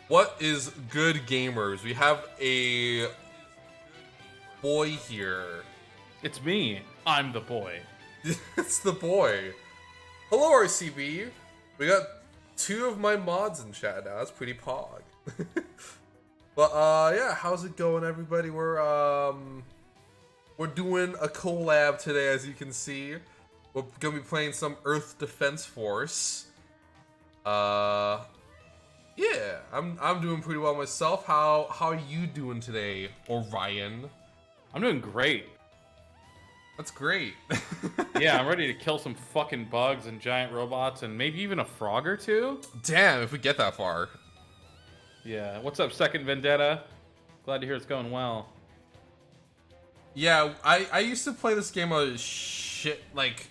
What is good, gamers? We have a boy here. It's me. I'm the boy. It's the boy. Hello, RCB. We got two of my mods in chat now. That's pretty pog. But yeah, how's it going, everybody? We're doing a collab today, as you can see. We're gonna be playing some Earth Defense Force. Yeah, I'm doing pretty well myself. How are you doing today, Orion? I'm doing great. That's great. Yeah, I'm ready to kill some fucking bugs and giant robots and maybe even a frog or two. Damn, if we get that far. Yeah, what's up, Second Vendetta? Glad to hear it's going well. Yeah, I used to play this game a shit, like,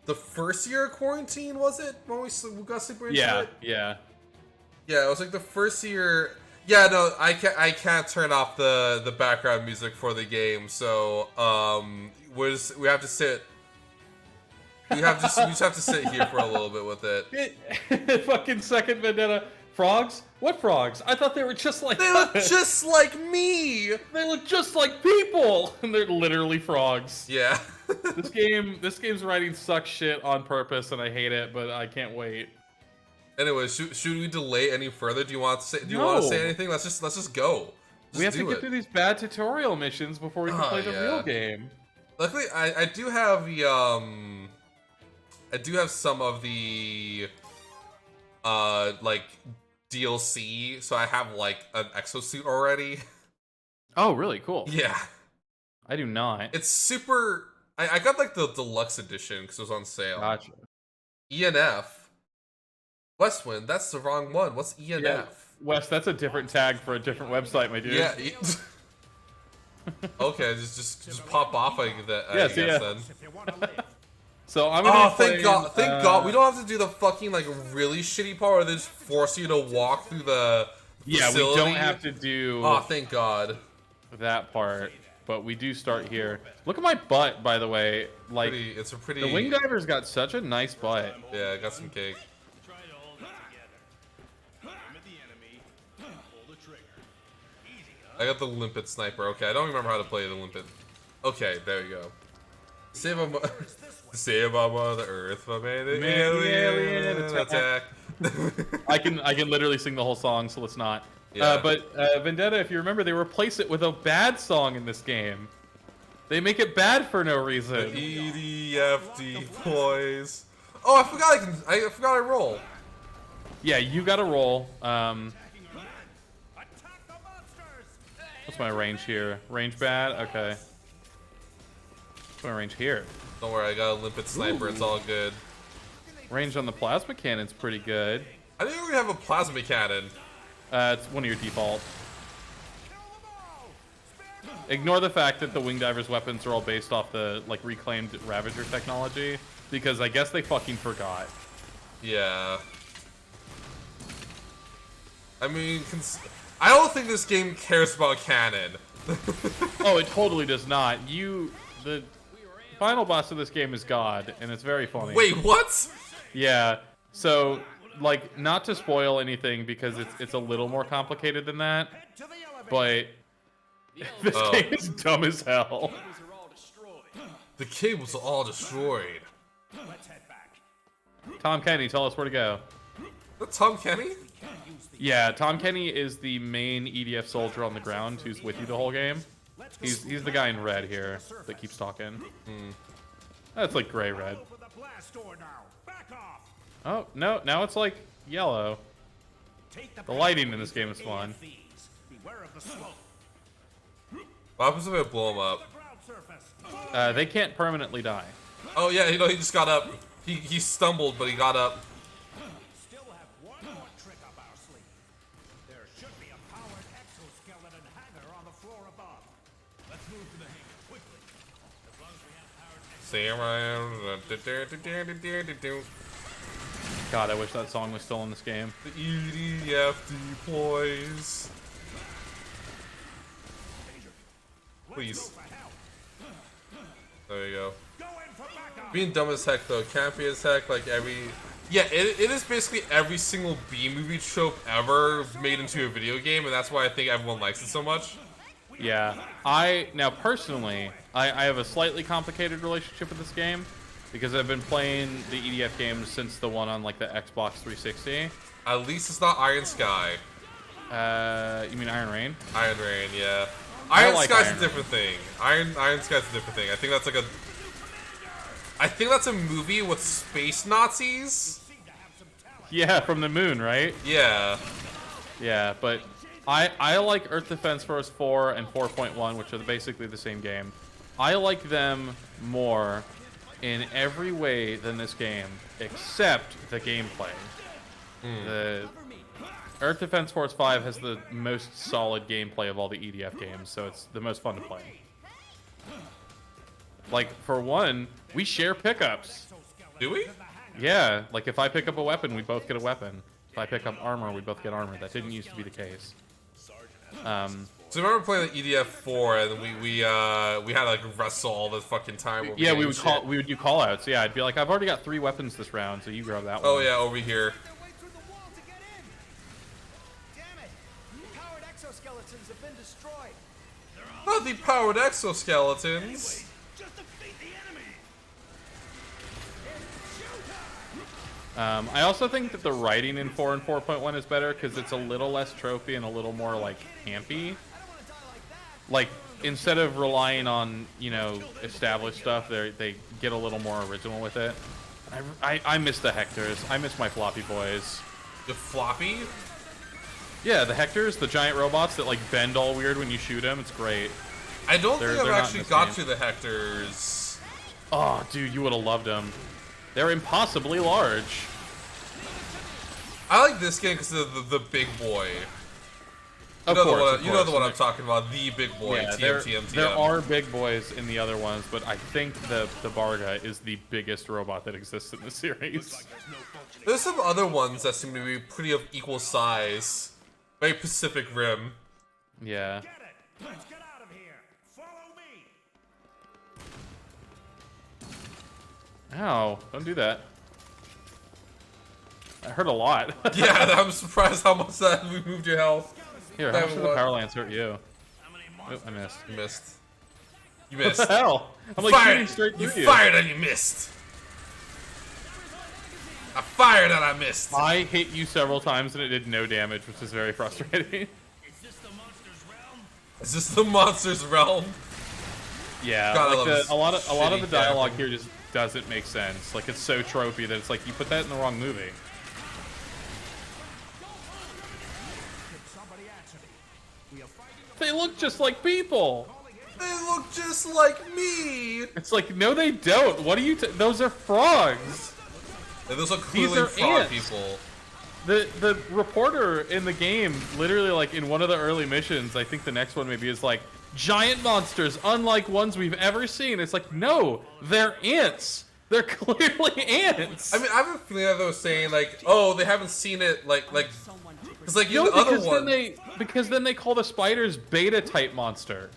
the first year of quarantine, was it? When we got super into it? Yeah. Yeah, it was like the first year. Yeah, no, I can't turn off the background music for the game, so we have to sit. We just have to sit here for a little bit with it. Fucking Second Vendetta. Frogs? What frogs? I thought they were just like They look just like me. They look just like people, and they're literally frogs. Yeah. This game's writing sucks shit on purpose, and I hate it, but I can't wait. Anyway, should we delay any further? Do you want to say? Do you want to say anything? Let's just go. We have to get through these bad tutorial missions before we can play the real game. Luckily, I do have the I do have some of the like DLC, so I have like an exosuit already. Oh, really? Cool. Yeah. I do not. It's super. I got like the deluxe edition because it was on sale. Gotcha. ENF. Westwind, that's the wrong one. What's ENF? Yeah. Wes, that's a different tag for a different website, my dude. Yeah. Okay, just pop off like that. Yes, I guess then. So I'm gonna. Thank God, we don't have to do the fucking like really shitty part where they just force you to walk through the facility. Yeah, we don't have to do. Oh, thank God. That part, but we do start here. Look at my butt, by the way. Like, it's a pretty. The wing diver's got such a nice butt. Yeah, I got some cake. I got the limpet sniper. Okay, I don't remember how to play the limpet. Okay, there we go. Save a Mother Earth from an alien attack. I can literally sing the whole song, so let's not. Yeah. But Vendetta, if you remember, they replace it with a bad song in this game. They make it bad for no reason. The EDF deploys. Oh, I forgot I roll. Yeah, you got to roll. What's my range here? Range bad? Okay. What's my range here? Don't worry, I got a limpet sniper. Ooh. It's all good. Range on the plasma cannon's pretty good. I didn't even have a plasma cannon. It's one of your default. Ignore the fact that the wing diver's weapons are all based off the like reclaimed Ravager technology, because I guess they fucking forgot. Yeah. I mean, I don't think this game cares about canon. Oh, it totally does not. The final boss of this game is God, and it's very funny. Wait, what? Yeah. So, like, not to spoil anything because it's a little more complicated than that, but this game is dumb as hell. The cables are all destroyed. Tom Kenny, tell us where to go. That's Tom Kenny? Yeah, Tom Kenny is the main EDF soldier on the ground who's with you the whole game. He's the guy in red here that keeps talking. That's like gray red. Oh, no, now it's like yellow. The lighting in this game is fun. What happens if I blow him up? They can't permanently die. Oh yeah, he just got up. He stumbled, but he got up. God, I wish that song was still in this game. The EDF deploys. Please. There you go. Being dumb as heck though, campy as heck, like every Yeah, it is basically every single B-movie trope ever made into a video game, and that's why I think everyone likes it so much. Yeah, now personally, I have a slightly complicated relationship with this game because I've been playing the EDF games since the one on like the Xbox 360. At least it's not Iron Sky. You mean Iron Rain? Iron Rain, yeah. Iron like Sky's Iron a different thing. Iron Sky's a different thing. I think that's a movie with space Nazis. Yeah, from the moon, right? Yeah. Yeah, but I like Earth Defense Force 4 and 4.1, which are basically the same game. I like them more in every way than this game, except the gameplay. The Earth Defense Force 5 has the most solid gameplay of all the EDF games, so it's the most fun to play. Like, for one, we share pickups. Do we? Yeah, like if I pick up a weapon, we both get a weapon. If I pick up armor, we both get armor. That didn't used to be the case. So I remember playing the EDF 4, and we had to like wrestle all this fucking time. Yeah, we would do call outs. Yeah, I'd be like, I've already got 3 weapons this round, so you grab that one. Oh yeah, over here. Not the powered exoskeletons. I also think that the writing in 4 and 4.1 is better because it's a little less tropey and a little more like campy. Like instead of relying on established stuff, they get a little more original with it. I miss the Hectors. I miss my floppy boys. The floppy? Yeah, the Hectors, the giant robots that like bend all weird when you shoot them. It's great. I don't think I've actually got to the Hectors. Oh, dude, you would have loved them. They're impossibly large. I like this game because of the big boy. You know the one I'm talking about, the big boy. Yeah, TM. There are big boys in the other ones, but I think the Barga is the biggest robot that exists in the series. There's some other ones that seem to be pretty of equal size. Very Pacific Rim. Yeah. Let's get out of here. Follow me. Ow, don't do that. I hurt a lot. Yeah, I'm surprised how much that removed your health. Here, how much did the Power Lance hurt you? Oh, I missed. You missed. You What missed. the hell? I'm like fired. shooting straight through you. You fired and you missed. I fired and I missed. I hit you several times and it did no damage, which is very frustrating. Is this the monster's realm? Yeah, God, like a lot of the dialogue character. here just doesn't make sense. Like it's so tropey that it's like you put that in the wrong movie. They look just like people. They look just like me. It's like no, they don't. What are you? Those are frogs. Those are These clearly are frog ants. people. The reporter in the game, literally like in one of the early missions, I think the next one maybe is like giant monsters, unlike ones we've ever seen. It's like no, they're ants. They're clearly ants. I mean, I have a feeling that they were saying like, oh, they haven't seen it like, because like No, the other because one. because then they call the spiders beta type monster,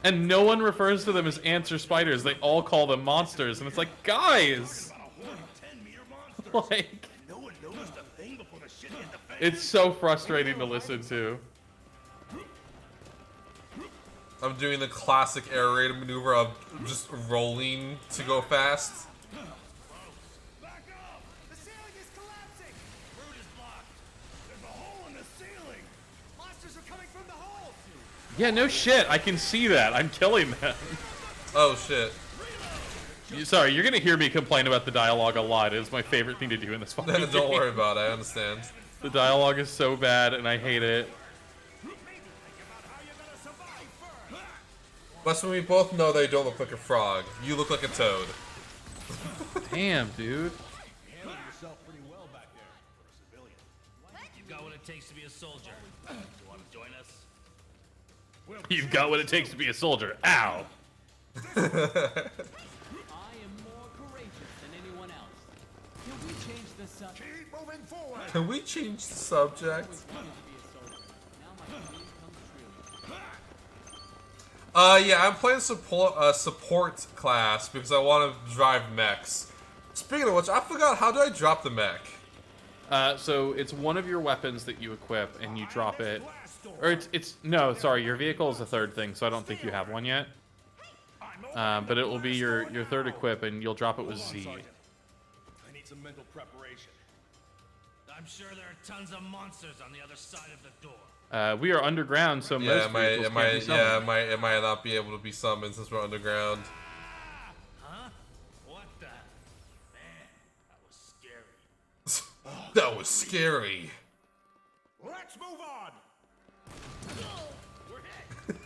and no one refers to them as ants or spiders. They all call them monsters, and it's like guys, like. It's so frustrating to listen to. I'm doing the classic air raid maneuver of just rolling to go fast. Back up! The ceiling is collapsing! Route is blocked. There's a hole in the ceiling! Monsters are coming from the hole! Yeah, no shit. I can see that. I'm killing them. Oh shit. Sorry, you're gonna hear me complain about the dialogue a lot. It is my favorite thing to do in this fucking game. Don't worry about it, I understand. The dialogue is so bad, and I hate it. But when we both know they don't look like a frog, you look like a toad. Damn, dude. Handling yourself pretty well back there for a civilian. You've got what it takes to be a soldier. You want to join us? You've got what it takes to be a soldier. Ow. I am more courageous than anyone else. Can we change the subject? Keep moving forward! Can we change the subject? Now my dream comes true. Yeah, I'm playing support class because I want to drive mechs. Speaking of which, I forgot, how do I drop the mech? So it's one of your weapons that you equip, and you drop it. Or it's no, sorry, your vehicle is the third thing, so I don't think you have one yet. But it will be your third equip, and you'll drop it with Z. I need some mental preparation. I'm sure there are tons of monsters on the other side of the door. We are underground, so Yeah, most vehicles can't be summoned. it might not be able to be summoned since we're underground. Huh? What the? Man, that was scary. That was scary. Let's move on. We're hit.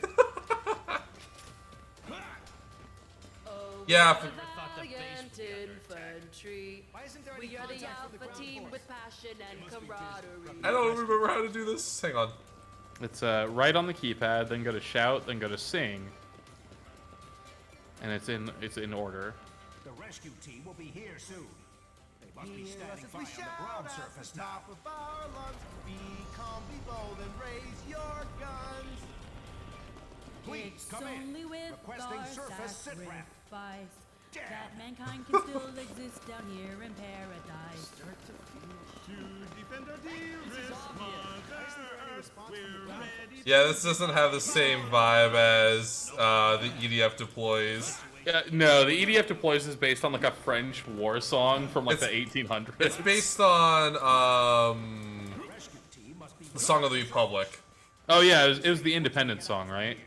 Yeah, thought the base would be under infantry. Why isn't there any We are the contact with the Alpha ground team force? with passion and camaraderie. I don't remember how to do this. Hang on. It's right on the keypad, then go to shout, then go to sing, and it's in order. The rescue team will be here soon. They must be standing by on the ground surface now. Of our lungs, be calm, be bold, and raise your guns. Please It's come in. only with Requesting our surface sit rep. sacrifice Damn. that mankind can still exist down here in paradise. Yeah, this doesn't have the same vibe as the EDF deploys. No, the EDF deploys is based on like a French war song from like the 1800s. It's based on the Song of the Republic. Oh yeah, it was the independence song, right?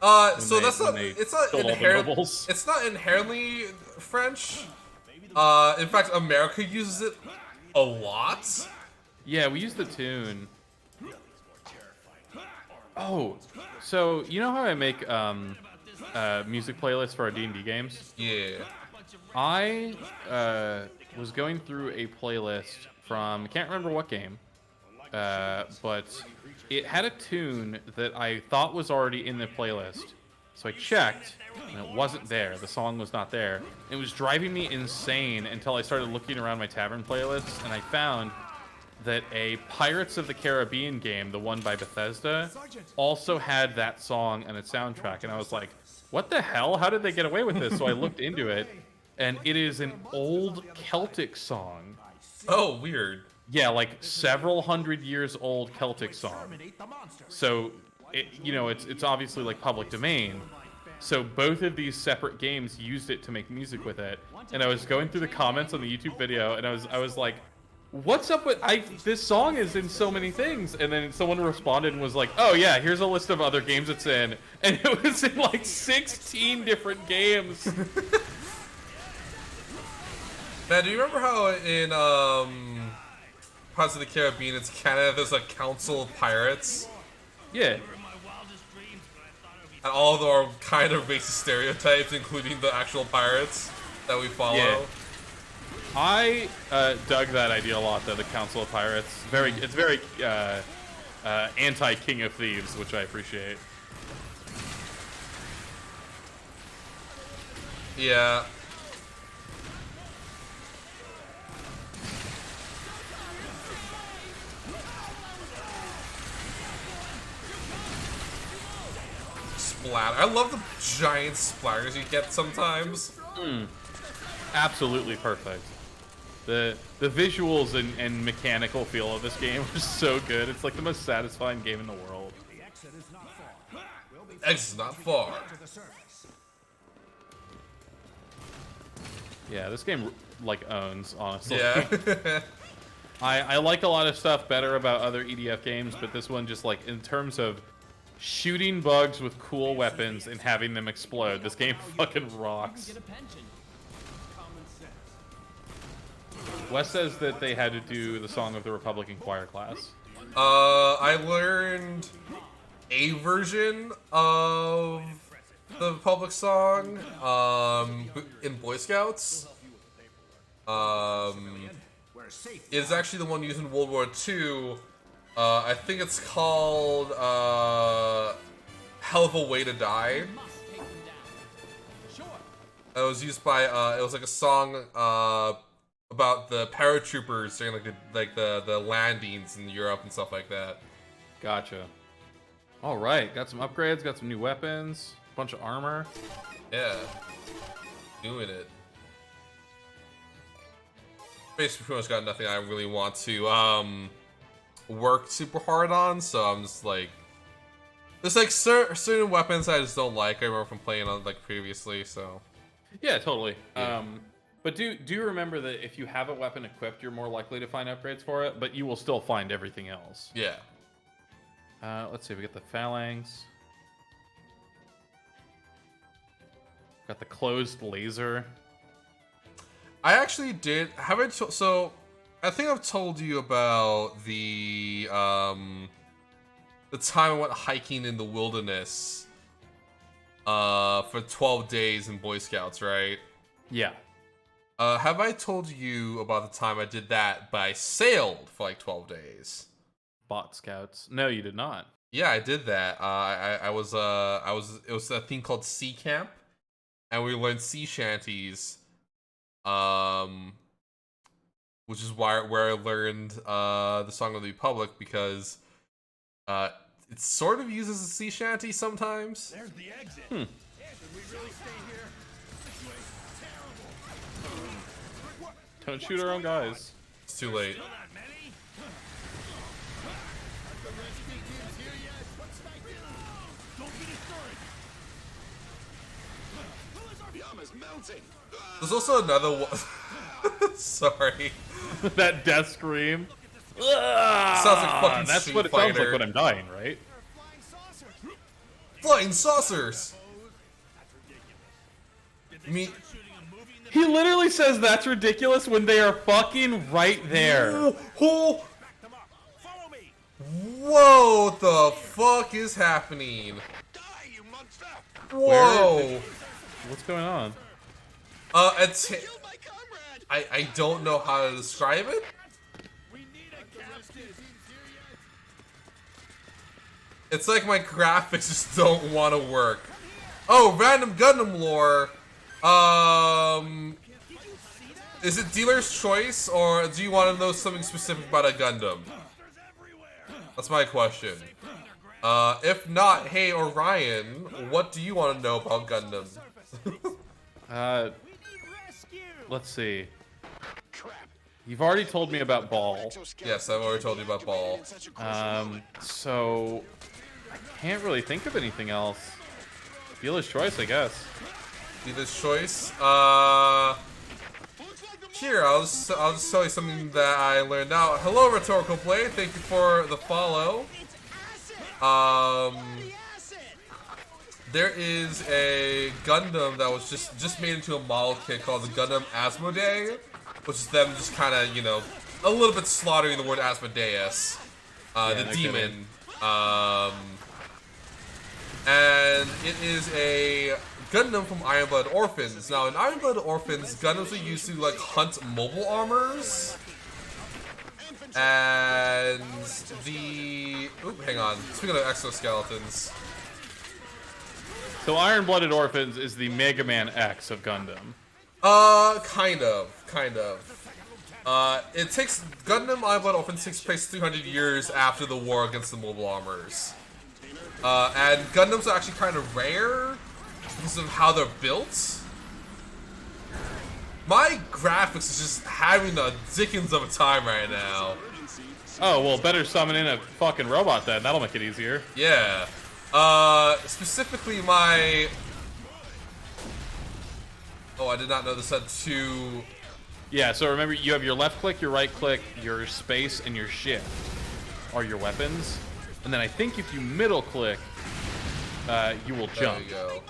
So that's not. It's not killed all the inherently. nobles. It's not inherently French. In fact, America uses it a lot. Yeah, we use the tune. Oh, so you know how I make music playlists for our D&D games? Yeah. I was going through a playlist from, I can't remember what game, but it had a tune that I thought was already in the playlist. So I checked, and it wasn't there. The song was not there. It was driving me insane until I started looking around my tavern playlists, and I found that a Pirates of the Caribbean game, the one by Bethesda, also had that song and its soundtrack. And I was like, what the hell? How did they get away with this? So I looked into it, and it is an old Celtic song. Oh, weird. Yeah, like several hundred years old Celtic song. So, it's obviously like public domain. So both of these separate games used it to make music with it. And I was going through the comments on the YouTube video, and I was like, what's up with this song is in so many things? And then someone responded and was like, oh yeah, here's a list of other games it's in. And it was in like 16 different games. Man, do you remember how in Pirates of the Caribbean, it's Canada, there's a council of pirates? Yeah. And all of them are kind of racist stereotypes, including the actual pirates that we follow. Yeah. I dug that idea a lot, though. The Council of Pirates. It's very anti-King of Thieves, which I appreciate. Yeah. Splatter. I love the giant splatters you get sometimes. Absolutely perfect. The visuals and mechanical feel of this game are so good. It's like the most satisfying game in the world. The exit is not far. We'll be Exit's not far. to the surface. Yeah, this game like owns, honestly. Yeah. I like a lot of stuff better about other EDF games, but this one just like in terms of shooting bugs with cool weapons and having them explode, this game fucking rocks. Get a pension. Common sense. Wes says that they had to do the Song of the Republic in choir class. I learned a version of the public song in Boy Scouts. We're safe. It's actually the one used in World War II. I think it's called Hell of a Way to Die. Must take them down. Sure. It was used by it was like a song about the paratroopers during like the landings in Europe and stuff like that. Gotcha. All right, got some upgrades, got some new weapons, bunch of armor. Yeah. Doing it. basically pretty much got nothing I really want to work super hard on, so I'm just like, there's like certain weapons I just don't like. I remember from playing on like previously, so Yeah, totally. Yeah. But do remember that if you have a weapon equipped, you're more likely to find upgrades for it, but you will still find everything else. yeah. Let's see, we got the phalanx. Got the closed laser. I actually did. So I think I've told you about the time I went hiking in the wilderness for 12 days in Boy Scouts, right? Yeah. Have I told you about the time I did that, but I sailed for like 12 days? Bot scouts. No, you did not. Yeah, I did that. It was a thing called Sea Camp, and we learned sea shanties. Which is where I learned the Song of the Republic, because it's sort of used as a sea shanty sometimes. There's the exit. Should we really stay here? Situation's terrible. Don't shoot our own guys. It's too late. Still that many? Don't be discouraged. Yum is melting. There's also another one. Sorry. That death scream. Sounds like fucking That's Street what it sounds like Fighter. when I'm dying, right? Flying saucers! Me. He literally says that's ridiculous when they are fucking right there. Oh, Come on, follow me. whoa, what the fuck is happening? Die, you monster. Whoa. What's going on? It's, Kill my comrade. I don't know how to describe it. We need a captain. It's like my graphics just don't want to work. Oh, random Gundam lore. Is it dealer's choice, or do you want to know something specific about a Gundam? That's my question. If not, hey Orion, what do you want to know about Gundam? Let's see. You've already told me about Ball. Yes, I've already told you about Ball. So I can't really think of anything else. Dealer's choice, I guess. Dealer's choice. Here, I'll just tell you something that I learned out. Hello, Rhetorical Play. Thank you for the follow. There is a Gundam that was just made into a model kit called the Gundam Asmodee, which is them just kind of, you know, a little bit slaughtering the word Asmodeus, the no demon. And it is a Gundam from Iron Blood Orphans. Now, in Iron Blood Orphans, Gundams are used to like hunt mobile armors. And the hang on. Speaking of exoskeletons. So Iron-Blooded Orphans is the Mega Man X of Gundam. Kind of. It takes Gundam Iron Blood Orphans takes place 300 years after the war against the mobile armors. And Gundams are actually kind of rare because of how they're built. My graphics is just having the dickens of a time right now. Oh, well, better summon in a fucking robot then. That'll make it easier. Yeah. Specifically my... Oh, I did not know this had two... Yeah, so remember, you have your left click, your right click, your space, and your shift are your weapons. And then I think if you middle click, you will There jump. you go.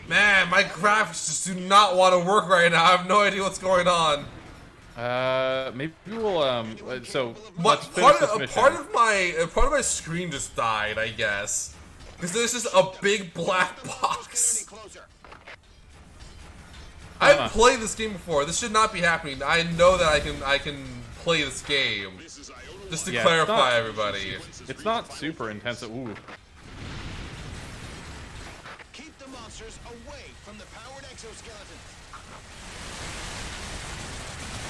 Man, my graphics just do not want to work right now. I have no idea what's going on. Maybe we'll, so, But let's finish this mission. part of my screen just died, I guess, because there's just a big black box. I've played this game before. This should not be happening. I know that I can play this game. Just to Yeah, clarify, everybody. It's not super intense. Ooh. Keep the monsters away from the powered exoskeleton.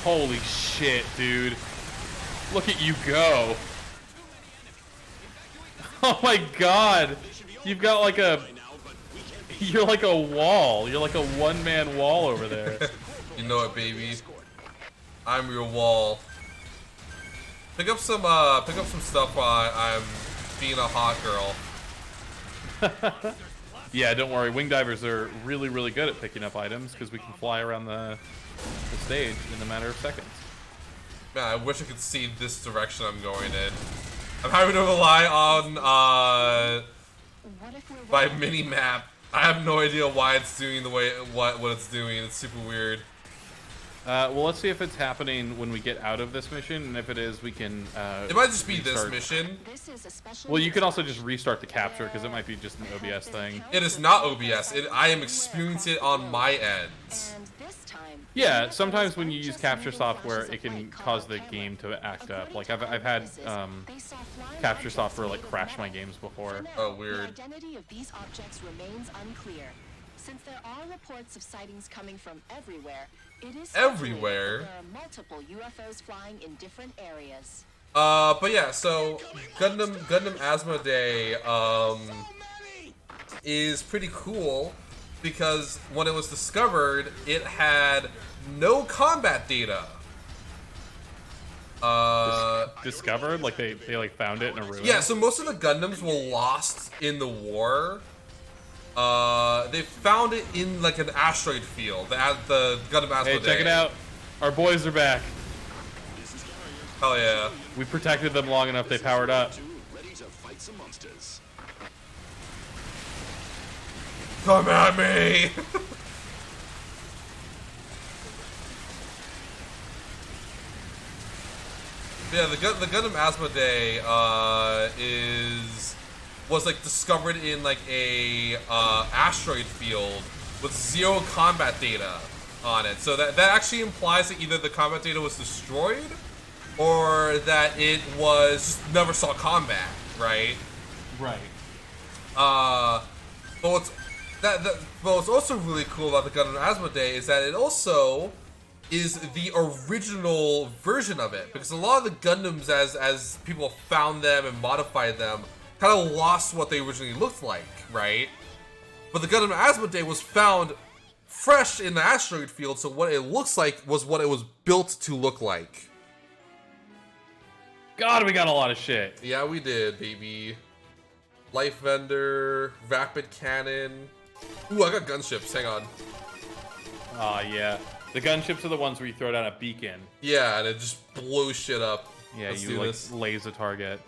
Holy shit, dude. Look at you go. Oh my god. You've got like a... You're like a wall. You're like a one-man wall over there. You know it, baby. I'm your wall. Pick up some stuff while I'm being a hot girl. Yeah, don't worry. Wing divers are really, really good at picking up items because we can fly around the stage in a matter of seconds. Man, I wish I could see this direction I'm going in. I'm having to rely on my mini map. I have no idea why it's doing the way what it's doing. It's super weird. Well, let's see if it's happening when we get out of this mission, and if it is, we can. It might just be restart. this mission. Well, you can also just restart the capture because it might be just an OBS thing. It is not OBS. I am experiencing it on my end. Yeah, sometimes when you use capture software, it can cause the game to act up. Like I've had capture software like crash my games before. Oh, weird. The identity of these objects remains unclear. Since there are reports of sightings coming from everywhere, it is everywhere. There are multiple UFOs flying in different areas. But yeah, so Gundam Asmodee is pretty cool because when it was discovered, it had no combat data. Discovered? Like they like found it in a ruin? Yeah, so most of the Gundams were lost in the war. They found it in like an asteroid field. The Gundam Asmodee. Hey, check it out. Our boys are back. Hell yeah. We protected them long enough, they powered up. Come at me! Yeah, the Gundam Asmodee was like discovered in like a asteroid field with zero combat data on it. So that actually implies that either the combat data was destroyed or that it was just never saw combat, right? Right. But what's also really cool about the Gundam Asmodee is that it also is the original version of it, because a lot of the Gundams, as people found them and modified them, kind of lost what they originally looked like, right? But the Gundam Asmodee was found fresh in the asteroid field, so what it looks like was what it was built to look like. God, we got a lot of shit. Yeah, we did, baby. Life Vendor, Rapid Cannon. Ooh, I got gunships, hang on. Aw, yeah. The gunships are the ones where you throw down a beacon. Yeah, and it just blows shit up. Yeah, Let's you do like this. laze a target.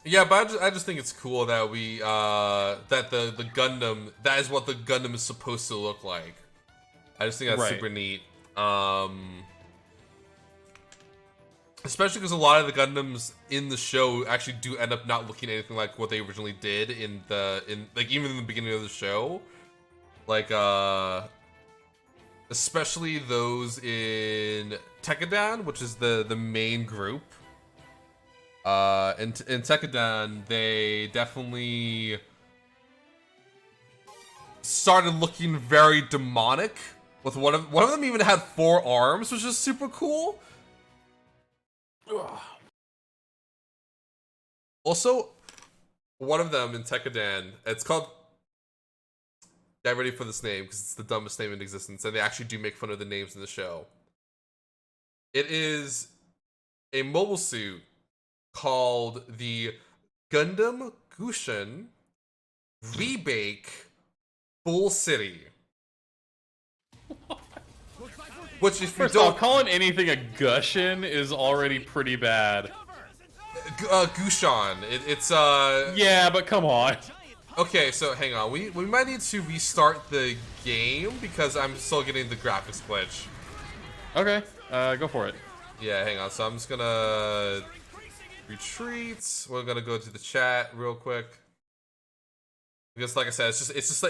Yeah, but I just think it's cool that we that the Gundam, that is what the Gundam is supposed to look like. I just think that's Right. super neat. Especially because a lot of the Gundams in the show actually do end up not looking anything like what they originally did in like even in the beginning of the show. Like especially those in Tekkadan, which is the main group. In Tekkadan, they definitely started looking very demonic. With one of them even had 4 arms, which is super cool. Ugh. Also, one of them in Tekkadan, it's called. Get ready for this name because it's the dumbest name in existence, and they actually do make fun of the names in the show. It is a mobile suit called the Gundam Gushin Rebake Full City. Which, if First you don't, off, calling anything a gushin is already pretty bad. Gushan, it's Yeah, but come on. Okay, so hang on, we might need to restart the game because I'm still getting the graphics glitch. Okay, go for it. Yeah, hang on. So I'm just gonna retreat. We're gonna go to the chat real quick because, like I said, it's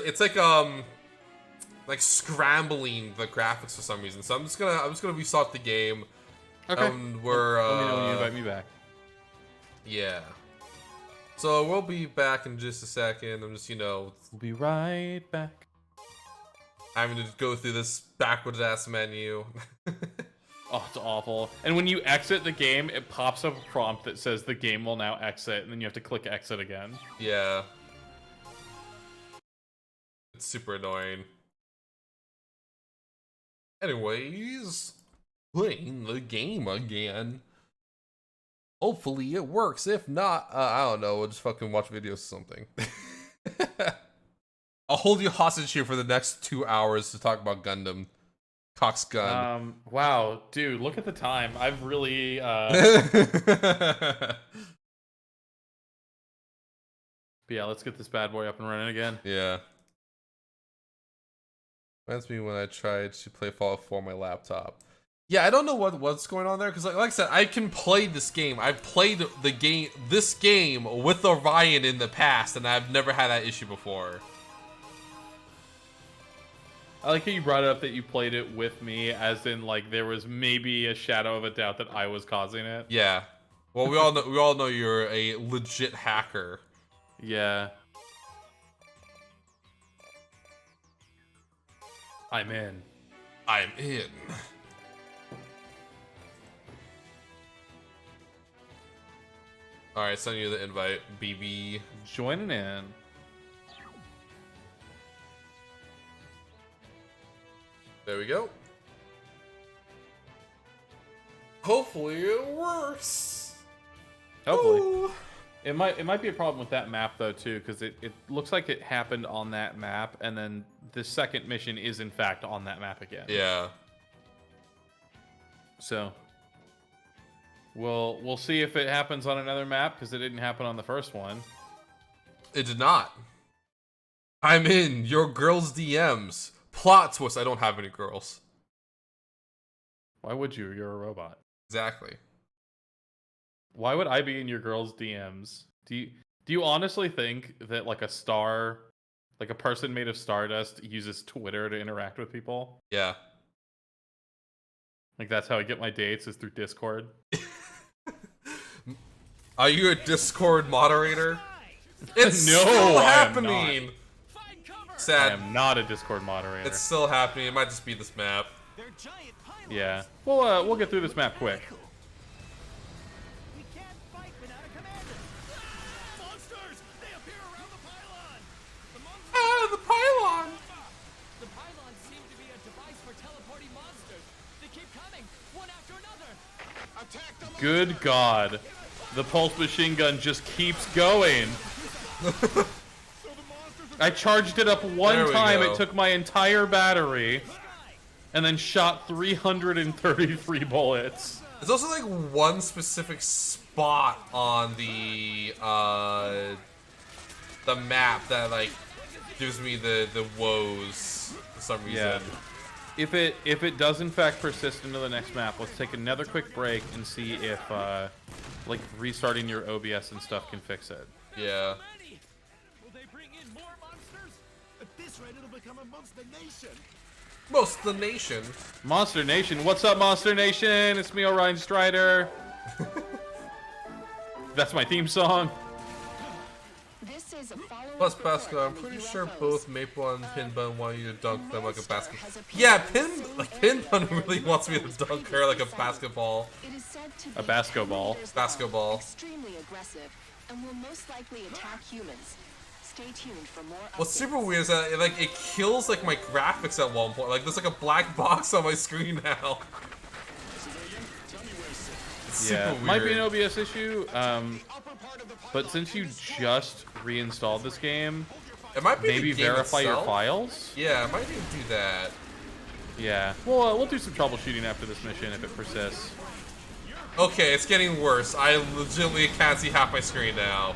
like scrambling the graphics for some reason. So I'm just gonna restart the game. Okay. Let me know when you invite me back. Yeah. So we'll be back in just a second. I'm just We'll be right back. having to go through this backwards ass menu. Oh, it's awful. And when you exit the game, it pops up a prompt that says the game will now exit, and then you have to click exit again. Yeah. It's super annoying. Anyways, playing the game again. Hopefully it works. If not, I don't know. We'll just fucking watch videos or something. I'll hold you hostage here for the next 2 hours to talk about Gundam. Cox gun. Wow, dude, look at the time. I've really, But yeah, let's get this bad boy up and running again. Yeah. Reminds me when I tried to play Fallout 4 on my laptop. Yeah, I don't know what's going on there, because like I said, I can play this game. I've played this game with Orion in the past, and I've never had that issue before. I like how you brought it up that you played it with me, as in like there was maybe a shadow of a doubt that I was causing it. Yeah. Well, we all know you're a legit hacker. Yeah. I'm in. I'm in. Alright, sending you the invite, BB. Joining in. There we go. Hopefully it works. Hopefully. Ooh. It might be a problem with that map though too, because it looks like it happened on that map, and then the second mission is in fact on that map again. Yeah. So we'll see if it happens on another map, because it didn't happen on the first one. It did not. I'm in your girl's DMs. Plot twist, I don't have any girls. Why would you? You're a robot. Exactly. Why would I be in your girl's DMs? Do you honestly think that like a person made of Stardust uses Twitter to interact with people? Yeah. Like that's how I get my dates, is through Discord? Are you a Discord moderator? It's No, still I am happening. I Sad. am not a Discord moderator. It's still happening. It might just be this map. They're giant pylons. Yeah. We'll get through this map quick. We can't fight without a commander. Monsters! They appear around the pylon! The monsters. Ah, the pylon! The pylons seem to be a device for teleporting monsters. They keep coming, one after another. Attack them. Good God. The pulse machine gun just keeps going. I charged it up There one we time, go. it took my entire battery, and then shot 333 bullets. There's also like one specific spot on the map that like gives me the woes for some reason. Yeah. If it does in fact persist into the next map, let's take another quick break and see if like restarting your OBS and stuff can fix it. Yeah. Will they bring in more monsters? At this rate, it'll become a monster nation. Most of the nation. Monster Nation, what's up, Monster Nation? It's me, Orion Strider. That's my theme song. This is a follow-up Plus, report Pascal, I'm from pretty the sure UFOs. both Maple and Pinbun want you to dunk them like a basketball. Has appeared Yeah, in the same Pinbun really wants me to dunk her like a basketball. It is said to A be basketball. 10 meters Basketball. long, extremely aggressive, and will most likely attack humans. Stay tuned for more What's updates. super weird is that it kills like my graphics at one point. Like there's like a black box on my screen now. It's Yeah, super weird. might be an OBS issue. But since you just reinstalled this game, It might be maybe the game verify your itself. files. Yeah, I might need to do that. Yeah, we'll do some troubleshooting after this mission if it persists. Okay, it's getting worse. I legitimately can't see half my screen now.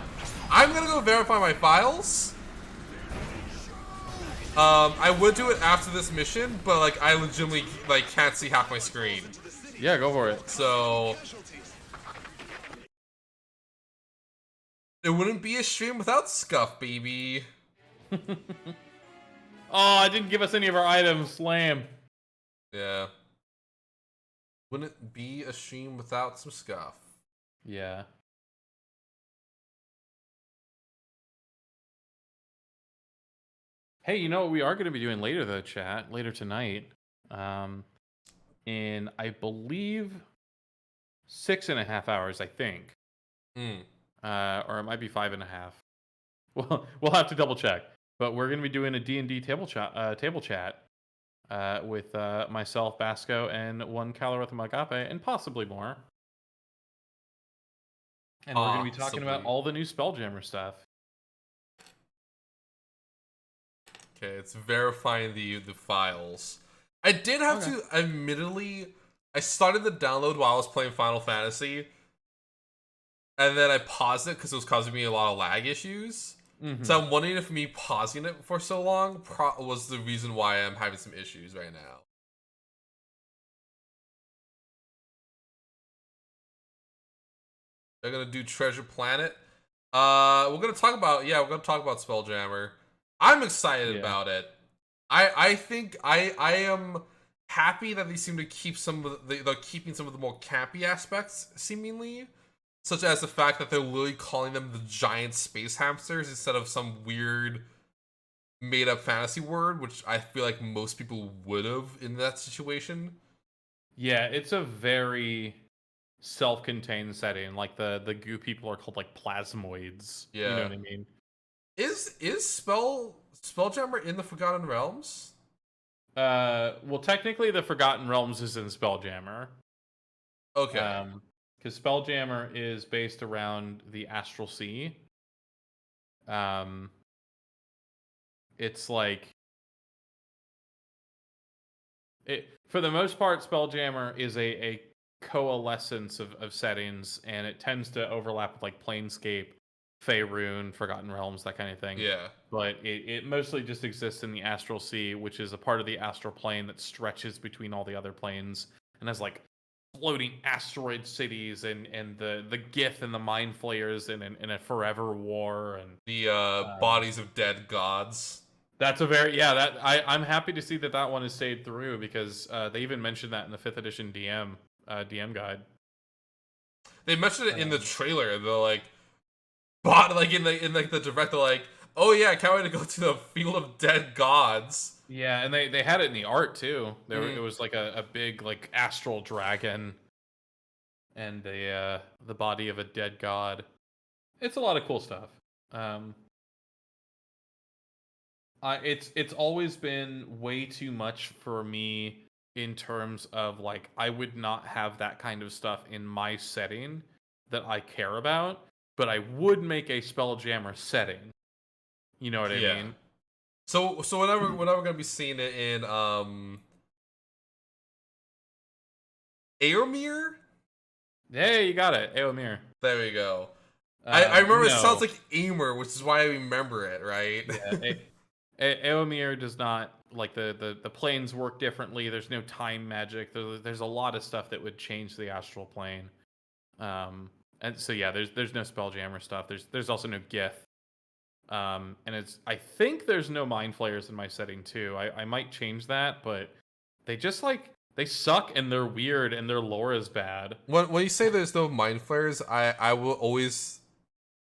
I'm gonna go verify my files. I would do it after this mission, but like I legitimately like can't see half my screen. Yeah, go for it. So it wouldn't be a stream without Scuff, baby. Oh, it didn't give us any of our items. Lame. Yeah. Wouldn't be a stream without some Scuff. Yeah. Hey, you know what we are going to be doing later, though, chat? Later tonight. in, I believe, 6.5 hours, I think. Mm. Or it might be 5.5. Well, we'll have to double check. But we're going to be doing a D&D table chat with myself, Basco, and one Calorith Magape, and possibly more. And we're going to be talking about all the new Spelljammer stuff. Okay, it's verifying the files. I did have to, admittedly, I started the download while I was playing Final Fantasy, and then I paused it because it was causing me a lot of lag issues. Mm-hmm. So I'm wondering if me pausing it for so long was the reason why I'm having some issues right now. They're gonna do Treasure Planet. We're gonna talk about Spelljammer. I'm excited about it. I think I am happy that they seem to keep they're keeping some of the more campy aspects, seemingly, such as the fact that they're literally calling them the giant space hamsters instead of some weird made up fantasy word, which I feel like most people would have in that situation. Yeah, it's a very self-contained setting. Like the goo people are called like plasmoids. Yeah. You know what I mean? Is Spelljammer in the Forgotten Realms? Well, technically, the Forgotten Realms is in Spelljammer. Okay. Because Spelljammer is based around the Astral Sea. It's like for the most part, Spelljammer is a coalescence of settings, and it tends to overlap with like Planescape, Faerun, Forgotten Realms, that kind of thing. Yeah. But it mostly just exists in the Astral Sea, which is a part of the astral plane that stretches between all the other planes and has like floating asteroid cities and the Gith and the Mind Flayers in a forever war and the bodies of dead gods. That's I'm happy to see that one has stayed through because they even mentioned that in the 5th edition DM guide. They mentioned it in the trailer. They're like, in the direct, they're like, oh yeah, I can't wait to go to the field of dead gods. Yeah, and they had it in the art too. It was like a big like astral dragon and the body of a dead god. It's a lot of cool stuff. It's always been way too much for me in terms of like I would not have that kind of stuff in my setting that I care about, but I would make a Spelljammer setting. You know what I mean? So whenever we're gonna be seeing it in Aomir? Yeah, you got it. Aomir. There we go. I remember it sounds like Aimer, which is why I remember it, right? Yeah, Aomir does not like the planes work differently. There's no time magic. There's a lot of stuff that would change the astral plane. And so yeah, there's no Spelljammer stuff. There's also no Gith. And I think there's no Mind Flayers in my setting too. I might change that, but they just they suck and they're weird and their lore is bad. When you say there's no Mind Flayers, I will always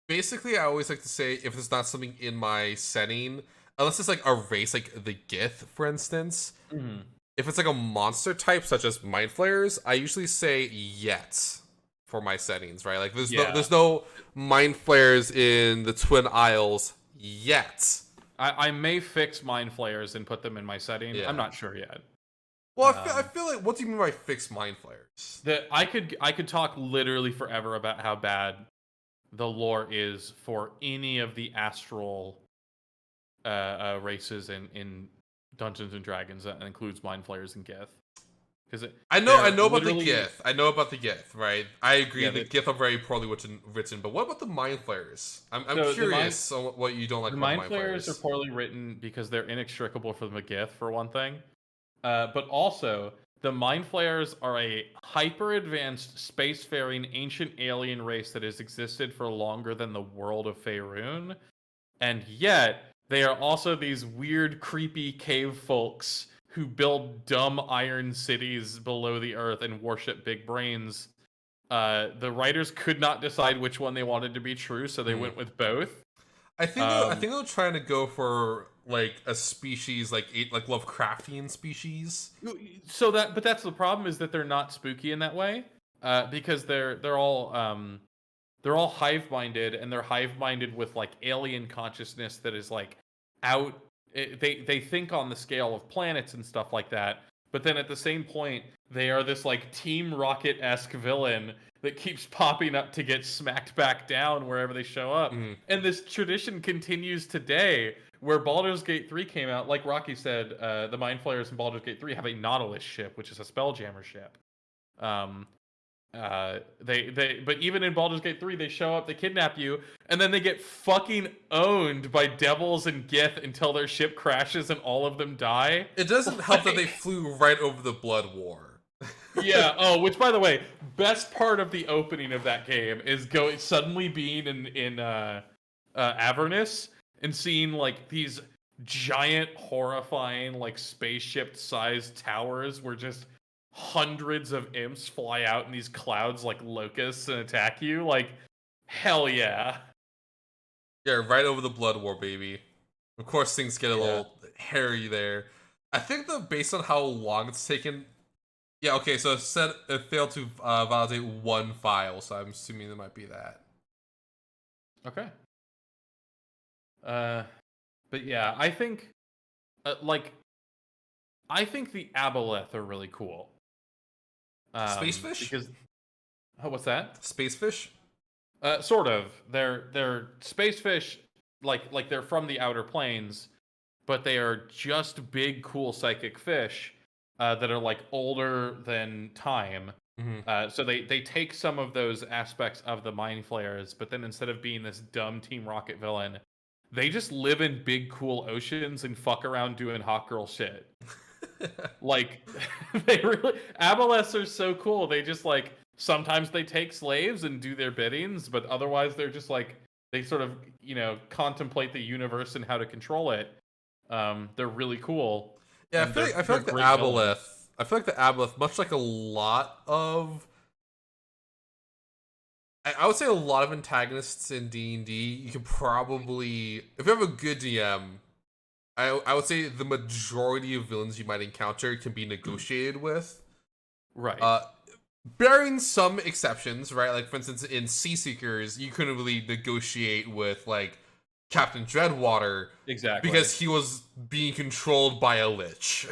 basically I always like to say if there's not something in my setting, unless it's like a race like the Gith, for instance. Mm-hmm. If it's like a monster type such as Mind Flayers, I usually say yet for my settings, right? Like there's no Mind Flayers in the Twin Isles yet. I may fix Mind Flayers and put them in my setting. Yeah. I'm not sure yet. Well, I feel like, what do you mean by fix Mind Flayers? That I could talk literally forever about how bad the lore is for any of the astral races in Dungeons and Dragons. That includes Mind Flayers and Gith. Because I know about the Gith. I know about the Gith, right? I agree. The Gith are very poorly written, but what about the Mind Flayers? I'm curious on what you don't like about Mind Flayers. The Mind Flayers are poorly written because they're inextricable from the Gith, for one thing. But also, the Mind Flayers are a hyper-advanced, spacefaring, ancient alien race that has existed for longer than the world of Faerun. And yet, they are also these weird, creepy cave folks who build dumb iron cities below the earth and worship big brains. The writers could not decide which one they wanted to be true, so they went with both. I think they're trying to go for like a species like Lovecraftian species. So but that's the problem, is that they're not spooky in that way, because they're all hive minded, and they're hive minded with like alien consciousness that is like out. They think on the scale of planets and stuff like that, but then at the same point they are this like Team Rocket-esque villain that keeps popping up to get smacked back down wherever they show up. And this tradition continues today, where Baldur's Gate 3 came out. Like Rocky said, the Mind Flayers in Baldur's Gate 3 have a Nautilus ship, which is a Spelljammer ship. But even in Baldur's Gate 3, they show up, they kidnap you, and then they get fucking owned by devils and Gith until their ship crashes and all of them die. It doesn't help that they flew right over the Blood War. Yeah. Oh, which, by the way, best part of the opening of that game is suddenly being in Avernus and seeing like these giant, horrifying, like spaceship-sized towers where just hundreds of imps fly out in these clouds like locusts and attack you. Like, hell yeah. Yeah, right over the Blood War, baby. Of course, things get a little hairy there. I think that based on how long it's taken. Yeah, okay, so it failed to validate one file, so I'm assuming it might be that. Okay. But yeah, I think, I think the aboleth are really cool. Spacefish? Because, what's that? Spacefish? Sort of. They're spacefish, like they're from the outer planes, but they are just big, cool psychic fish that are like older than time. So they take some of those aspects of the Mind Flayers, but then instead of being this dumb Team Rocket villain, they just live in big, cool oceans and fuck around doing hot girl shit. Like, aboleths are so cool. They just like, sometimes they take slaves and do their biddings, but otherwise they're just like, they sort of, contemplate the universe and how to control it. They're really cool. Yeah, I feel like the aboleth, much like a lot of, I would say a lot of antagonists in D&D, you can probably, if you have a good DM, I would say the majority of villains you might encounter can be negotiated with. Right. Bearing some exceptions, right? Like, for instance, in Sea Seekers, you couldn't really negotiate with, like, Captain Dreadwater. Exactly. Because he was being controlled by a lich.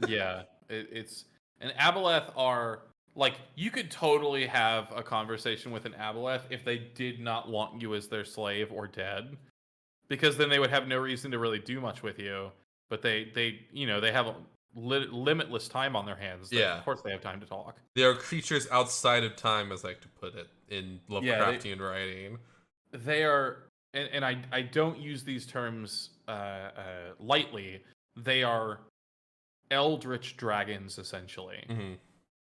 Yeah. And aboleth are, like, you could totally have a conversation with an aboleth if they did not want you as their slave or dead. Because then they would have no reason to really do much with you. But they have a limitless time on their hands. Yeah. Of course they have time to talk. They are creatures outside of time, as I like to put it, in Lovecraftian writing. They are, and I don't use these terms lightly, they are eldritch dragons, essentially.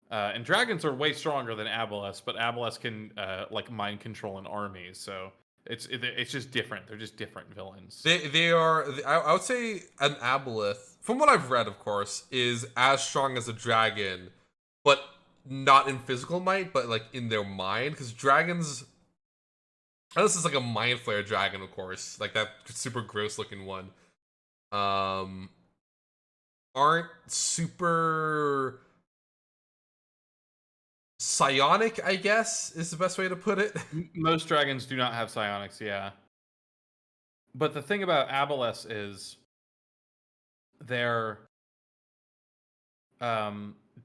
And dragons are way stronger than aboleths, but aboleths can mind control an army, so it's just different. They're just different villains. They are. I would say an aboleth, from what I've read, of course, is as strong as a dragon, but not in physical might, but like in their mind. Because dragons, this is like a Mind Flayer dragon, of course, like that super gross looking one. Aren't super psionic, I guess, is the best way to put it. Most dragons do not have psionics, yeah. But the thing about aboleths is they're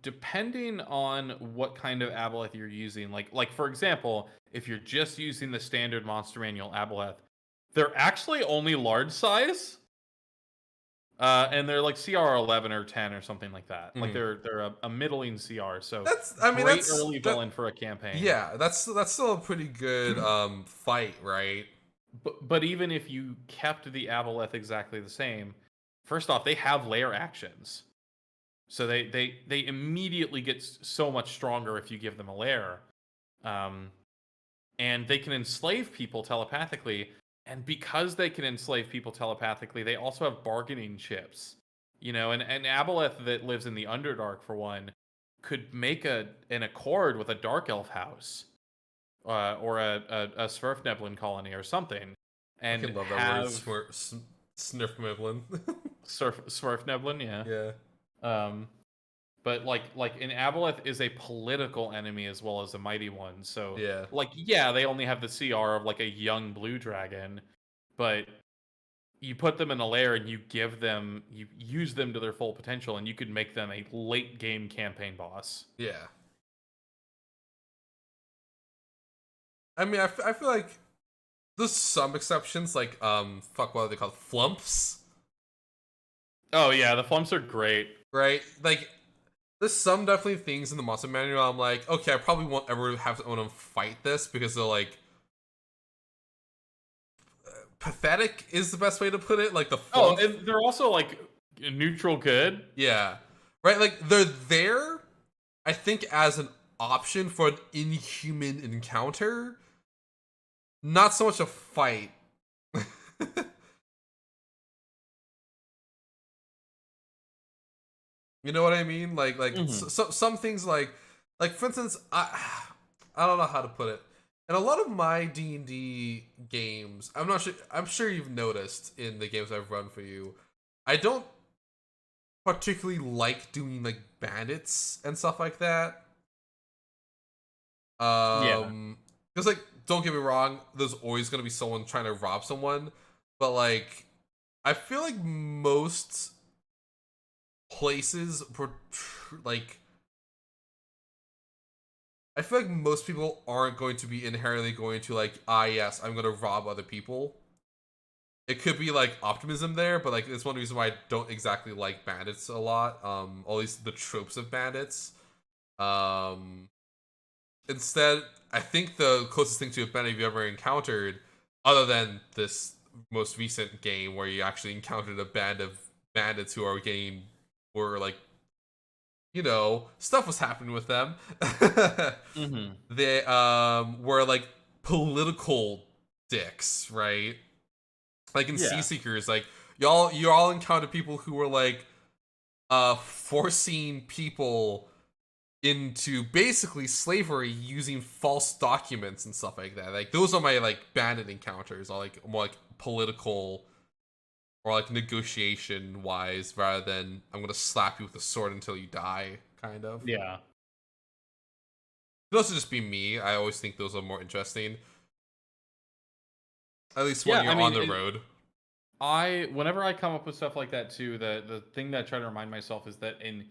depending on what kind of aboleth you're using. Like for example, if you're just using the standard Monster Manual aboleth, they're actually only large size. And they're like CR 11 or 10 or something like that. Like they're a middling CR. So that's early villain for a campaign. Yeah, that's still a pretty good fight, right? But even if you kept the aboleth exactly the same, first off, they have lair actions, so they immediately get so much stronger if you give them a lair, and they can enslave people telepathically. And because they can enslave people telepathically, they also have bargaining chips. And an aboleth that lives in the Underdark, for one, could make an accord with a Dark Elf house, or a Sverfneblin colony or something. And I love that word, Snurfniblin. Swarfneblin, yeah. Yeah. But like an Aboleth is a political enemy as well as a mighty one. So Yeah. like yeah, they only have the CR of like a young blue dragon, but you put them in a lair and you use them to their full potential, and you could make them a late game campaign boss. Yeah. I mean, I feel like there's some exceptions, like, fuck, what are they called? Flumps? Oh yeah, the flumps are great. Right? Like, there's some definitely things in the monster manual I'm like, okay, I probably won't ever have to fight this because they're like, pathetic is the best way to put it. Like, the flump. Oh, and they're also like neutral good. Yeah. Right? Like, they're there, I think, as an option for an inhuman encounter. Not so much a fight. You know what I mean? Like some things like for instance, I don't know how to put it. In a lot of my D&D games, I'm sure you've noticed in the games I've run for you, I don't particularly like doing like bandits and stuff like that. Yeah. Because like, don't get me wrong, there's always gonna be someone trying to rob someone, but like, I feel like most places like, I feel like most people aren't going to be inherently going to like, yes, I'm gonna rob other people. It could be like optimism there, but like, it's one reason why I don't exactly like bandits a lot. At least the tropes of bandits. Instead, I think the closest thing to a bandit you've ever encountered, other than this most recent game where you actually encountered a band of bandits who were like, you know, stuff was happening with them. Mm-hmm. They were like political dicks, right? Like in Sea Seekers, like you all encountered people who were like forcing people into basically slavery using false documents and stuff like that. Like, those are my like bandit encounters, or like more like political or like negotiation wise, rather than I'm gonna slap you with a sword until you die, kind of. Yeah. It could also just be me. I always think those are more interesting. At least when you're on the road. Whenever I come up with stuff like that too, the thing that I try to remind myself is that an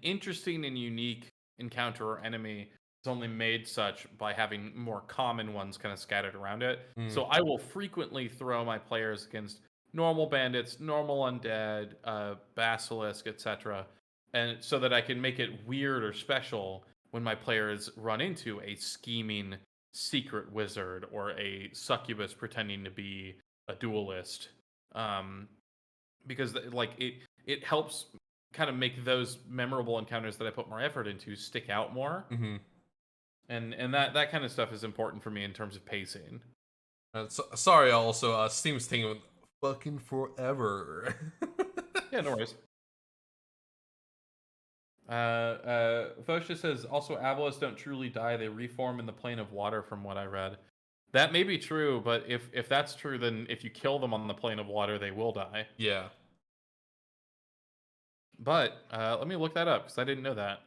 interesting and unique encounter or enemy is only made such by having more common ones kind of scattered around it. So I will frequently throw my players against normal bandits, normal undead, basilisk, etc., and so that I can make it weird or special when my players run into a scheming secret wizard or a succubus pretending to be a duelist. Because like it helps kind of make those memorable encounters that I put more effort into stick out more. Mm-hmm. And that kind of stuff is important for me in terms of pacing. Sorry, also, Steam's taking fucking forever. Yeah, no worries. Fosha says, also, Aboleths don't truly die. They reform in the plane of water, from what I read. That may be true, but if that's true, then if you kill them on the plane of water, they will die. Yeah. But let me look that up, because I didn't know that.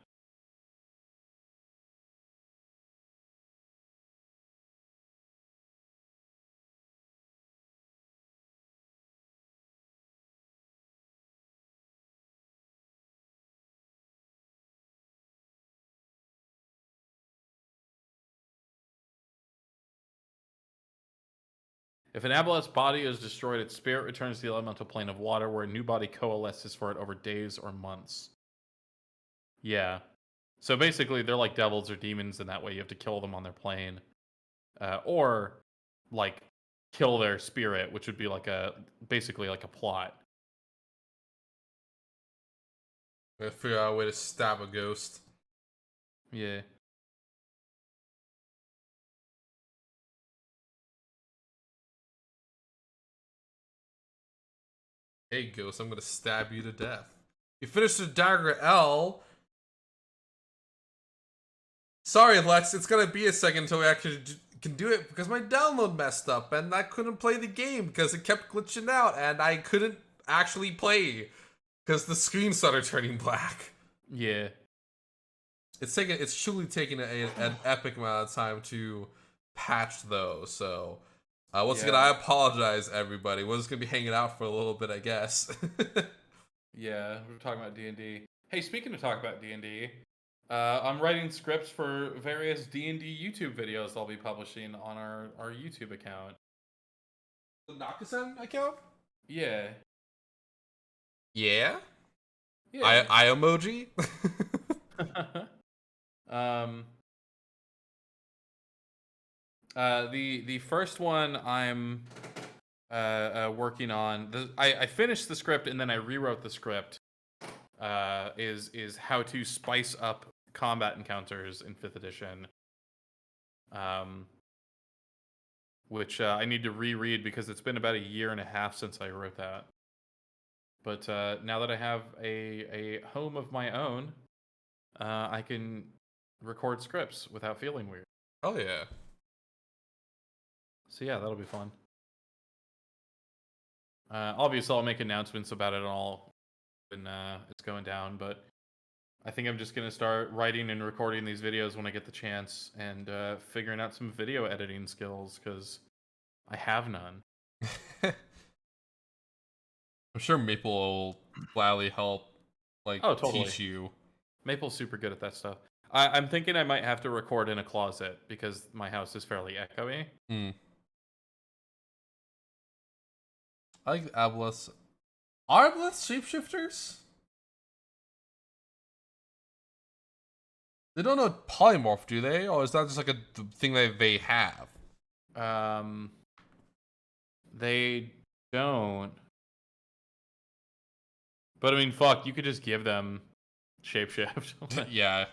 If an Aboleth's body is destroyed, its spirit returns to the elemental plane of water, where a new body coalesces for it over days or months. Yeah. So basically, they're like devils or demons in that way. You have to kill them on their plane. Or, like, kill their spirit, which would be like basically like a plot. I gotta figure out a way to stab a ghost. Yeah. Hey, ghost, I'm gonna stab you to death. You finished the dagger L. Sorry, Lex, it's gonna be a second until we actually can do it because my download messed up and I couldn't play the game because it kept glitching out and I couldn't actually play because the screen started turning black. Yeah. It's truly taken an epic amount of time to patch those. So once again, I apologize, everybody. We're just gonna be hanging out for a little bit, I guess. Yeah, we're talking about D&D. Hey, speaking of talking about D&D, I'm writing scripts for various D&D YouTube videos I'll be publishing on our YouTube account. The Nakasan account? Yeah. Yeah. Yeah. I emoji. The first one I'm working on. I finished the script and then I rewrote the script. Is how to spice up combat encounters in 5th edition. Which I need to reread because it's been about a year and a half since I wrote that. But now that I have a home of my own, I can record scripts without feeling weird. Oh yeah. So yeah, that'll be fun. Obviously, I'll make announcements about it all when it's going down, but I think I'm just going to start writing and recording these videos when I get the chance and figuring out some video editing skills because I have none. I'm sure Maple will gladly help, totally. teach you. Maple's super good at that stuff. I'm thinking I might have to record in a closet because my house is fairly echoey. I like Aboleths. Are Aboleths shapeshifters? They don't know polymorph, do they? Or is that just like a thing that they have? They don't. But I mean, fuck, you could just give them shapeshift. Yeah.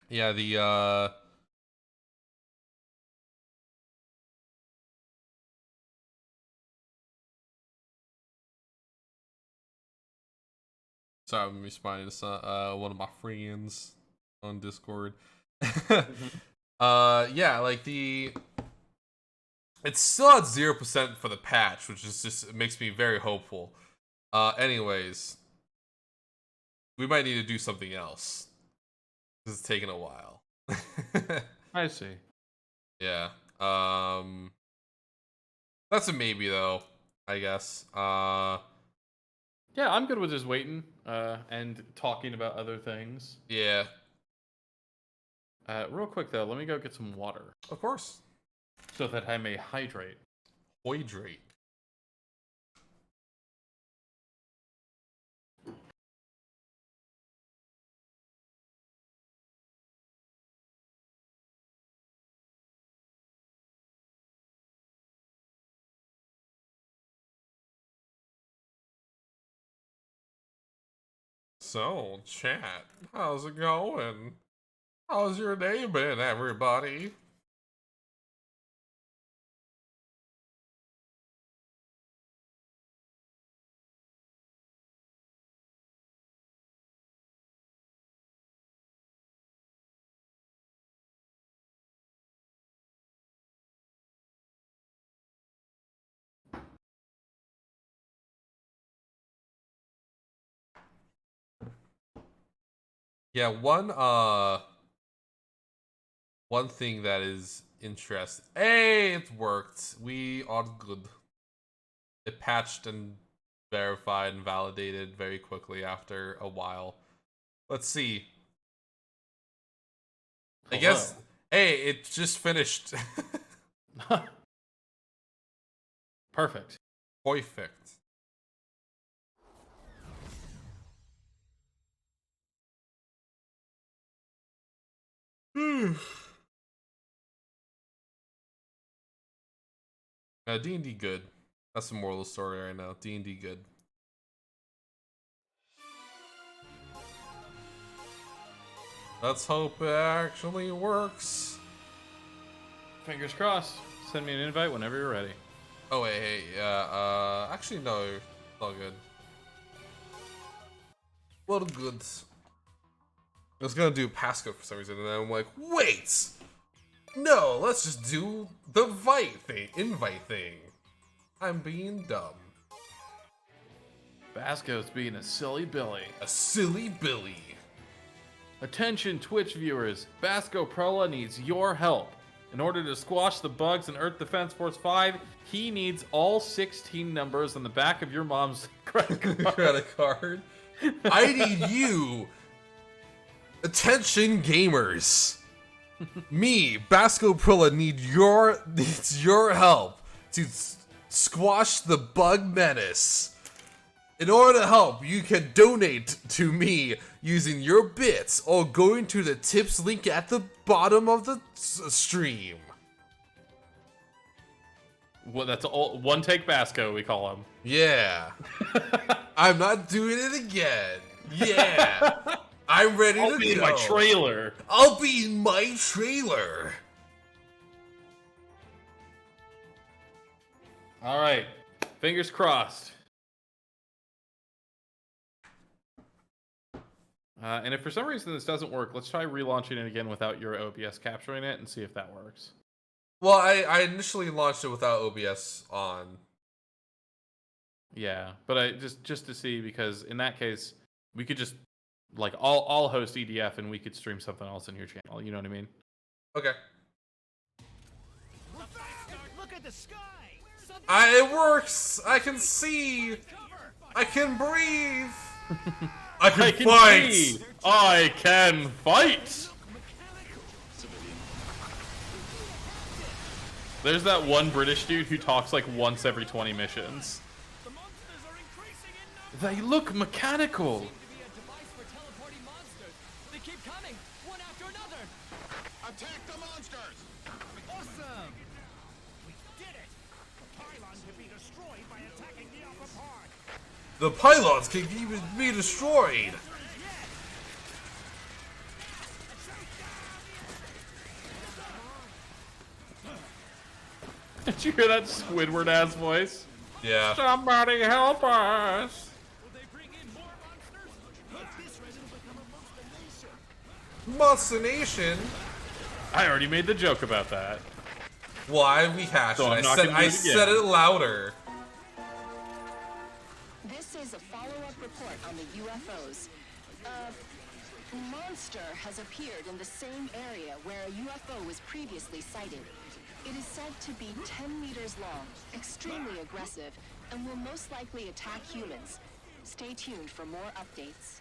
Yeah, the sorry, I'm responding to one of my friends on Discord. Yeah, like it's still at 0% for the patch, which is just, it makes me very hopeful. Anyways, we might need to do something else. This is taking a while. I see. Yeah. That's a maybe though, I guess. Yeah, I'm good with just waiting and talking about other things. Yeah. Real quick though, let me go get some water Of course. so that I may hydrate. Hydrate. So, chat, how's it going? How's your day been, everybody? Yeah, one thing that is interesting. Hey, it worked. We are good. It patched and verified and validated very quickly after a while. Let's see. I guess. Hey, it just finished. Perfect. Perfect. D&D good. That's the moral of the story right now. D&D good. Let's hope it actually works. Fingers crossed. Send me an invite whenever you're ready. Oh wait, hey, yeah, actually no, it's all good. Well, good. I was gonna do Pasco for some reason, and then I'm like, wait! No, let's just do the invite thing. I'm being dumb. Basco's being a silly Billy. A silly Billy. Attention Twitch viewers, Basco Prella needs your help. In order to squash the bugs in Earth Defense Force 5, he needs all 16 numbers on the back of your mom's credit card. Credit card. I need you. Attention gamers. Me, Basco Prilla, needs your help to squash the bug menace. In order to help, you can donate to me using your bits or going to the tips link at the bottom of the stream. Well, that's all one take Basco, we call him. Yeah. I'm not doing it again. Yeah. I'm ready I'll to be go. in my trailer. I'll be in my trailer. All right, fingers crossed. And if for some reason this doesn't work, let's try relaunching it again without your OBS capturing it and see if that works. Well, I initially launched it without OBS on. Yeah, but I just to see, because in that case we could just like I'll host EDF and we could stream something else in your channel. You know what I mean? Okay. Look at the sky! It works. I can see. I can breathe. I can fight. see. I can fight. There's that one British dude who talks like once every 20 missions. The monsters are increasing in number! They look mechanical. To be a device for teleporting monsters. They keep coming, one after another. Attack the monsters! Awesome! We did it! The pylon can be destroyed by attacking the upper part! The pylons can even be destroyed. Did you hear that Squidward ass voice? Yeah. Somebody help us! Will they bring in more monsters? Let this region become a monster nation! Monster Nation. I already made the joke about that. Why rehashed So it? I'm not I gonna do it said again. it louder. This is a follow-up report on the UFOs. A monster has appeared in the same area where a UFO was previously sighted. It is said to be 10 meters long, extremely aggressive, and will most likely attack humans. Stay tuned for more updates.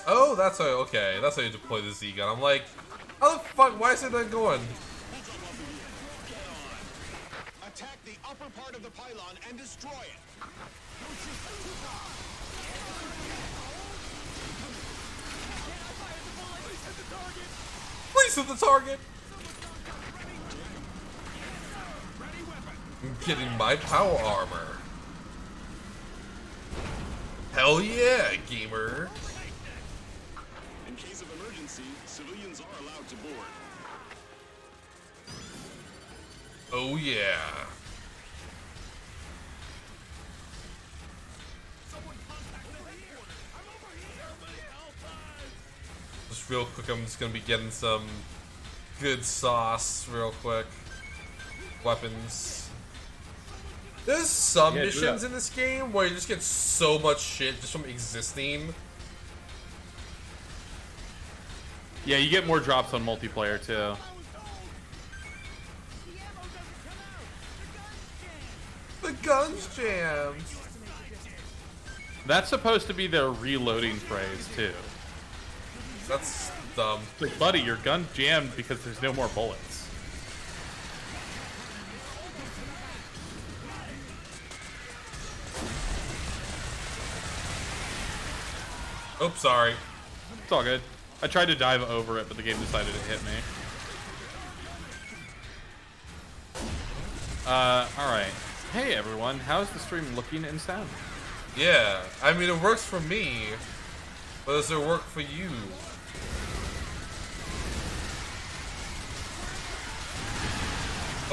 Oh, that's how. Okay, that's how you deploy the Z gun. I'm like, how the fuck? Why is it not going? Attack the upper part of the pylon and destroy it! Please hit the target. I'm getting my power armor. Hell yeah, gamer. In case of emergency, civilians are allowed to board. Oh yeah. Just real quick, I'm just gonna be getting some good sauce real quick. Weapons. There's some Yeah, do missions that. in this game where you just get so much shit just from existing. Yeah, you get more drops on multiplayer too. The guns jammed. That's supposed to be their reloading phrase too. That's dumb. It's like, buddy, your gun jammed because there's no more bullets. Oops, sorry. It's all good. I tried to dive over it, but the game decided to hit me. Alright. Hey everyone, how's the stream looking and sounding? Yeah, I mean it works for me, but does it work for you?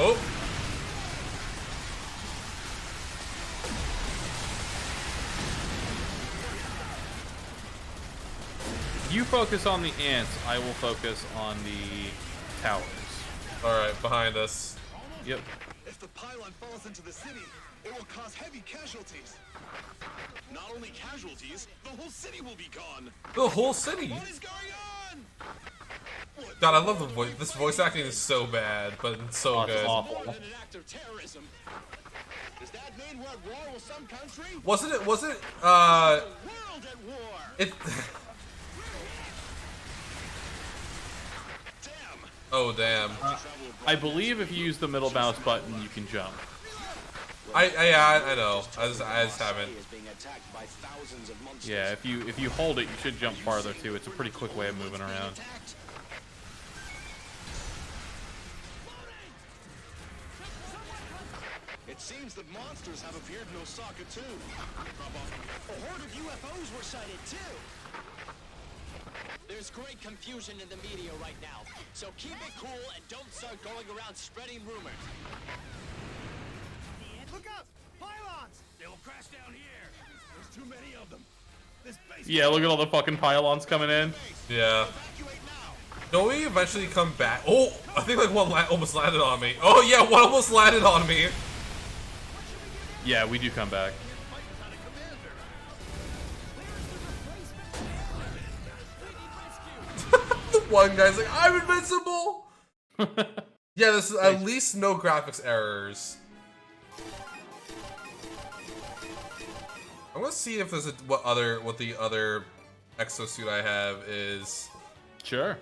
Oh. You focus on the ants. I will focus on the towers. All right, behind us. Yep. If the pylon falls into the city, it will cause heavy casualties. Not only casualties, the whole city will be gone. The whole city. What is going on? God, I love the voice. This voice acting is so bad, but it's so Oh, it's good. awful. More than an act of terrorism. Does that mean we're at war with some country? Wasn't it? The world at war. It. Damn. Oh damn. I believe if you use the middle mouse button, you can jump. I know. I just haven't. Yeah, if you hold it, you should jump farther too. It's a pretty quick way of moving around. It seems that monsters have appeared in Osaka too. A horde of UFOs were sighted too. There's great confusion in the media right now, so keep it cool and don't start going around spreading rumors. Look out! Pylons! They will crash down here. There's too many of them. This base. Yeah, look at all the fucking pylons coming in. Yeah. Evacuate now. Don't we eventually come back? Oh, I think like one almost landed on me. Oh yeah, one almost landed on me. Yeah, we do come back. The one guy's like, I'm invincible. Yeah, this is at least no graphics errors. I'm gonna see if there's what the other exosuit I have is. Sure.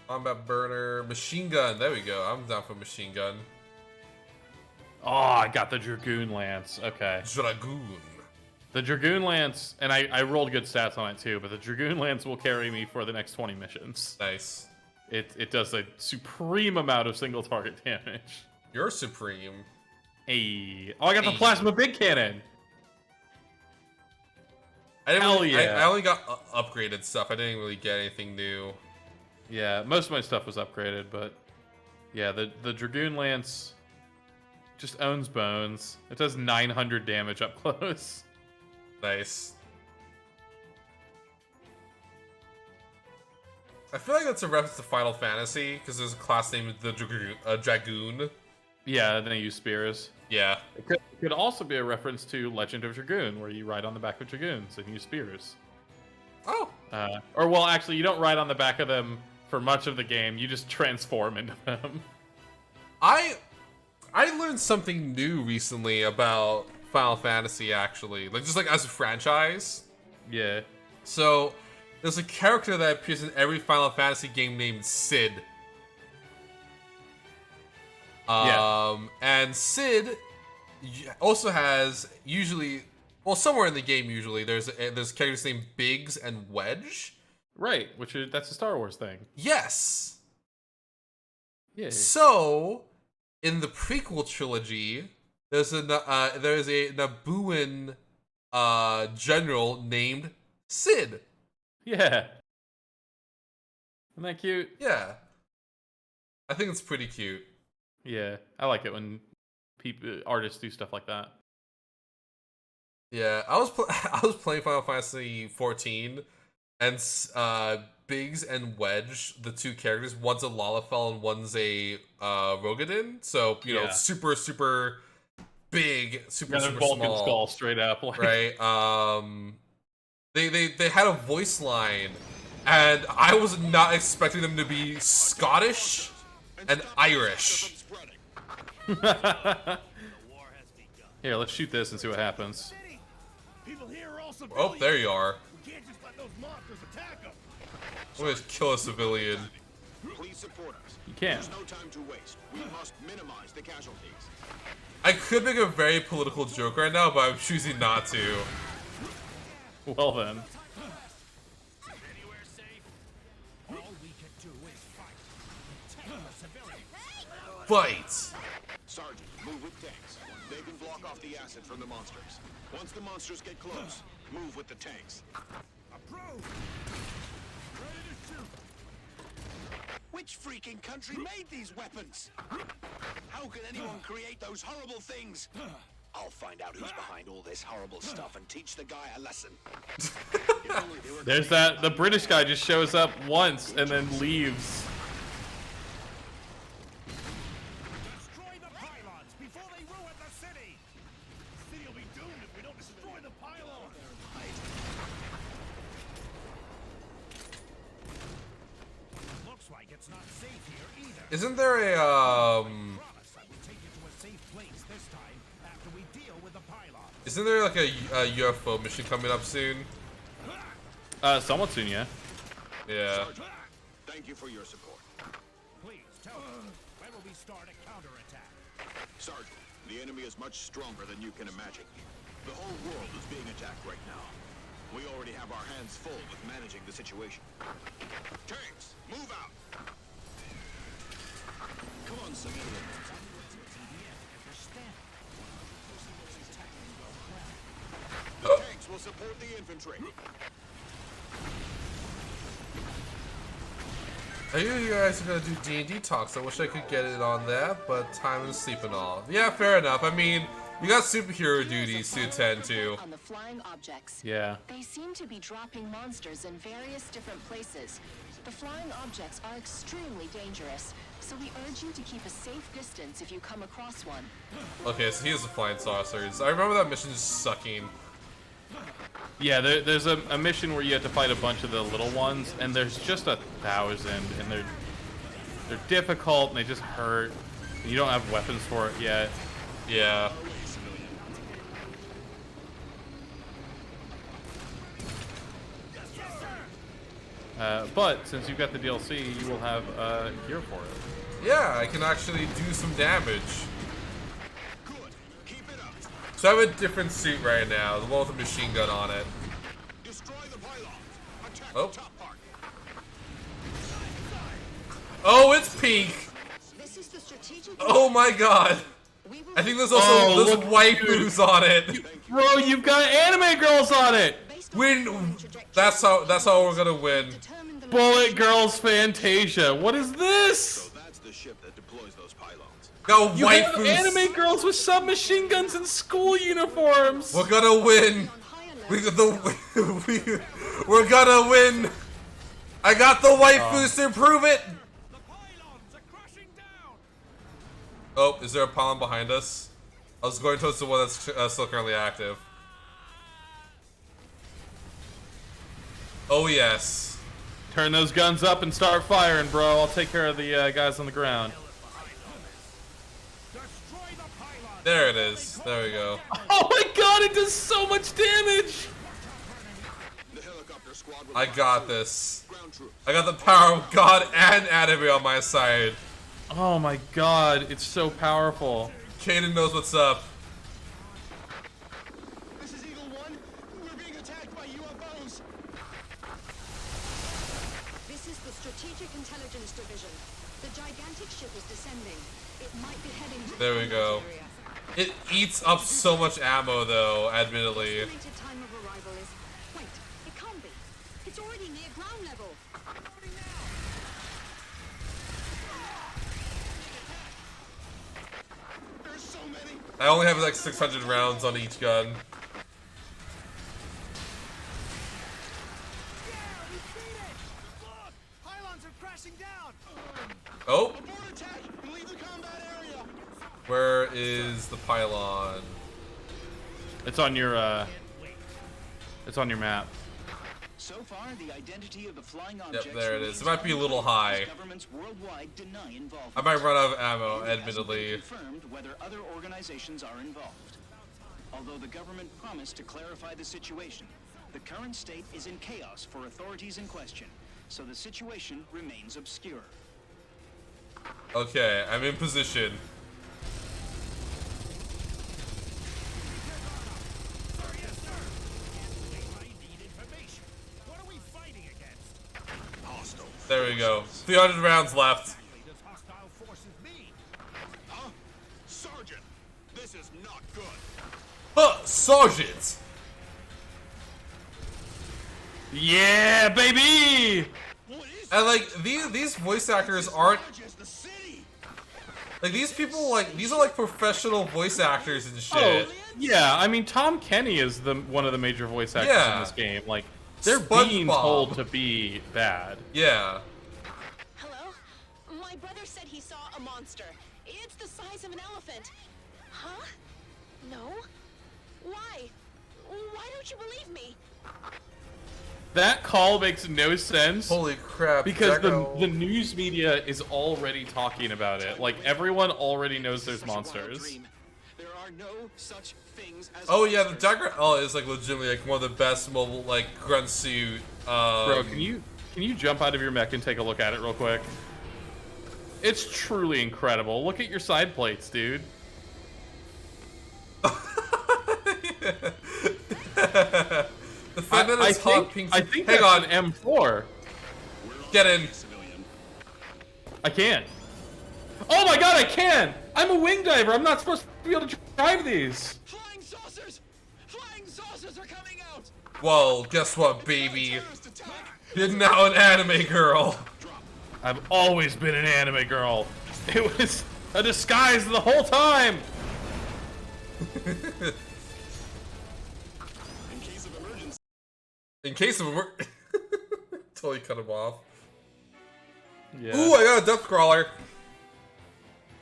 Combat burner, machine gun. There we go. I'm down for machine gun. Oh, I got the Dragoon Lance. Okay. Dragoon. The Dragoon Lance, and I rolled good stats on it too, but the Dragoon Lance will carry me for the next 20 missions. Nice. It does a supreme amount of single target damage. You're supreme. Hey. Oh, I got the Plasma Big Cannon! Hell yeah. I only got upgraded stuff. I didn't really get anything new. Yeah, most of my stuff was upgraded, but yeah, the Dragoon Lance just owns bones. It does 900 damage up close. Nice. I feel like that's a reference to Final Fantasy because there's a class named the Dragoon. Yeah, then they use spears. Yeah. It could also be a reference to Legend of Dragoon, where you ride on the back of Dragoons and use spears. Oh. Or, well, actually, you don't ride on the back of them for much of the game. You just transform into them. I learned something new recently about Final Fantasy, actually. Like, just like as a franchise. Yeah. So, there's a character that appears in every Final Fantasy game named Sid. And Sid also has usually, well, somewhere in the game usually there's characters named Biggs and Wedge. Right, that's a Star Wars thing. Yes. Yeah. So, in the prequel trilogy, there's a Nabooan general named Sid. Yeah. Isn't that cute? Yeah. I think it's pretty cute. Yeah, I like it when artists do stuff like that. Yeah, I was playing Final Fantasy 14, and Biggs and Wedge, the two characters, one's a Lalafell and one's a Rogadin. So you know, super big, super Vulcan small, skull straight up, like. right? They had a voice line, and I was not expecting them to be Scottish and Irish. Here, let's shoot this and see what happens. People here are also Oh, there you are. We can't just let those monsters attack them. I'm gonna kill a civilian. Please support us. You can. There's no time to waste. We must minimize the casualties. I could make a very political joke right now, but I'm choosing not to. Well then. Anywhere safe? All we can do is fight. Protect the civilians. Fight! Sergeant, move with tanks. They can block off the acid from the monsters. Once the monsters get close, move with the tanks. Approved! Ready to shoot! Which freaking country made these weapons? How could anyone create those horrible things? I'll find out who's behind all this horrible stuff and teach the guy a lesson. There's that. The British guy just shows up once and then leaves. Destroy the pylons before they ruin the city! The city will be doomed if we don't destroy the pylons! Looks like it's not safe here either. Isn't there a Promise I will take you to a safe place this time after we deal with the pylons. isn't there like a UFO mission coming up soon? Somewhat soon, yeah. Yeah. Thank you for your support. Please tell me, when will we start a counterattack? Sergeant, the enemy is much stronger than you can imagine. The whole world is being attacked right now. We already have our hands full with managing the situation. Tanks, move out! Come on, civilians. The tanks will support the infantry. I knew you guys were gonna do D&D talks. I wish I could get it on that, but time and sleep and all. Yeah, fair enough. I mean, you got superhero duties to attend to. On the flying objects. Yeah. They seem to be dropping monsters in various different places. The flying objects are extremely dangerous, so we urge you to keep a safe distance if you come across one. Okay, so here's the flying saucers. I remember that mission just sucking. Yeah, there's a mission where you have to fight a bunch of the little ones, and there's just 1,000, and they're difficult, and they just hurt. And you don't have weapons for it yet. Yeah. But since you've got the DLC, you will have gear for it. Yeah, I can actually do some damage. Good. Keep it up. So I have a different suit right now, the one with a machine gun on it. Destroy the pylons. Attack Oh. the top part. Oh, it's peak! This is the strategic. Oh my god! We will I think there's also there's waifus on it. Bro, you've got anime girls on it! Win. That's how we're gonna win. Bullet Girls Fantasia. What is this? So that's the ship that deploys those pylons. Go You have waifus. anime girls with submachine guns and school uniforms. We're gonna win. We're gonna win. I got the waifus to prove it. The pylons are crashing down! Oh, is there a pylon behind us? I was going towards the one that's still currently active. Oh yes. Turn those guns up and start firing, bro. I'll take care of the guys on the ground. Destroy the pylons! There it is. There we go. Oh my god, it does so much damage! The helicopter squad will I got this. ground troops. I got the power of God and anime on my side. Oh my god, it's so powerful. Kaden knows what's up. This is Eagle 1. We're being attacked by UFOs. This is the Strategic Intelligence Division. The gigantic ship is descending. It might be heading to the There we go. area. It eats up so much ammo, though, admittedly. Estimated time of arrival is. Wait, it can't be. It's already near ground level. There's so many. I only have like 600 rounds on each gun. Yeah, we've seen it! Look! Pylons are crashing down! Oh, Abort attack and leave the combat area! where is the pylon? It's on your map. So far, the identity of the flying objects. Yep, there it is. It remains might be a little high. Governments worldwide deny involvement. I might run out of ammo, It hasn't been admittedly. confirmed whether other organizations are involved. Although the government promised to clarify the situation, the current state is in chaos for authorities in question, so the situation remains obscure. Okay, I'm in position. I need information. What are we fighting against? Hostile. There we go. 300 rounds left. Exactly does hostile forces mean? Huh? Sergeant, this is not good. Huh, Sergeant! Yeah, baby! What is And like, these voice actors aren't... large as the city? Like these people, like these are like professional voice actors and shit. Oh, yeah. I mean, Tom Kenny is one of the major voice actors Yeah. in this game. Like, they're being SpongeBob. told to be bad. Yeah. Hello? My brother said he saw a monster. It's the size of an elephant. Huh? No? Why? Why don't you believe me? That call makes no sense. Holy crap! Because Deco. the news media is already talking about it. Like, everyone already knows there's monsters. There are no such things as Oh yeah, the monsters. Decker is like legitimately like one of the best mobile like grunt suit. Bro, can you jump out of your mech and take a look at it real quick? It's truly incredible. Look at your side plates, dude. The fact that it's hot pink. I think Hang that's on, an M4. get in. I can. Oh my god, I can! I'm a wing diver. I'm not supposed to be able to drive these. Flying saucers! Flying saucers are coming out! Well, guess what, baby? You're now an anime girl. I've always been an anime girl. It was a disguise the whole time. In case of emergency. Totally cut him off. Yeah. Ooh, I got a depth crawler.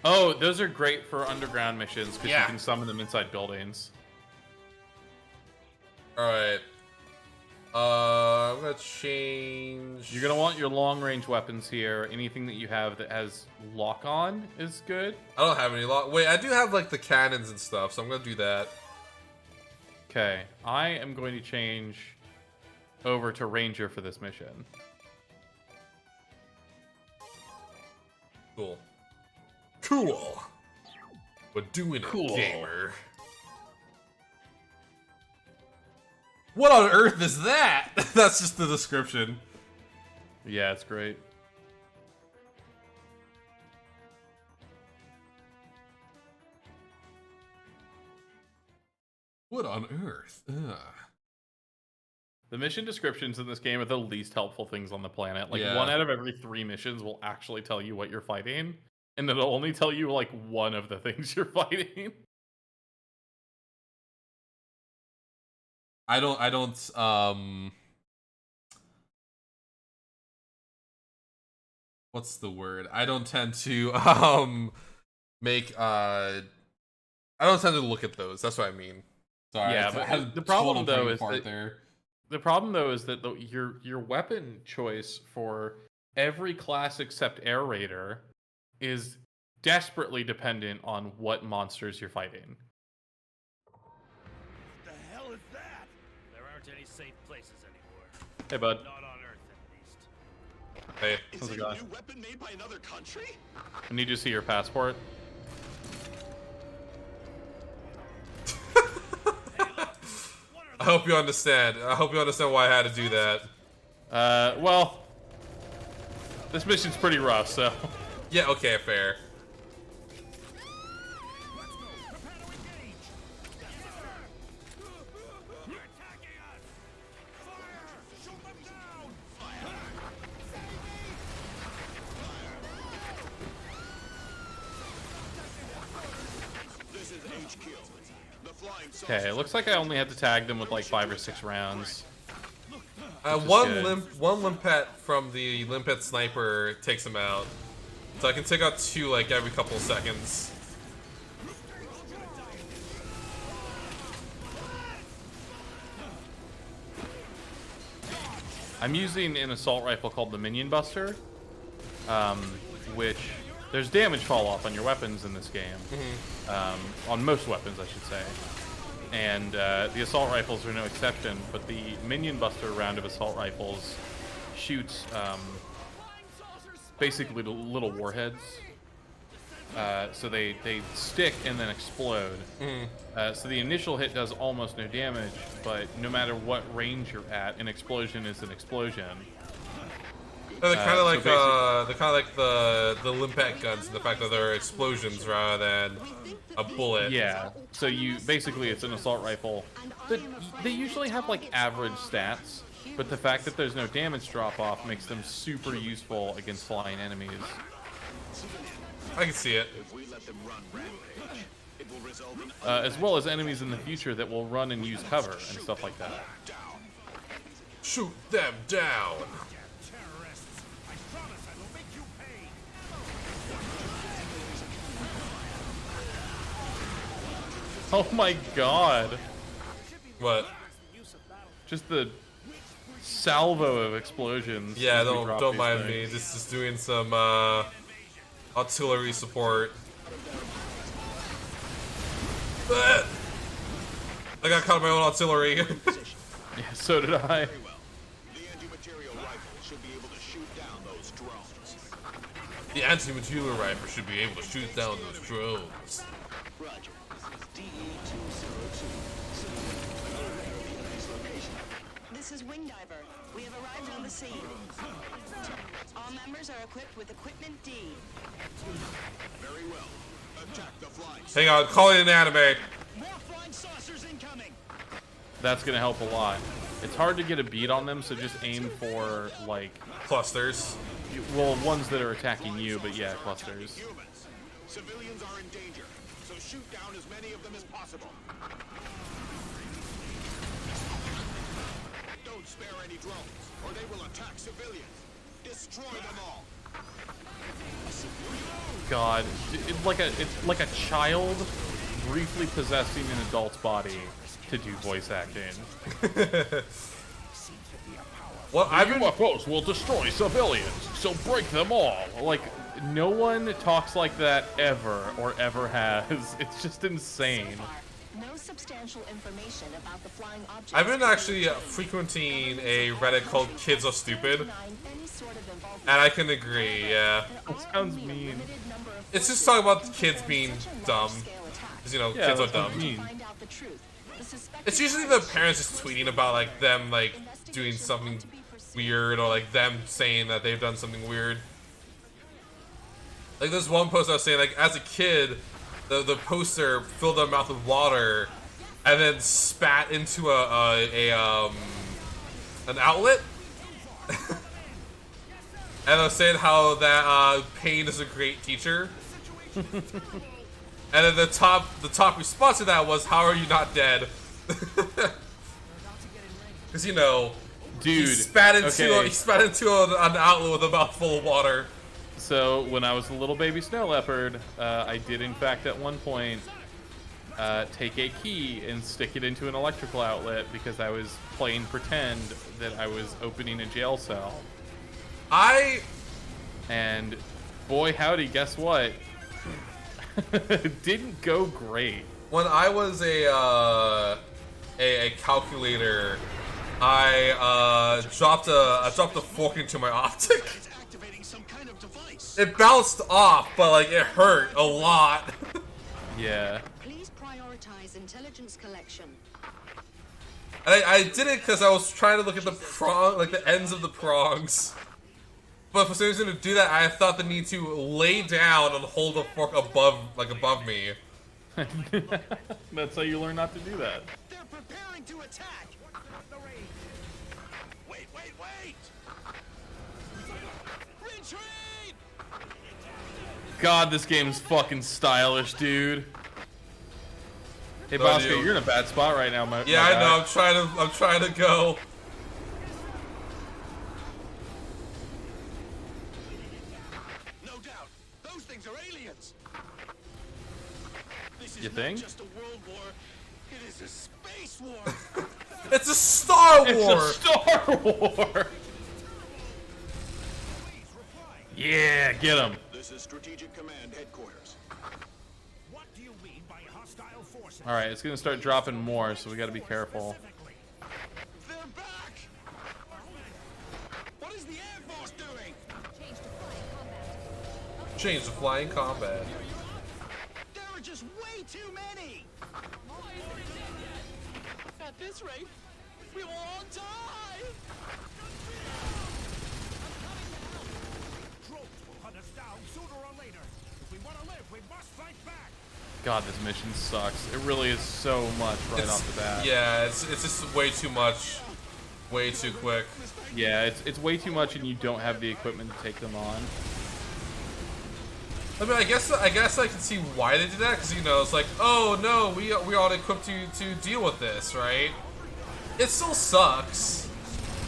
Oh, those are great for underground missions because Yeah. you can summon them inside buildings. Alright. I'm gonna change. You're gonna want your long-range weapons here. Anything that you have that has lock-on is good. I don't have any lock. Wait, I do have like the cannons and stuff, so I'm gonna do that. Okay, I am going to change over to Ranger for this mission. Cool. Cool. We're doing Cool. it, gamer. What on earth is that? That's just the description. Yeah, it's great. What on earth? Ugh. The mission descriptions in this game are the least helpful things on the planet. Like, Yeah. 1 out of every 3 missions will actually tell you what you're fighting, and it'll only tell you, like, 1 of the things you're fighting. I don't, what's the word? I don't tend to, make, I don't tend to look at those. That's what I mean. Sorry. Yeah, I but had the a problem, total though, brain is fart that- there. The problem, though, is that your weapon choice for every class except Air Raider is desperately dependent on what monsters you're fighting. What the hell is that? There aren't any safe places anymore. Hey, bud. Not on Earth, at least. Hey. Is How's it it a going? new weapon made by another country? I need to see your passport. I hope you understand. I hope you understand why I had to do that. Well, this mission's pretty rough, so. Yeah, okay, fair. Let's go. Prepare to engage. Yes, sir. They're attacking us. Fire! Shoot them down. Fire! This is HQ. The flying saucers. Okay, it looks like I only have to tag them with like 5 or 6 rounds. Which is One good. limpet from the limpet sniper takes him out. So I can take out 2 like every couple of seconds. I'm using an assault rifle called the Minion Buster, which there's damage fall off on your weapons in this game. On most weapons, I should say. And the assault rifles are no exception, but the Minion Buster round of assault rifles shoots basically little warheads. So they stick and then explode. So the initial hit does almost no damage, but no matter what range you're at, an explosion is an explosion. They're kind of like so they're kind of like the limpet guns, and the fact that they're explosions rather than a bullet. Yeah. So you basically it's an assault rifle. But they usually have like average stats, but the fact that there's no damage drop off makes them super useful against flying enemies. I can see it. If we let let them run rampage. It will result in as well as enemies in the future that will run and use cover and stuff like that. down. Shoot them down. Terrorists! I promise I will make you pay! Oh my god. What? Just the salvo of explosions. Yeah, as we drop don't these mind things. me. Just doing some artillery support. I got caught in my own artillery. Yeah, so did I. Very well. The anti-material rifle should be able to shoot down those drones. The anti-material rifle should be able to shoot down those drones. Roger. DE-202. Location. This is Wingdiver. We have arrived on the scene. All members are equipped with Equipment D. Very well. Attack the flying. Hang on, call it an anime. More flying saucers incoming! That's gonna help a lot. It's hard to get a beat on them, so just aim for, like, Clusters. well, ones that are attacking you, but yeah, clusters. Humans. Civilians are in danger, so shoot down as many of them as possible. Don't spare any drones, or they will attack civilians. Destroy them all. God, it's like a child briefly possessing an adult's body to do voice acting. Well, I've been UFOs will destroy civilians, so break them all. Like, no one talks like that ever or ever has. It's just insane. No substantial information about the flying objects. I've been actually frequenting a Reddit called Kids Are Stupid, and I can agree, yeah. That sounds mean. It's just talking about the kids being dumb. Because, you know, Yeah, kids are that's dumb. mean. It's usually the parents just tweeting about, like, them, like, doing something weird, or, like, them saying that they've done something weird. Like, there's one post I was saying, like, as a kid, the poster filled their mouth with water, and then spat into an outlet. And I was saying how that pain is a great teacher. And then the top response to that was, "How are you not dead?" Because, you know, Dude, he spat into an outlet with a mouthful of water. So when I was a little baby snow leopard, I did in fact at one point take a key and stick it into an electrical outlet because I was playing pretend that I was opening a jail cell. And boy howdy, guess what? It didn't go great. When I was a calculator, I dropped a fork into my optic. It's activating some kind of device. It bounced off, but like it hurt a lot. Yeah. Please prioritize intelligence collection. And I did it because I was trying to look at the the ends of the prongs. But for some reason to do that, I thought the need to lay down and hold the fork above me. That's how you learn not to do that. They're preparing to attack! Wait, wait, wait! Retreat! God, this game's fucking stylish, dude. Hey, Bosco, dude. you're in a bad spot right now, my Yeah, my I guy. know. I'm trying to go. No doubt, those things are aliens. This is You not think? just a world war; it is a space war. It's a Star War. It's a Star War. Yeah, get him. This is Strategic Command Headquarters. What do you mean by hostile forces? All right, it's gonna start dropping more, so we gotta be careful. They're back! What is the Air Force doing? Change to flying combat. There are just way too many! At this rate, we will all die! Drones will hunt us down sooner or later. If we want to live, we must fight back. God, this mission sucks. It really is so much right off the bat. Yeah, it's just way too much, way too quick. Yeah, it's way too much, and you don't have the equipment to take them on. I mean, I guess I can see why they did that, because, you know, it's like, oh no, we aren't equipped to deal with this, right? It still sucks.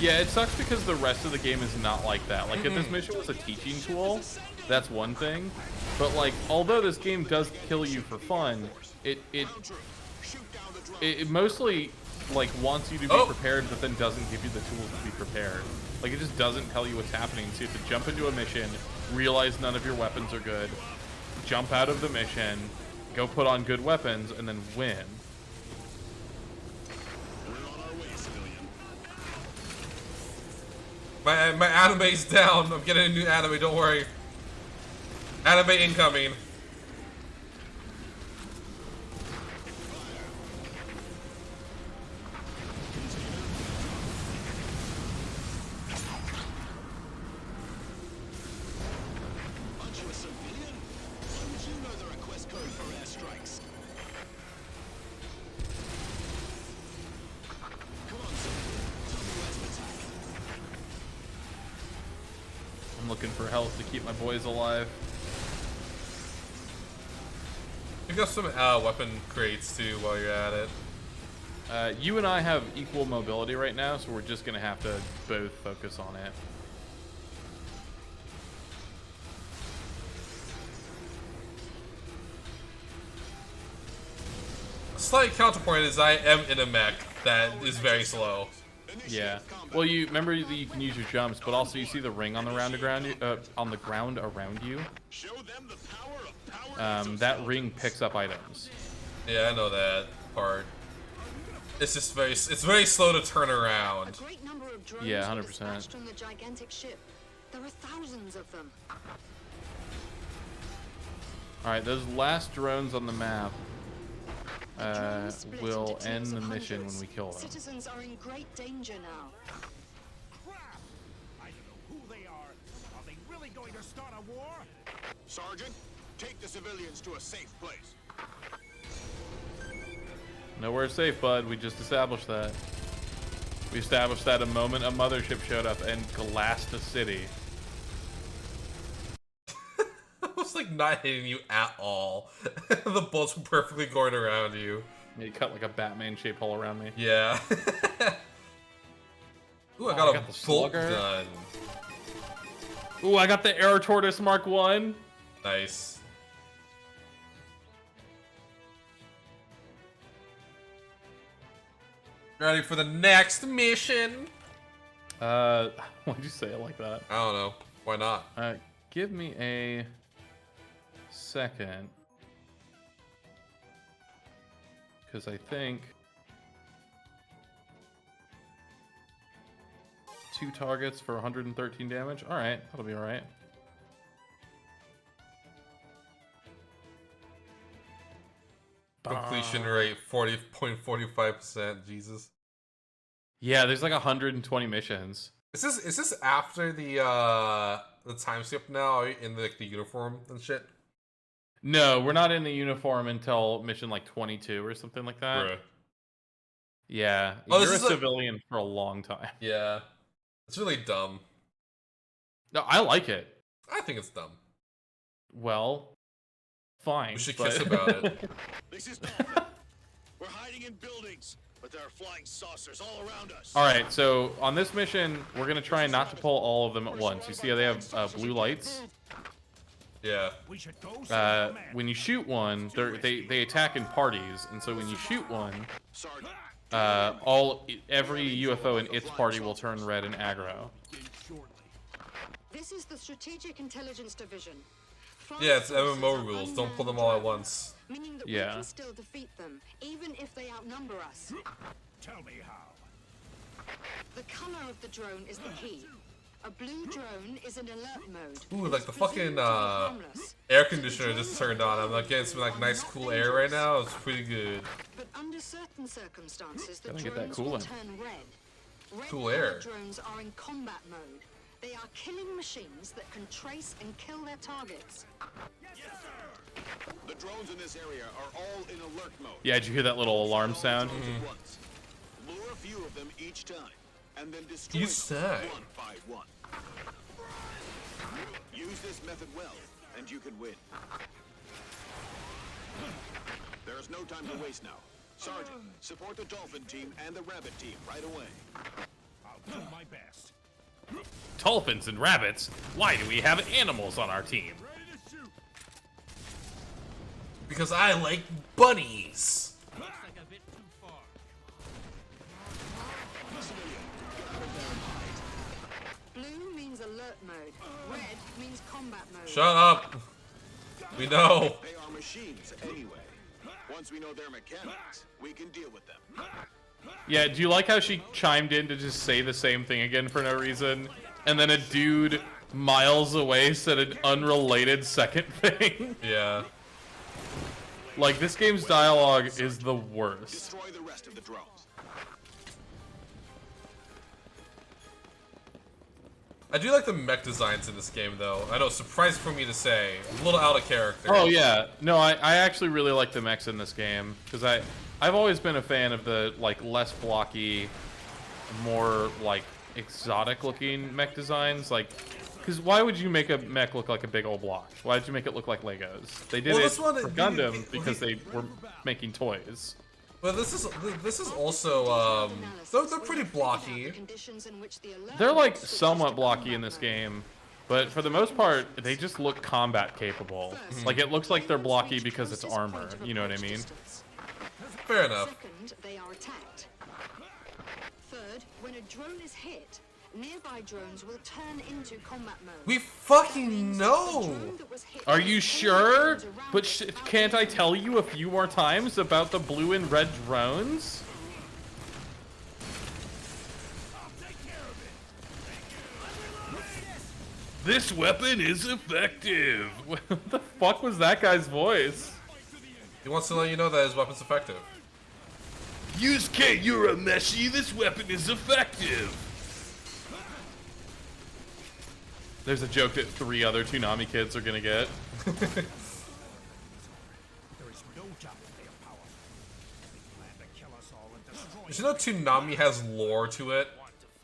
Yeah, it sucks because the rest of the game is not like that. Like, if this mission was a teaching tool, that's one thing. But, like, although this game does kill you for fun, it mostly, like, wants you to be prepared, but then doesn't give you the tools to be prepared. Like, it just doesn't tell you what's happening. So you have to jump into a mission, realize none of your weapons are good, jump out of the mission, go put on good weapons, and then win. My anime's down. I'm getting a new anime, don't worry. Anime incoming. Aren't you a civilian? Why would you know the request code for airstrikes? Come on, civilian. Tell me where's the attack. I'm looking for health to keep my boys alive. Pick up some weapon crates too while you're at it. You and I have equal mobility right now, so we're just gonna have to both focus on it. Slight counterpoint is I am in a mech that is very slow. Yeah. Well, you remember that you can use your jumps, but also you see the ring on the on the ground around you. Show them the power of power. That ring picks up items. Yeah, I know that part. It's just very slow to turn around. A great number of drones Yeah, were 100%. dispatched from the gigantic ship. There are thousands of them. All right, those last drones on the map Drones split will into end teams the of mission when hundreds. we kill them. Citizens are in great danger now. Crap! I don't know who they are. Are they really going to start a war? Sergeant, take the civilians to a safe place. Nowhere safe, bud. We just established that. We established that a moment a mothership showed up and glassed the city. I was like not hitting you at all. The bullets were perfectly going around you. You cut like a Batman-shaped hole around me. Yeah. Ooh, I got a the bolt slugger. gun. Ooh, I got the Air Tortoise Mark 1. Nice. Ready for the next mission? Why'd you say it like that? I don't know. Why not? Give me a second. Because I think 2 targets for 113 damage. All right, that'll be all right. Completion rate 40.45%. Jesus. Yeah, there's like 120 missions. Is this after the time skip now in the uniform and shit? No, we're not in the uniform until mission like 22 or something like that. Bruh. Yeah, Oh, you're a this is civilian for a long time. Yeah. It's really dumb. No, I like it. I think it's dumb. Well, fine. We should but- kiss about it. This is Dolphin. We're hiding in buildings, but there are flying saucers all around us. All right, so on this mission, we're gonna try not to pull all of them at once. You see how they have blue lights? Yeah. We should go When you shoot one, they attack in parties, and so when you shoot one, Sergeant, every UFO in its party will turn red and aggro. This is the Strategic Intelligence Division. Yeah, it's MMO rules. Don't pull them all at once. Meaning that Yeah. we can still defeat them, even if they outnumber us. Tell me how. The color of the drone is the key. A blue drone is in alert mode. Ooh, like the It's fucking presumed to be harmless. air conditioner just turned on. I'm like getting some like nice cool air right now. It's pretty good. But under certain circumstances, the Gotta get that drones cool will in. turn red. Cool Red-colored air. drones are in combat mode. They are killing machines that can trace and kill their targets. the drones in this area are all in alert mode. Yeah, did you hear that little alarm sound? Drones at once. Lure a few of them each time, and then destroy You them say. one by one. Use this method well, and you can win. There is no time to waste now. Sergeant, support the Dolphin team and the Rabbit team right away. I'll do my best. Dolphins and rabbits? Why do we have animals on our team? Ready to shoot. Because I like bunnies. Looks like a bit too far. Blue means alert mode. Red means combat mode. Shut up. We know. They are machines anyway. Once we know their mechanics, we can deal with them. Yeah, do you like how she chimed in to just say the same thing again for no reason? And then a dude miles away said an unrelated second thing? Yeah. Like, this game's dialogue is the worst. Destroy the rest of the drones. I do like the mech designs in this game, though. I know, surprising for me to say. A little out of character. Oh, yeah. No, I actually really like the mechs in this game. Because I've always been a fan of the, like, less blocky, more, like, exotic-looking mech designs. Like, because why would you make a mech look like a big old block? Why did you make it look like Legos? They did it for Gundam because they were making toys. But this is also they're pretty blocky. They're like somewhat blocky in this game, but for the most part, they just look combat capable. Like it looks like they're blocky because it's armor. You know what I mean? Fair enough. Second, they are attacked. Third, when a drone is hit, nearby drones will turn into combat mode. We fucking know. Are you sure? But can't I tell you a few more times about the blue and red drones? This weapon is effective. What the fuck was that guy's voice? He wants to let you know that his weapon's effective. Yusuke, you're a Meshi. This weapon is effective. There's a joke that 3 other Toonami kids are gonna get. There is no doubt they are powerful. They plan to kill us all and destroy Did you know Toonami has lore to it?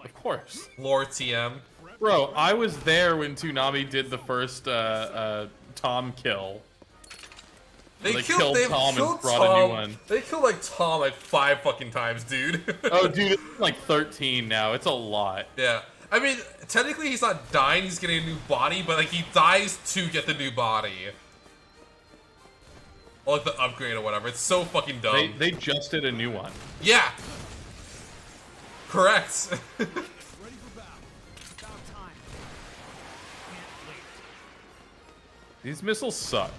Of course. Lore TM. Bro, I was there when Toonami did the first Tom kill. They killed Tom and brought a new one. They killed like Tom like 5 fucking times, dude. Oh, dude, it's like 13 now. It's a lot. Yeah. I mean, technically he's not dying, he's getting a new body, but like he dies to get the new body. Or like the upgrade or whatever. It's so fucking dumb. They just did a new one. Yeah. Correct. Ready for battle. About time. Can't wait. These missiles suck.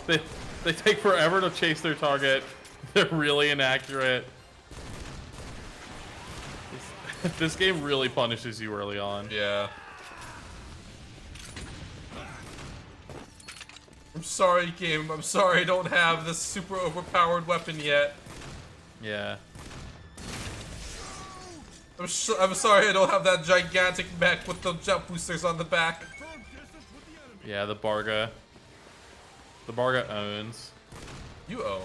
They take forever to chase their target. They're really inaccurate. This game really punishes you early on. Yeah. I'm sorry, game. I'm sorry I don't have this super overpowered weapon yet. Yeah. I'm sorry I don't have that gigantic mech with the jump boosters on the back. Yeah, the Barga. The Barga owns. You own.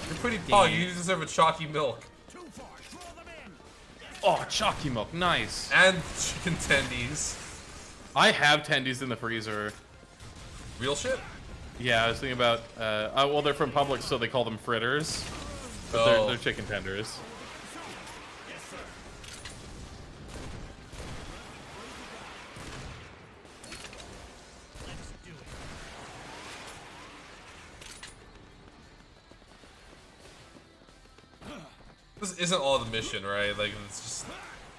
You're pretty pog. You deserve a chalky milk. Too far. Draw them in. Oh, chalky milk. Nice. And chicken tendies. I have tendies in the freezer. Real shit? Yeah, I was thinking about, well, they're from Publix, so they call them fritters. But they're chicken tenders. This isn't all the mission, right? Like, it's just...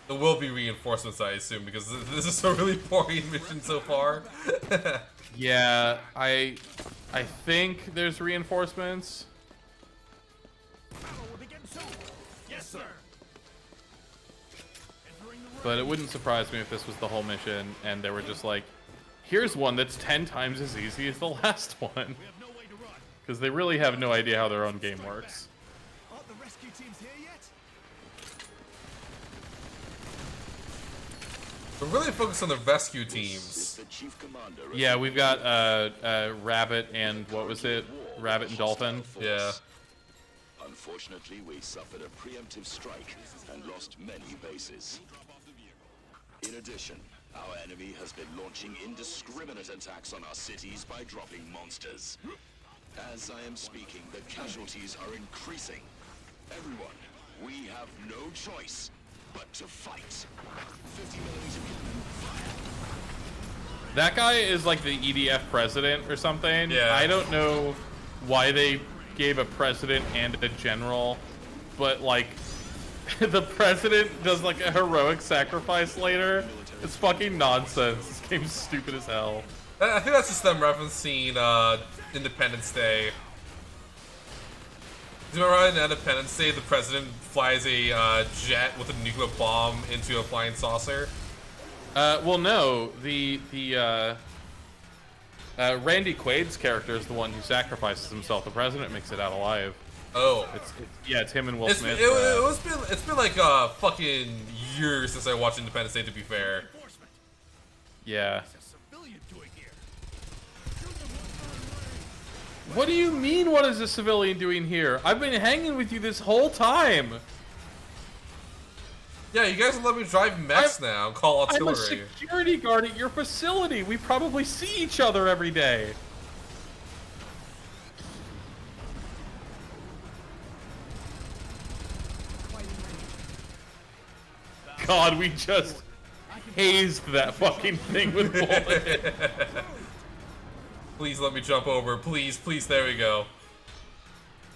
There will be reinforcements, I assume, because this is a really boring mission so far. Yeah, I think there's reinforcements. Battle will begin soon. Yes, sir. But it wouldn't surprise me if this was the whole mission and they were just like, here's one that's 10 times as easy as the last one. We have no way to run. Because they really have no idea how their own game works. Aren't the rescue teams here yet? We're really focused on the rescue teams. The chief commander. Yeah, we've got Rabbit and what was it? Rabbit and Dolphin. Yeah. Unfortunately, we suffered a preemptive strike and lost many bases. In addition, Our enemy has been launching indiscriminate attacks on our cities by dropping monsters. As I am speaking, the casualties are increasing. Everyone, we have no choice but to fight. 50mm cannon, fire! That guy is like the EDF president or something. Yeah. I don't know why they gave a president and a general, but like the president does like a heroic sacrifice later. It's fucking nonsense. This game's stupid as hell. I think that's just them referencing Independence Day. Do you remember on Independence Day, the president flies a jet with a nuclear bomb into a flying saucer? Well, no. Randy Quaid's character is the one who sacrifices himself. The president makes it out alive. Oh. It's him and Will It's Smith. been like fucking years since I watched Independence Day, to be fair. Yeah. What do you mean, what is a civilian doing here? I've been hanging with you this whole time. Yeah, you guys will let me drive mechs now and call artillery. I'm a security guard at your facility. We probably see each other every day. God, we just hazed that fucking thing with bullets. Please let me jump over. Please, please, there we go.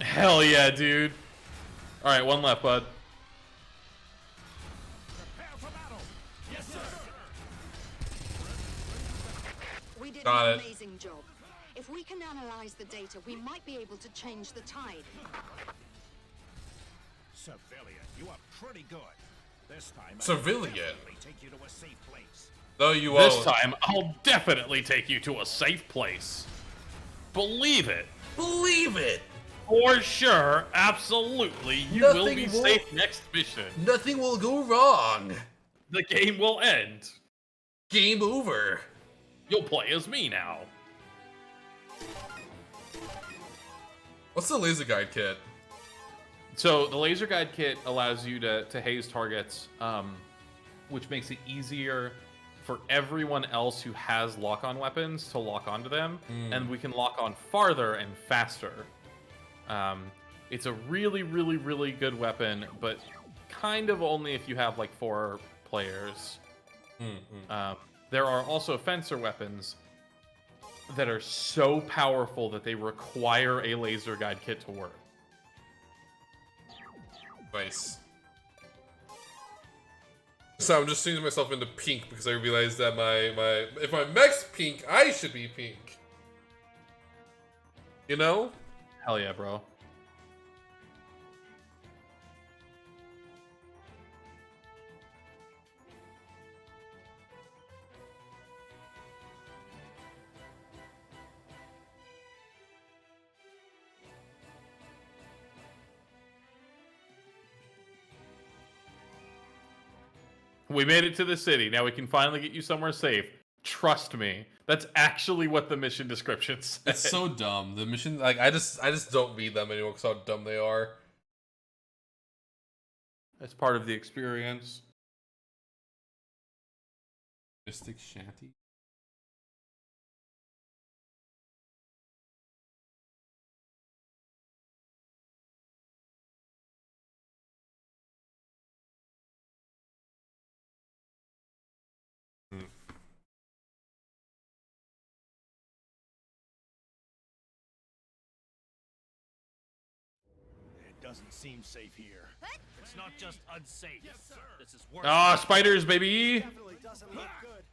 Hell yeah, dude. Alright, one left, bud. Yes, sir. We did Got an it. amazing job. If we can analyze the data, we might be able to change the tide. Civilian, you are pretty good. This time, Civilian? I'll definitely take you to a safe place. No, you This won't. time, I'll definitely take you to a safe place. Believe it. Believe it. For sure, absolutely, you will Nothing be will- safe next mission. Nothing will go wrong. The game will end. Game over. You'll play as me now. What's the laser guide kit? So the laser guide kit allows you to haze targets, which makes it easier for everyone else who has lock-on weapons to lock onto them, and we can lock on farther and faster. It's a really, really, really good weapon, but kind of only if you have like 4 players. There are also fencer weapons that are so powerful that they require a laser guide kit to work. Nice. So I'm just changing myself into pink because I realized that if my mech's pink, I should be pink. You know? Hell yeah, bro. We made it to the city. Now we can finally get you somewhere safe. Trust me. That's actually what the mission description says. It's so dumb. The mission, like, I just don't read them anymore because how dumb they are. That's part of the experience. Mystic Shanty. It doesn't seem safe here. It's not just unsafe. This is worse. Ah, spiders, baby! Definitely doesn't look good.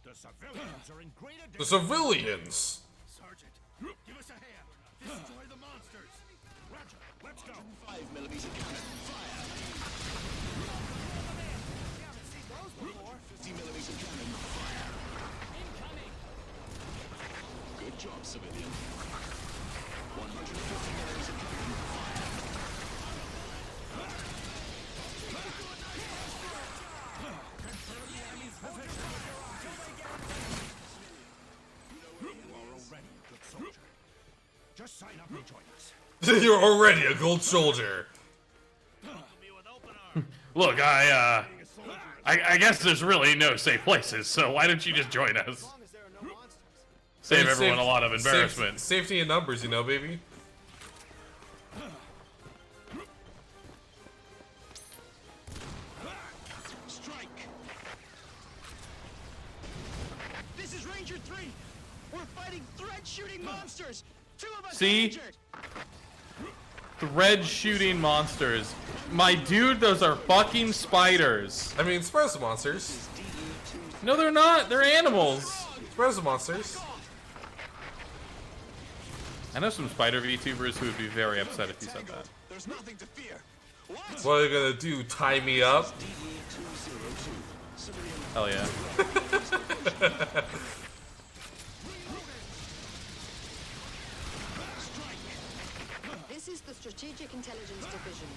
The civilians are in greater The danger. civilians. Sergeant, give us a hand. Destroy the monsters. Roger, let's go. 5mm cannon, fire! 50mm cannon, fire! Good job, civilian. 150mm cannon, fire! You are already a good soldier. Just sign up and join us. You're already a gold soldier. Look, I I guess there's really no safe places, so why don't you just join us? Save everyone a lot of embarrassment. Safety in numbers, you know, baby. Strike! This is Ranger 3! We're fighting thread-shooting monsters! 2 of us See? are injured! Thread shooting monsters. My dude, those are fucking spiders. I mean, spiders are monsters. No, they're not. They're animals. Spiders are monsters. I know some spider VTubers who would be very upset if you said that. There's nothing to fear. What are you gonna do? Tie me up? Hell yeah. This is the Strategic Intelligence Division.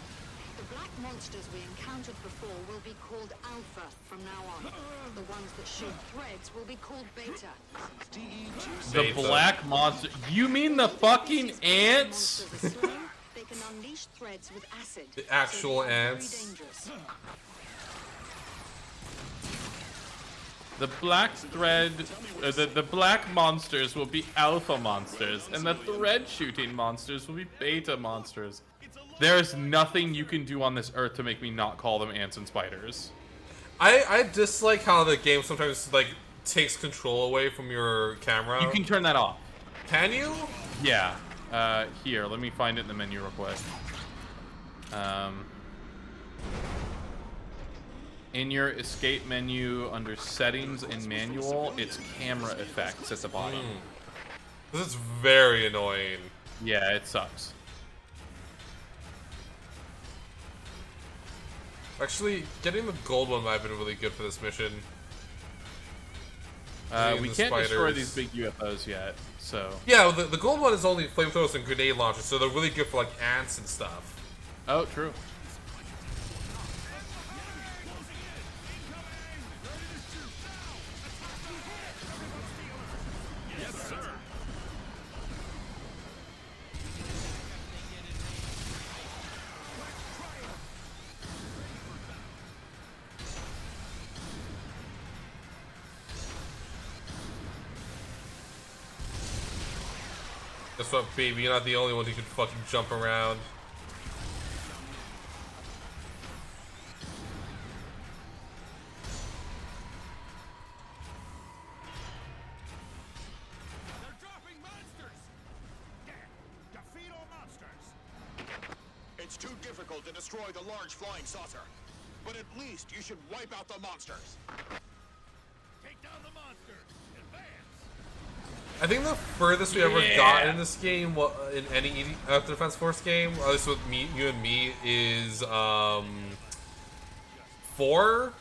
The black monsters we encountered before will be called Alpha from now on. The ones that shoot threads will be called Beta. The black monster. You mean the fucking ants? Monsters are slow, they can unleash threads with acid. The actual so they are ants. very dangerous. The black thread, the black monsters will be alpha monsters, and the thread shooting monsters will be beta monsters. There is nothing you can do on this earth to make me not call them ants and spiders. I dislike how the game sometimes like takes control away from your camera. You can turn that off. Can you? Yeah. Here, let me find it in the menu real quick. In your escape menu under settings and manual, it's camera effects at the bottom. This is very annoying. Yeah, it sucks. Actually, getting the gold one might have been really good for this mission. We the can't destroy spiders. these big UFOs yet, so... Yeah, well, the gold one is only flamethrowers and grenade launchers, so they're really good for like ants and stuff. Oh, true. Guess what, baby? You're not the only one who can fucking jump around. They're dropping monsters! Defeat all monsters! It's too difficult to destroy the large flying saucer. But at least you should wipe out the monsters. Take down the monsters! Advance! I think the furthest we ever Yeah. got in this game, in any Defense Force game, at least with you and me, is 4.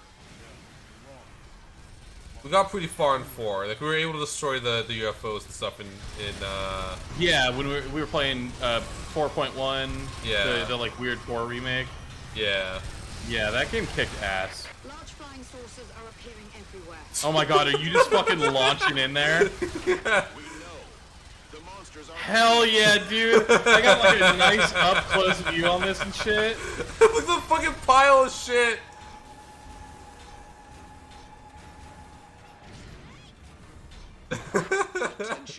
We got pretty far in 4. Like we were able to destroy the UFOs and stuff in Yeah, when we were playing 4.1, Yeah. the like weird 4 remake. yeah. Yeah, that game kicked ass. Large flying saucers are appearing everywhere. Oh my god, are you just fucking launching in there? We know. The monsters are... Hell yeah, dude. I got like a nice up close view on this and shit. Look at the fucking pile of shit.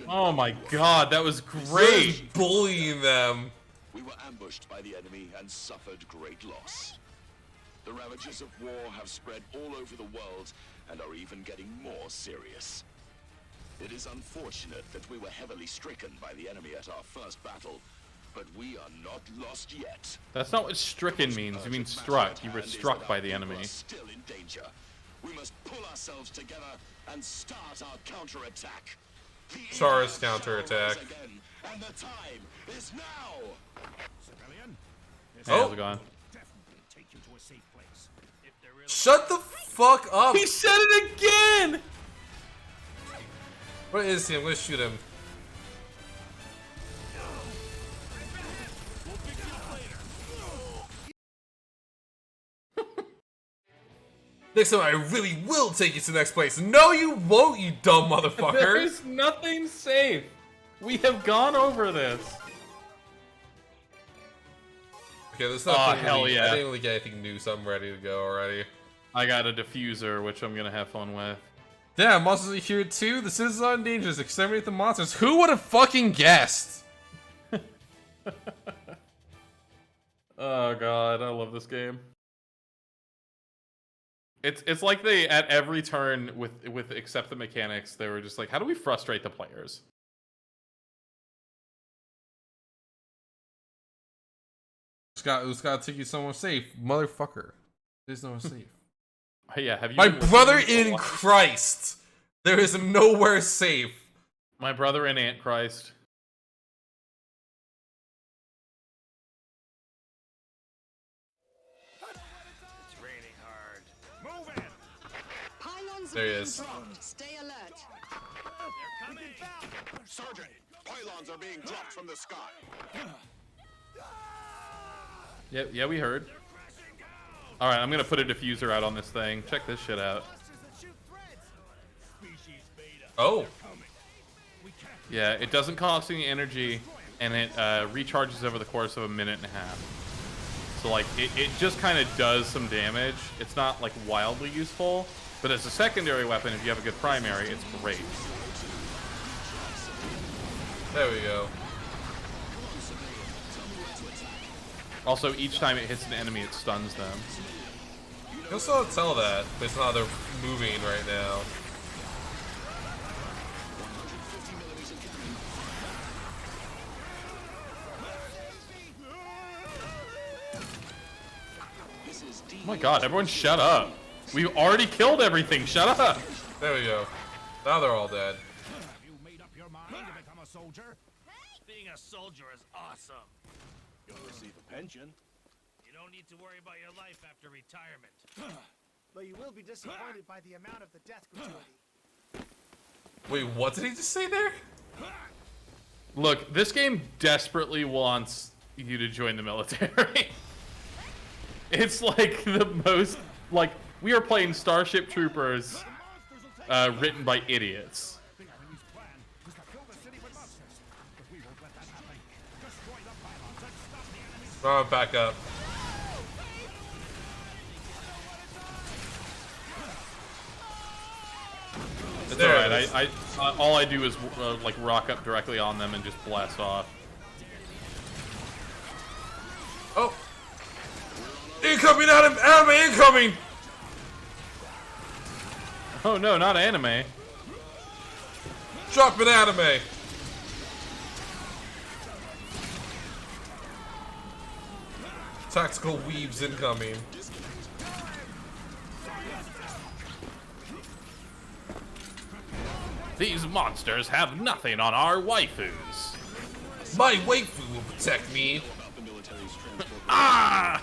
Oh my god, that was Really great. bullying them. We were ambushed by the enemy and suffered great loss. The ravages of war have spread all over the world and are even getting more serious. It is unfortunate that we were heavily stricken by the enemy at our first battle, but we are not lost yet. That's not what stricken means. You mean struck. You were struck by the enemy. We are still in danger. We must pull ourselves together and start our counterattack. The Char's EDF shall counterattack. rise again, and the time is now. Civilian? This Hey, Oh. how's it going? definitely take you to a safe place. If they're really Shut the fuck up. He said it again! Where is he? I'm gonna shoot him. Next time I really will take you to the next place. No, you won't, you dumb There motherfucker. is nothing safe. We have gone over this. Okay, there's not. Aw, hell yeah. I didn't really get anything new, so I'm ready to go already. I got a diffuser, which I'm gonna have fun with. Damn, monsters are here too. The citizens are in danger. Exterminate the monsters. Who would have fucking guessed? Oh god, I love this game. It's like they at every turn with except the mechanics, they were just like, how do we frustrate the players? It's gotta take you somewhere safe, motherfucker. There's nowhere safe. Yeah, have you? My been brother listening to in a lot? Christ, there is nowhere safe. My brother in Antichrist. It's raining hard. Move it! Pylons There he being is. dropped. Stay alert. They're coming! Sergeant, pylons are being dropped from the sky. Yeah, we heard. All right, I'm gonna put a diffuser out on this thing. Check this shit out. Oh, Yeah, it doesn't cost any energy, and it recharges over the course of a minute and a half. So like, it just kind of does some damage. It's not like wildly useful, but as a secondary weapon, if you have a good primary, it's great. there we go. Also, each time it hits an enemy, it stuns them. You can still tell that based on how they're moving right now. Oh my god, everyone shut up. We've already killed everything, shut up! There we go. Now they're all dead. Have you made up your mind to become a soldier? Being a soldier is awesome. You'll receive a pension. You don't need to worry about your life after retirement. But you will be disappointed by the amount of the death gratuity. Wait, what did he just say there? Look, this game desperately wants you to join the military. It's like the most, like, we are playing Starship Troopers written by idiots. The enemy's plan is to fill the city with monsters. But we won't let that happen. Destroy the pylons and stop the enemy's... Oh, back up. It's There it alright, is. I all I do is like rock up directly on them and just blast off. Oh! Incoming, anime incoming! Oh no, not anime. Drop an anime! Tactical weaves incoming. These monsters have nothing on our waifus. My waifu will protect me. Ah!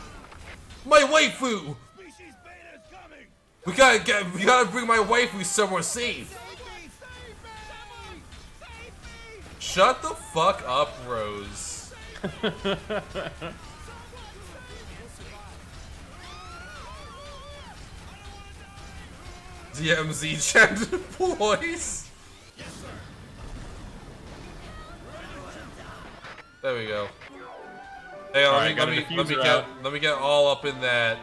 My waifu! Species Beta is coming! We gotta bring my waifu somewhere safe. Shut the fuck up, Rose. DMZ chat boys. There we go. Hey, Alright, got a diffuser let me get all up in that.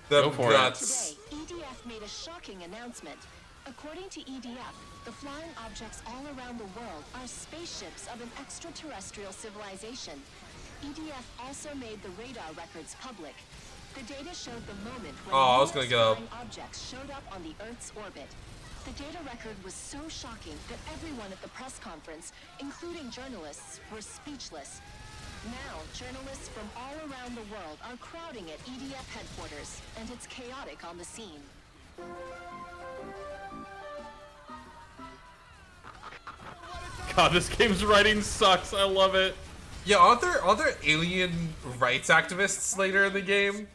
Go Them for it. guts. Today, EDF made a shocking announcement. According to EDF, the flying objects all around the world are spaceships of an extraterrestrial civilization. EDF also made the radar records public. The data showed the moment when Oh, I was US gonna get up. flying objects showed up on the Earth's orbit. The data record was so shocking that everyone at the press conference, including journalists, were speechless. Now, journalists from all around the world are crowding at EDF headquarters, and it's chaotic on the scene. God, this game's writing sucks. I love it. Yeah, aren't there alien rights activists later in the game?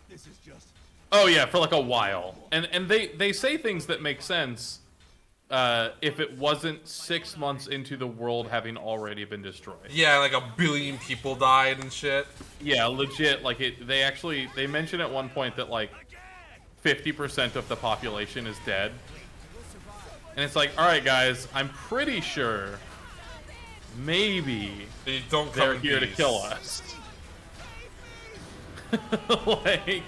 This is just... Oh yeah, for like a while. And they say things that make sense if it wasn't 6 months into the world having already been destroyed. Yeah, like 1 billion people died and shit. Yeah, legit. Like they mention at one point that like 50% of the population is dead. And it's like, all right, guys, I'm pretty sure maybe They don't come they're in here to peace. kill us. Like,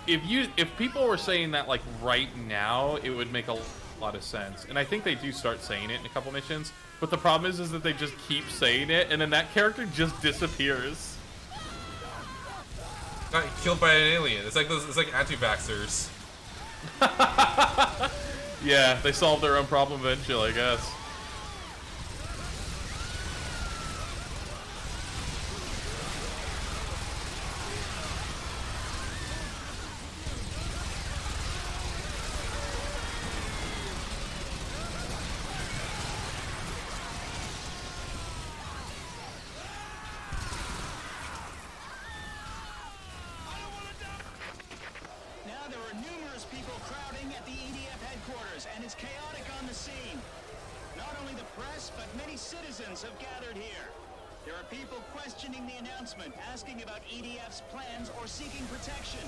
if people were saying that like right now, it would make a lot of sense. And I think they do start saying it in a couple missions. But the problem is that they just keep saying it, and then that character just disappears. Got killed by an alien. It's like those. It's like anti-vaxxers. Yeah, they solve their own problem eventually, I guess. Now there are numerous people crowding at the EDF headquarters, and it's chaotic on the scene. Not only the press, but many citizens have gathered here. There are people questioning the announcement, asking about EDF's plans or seeking protection.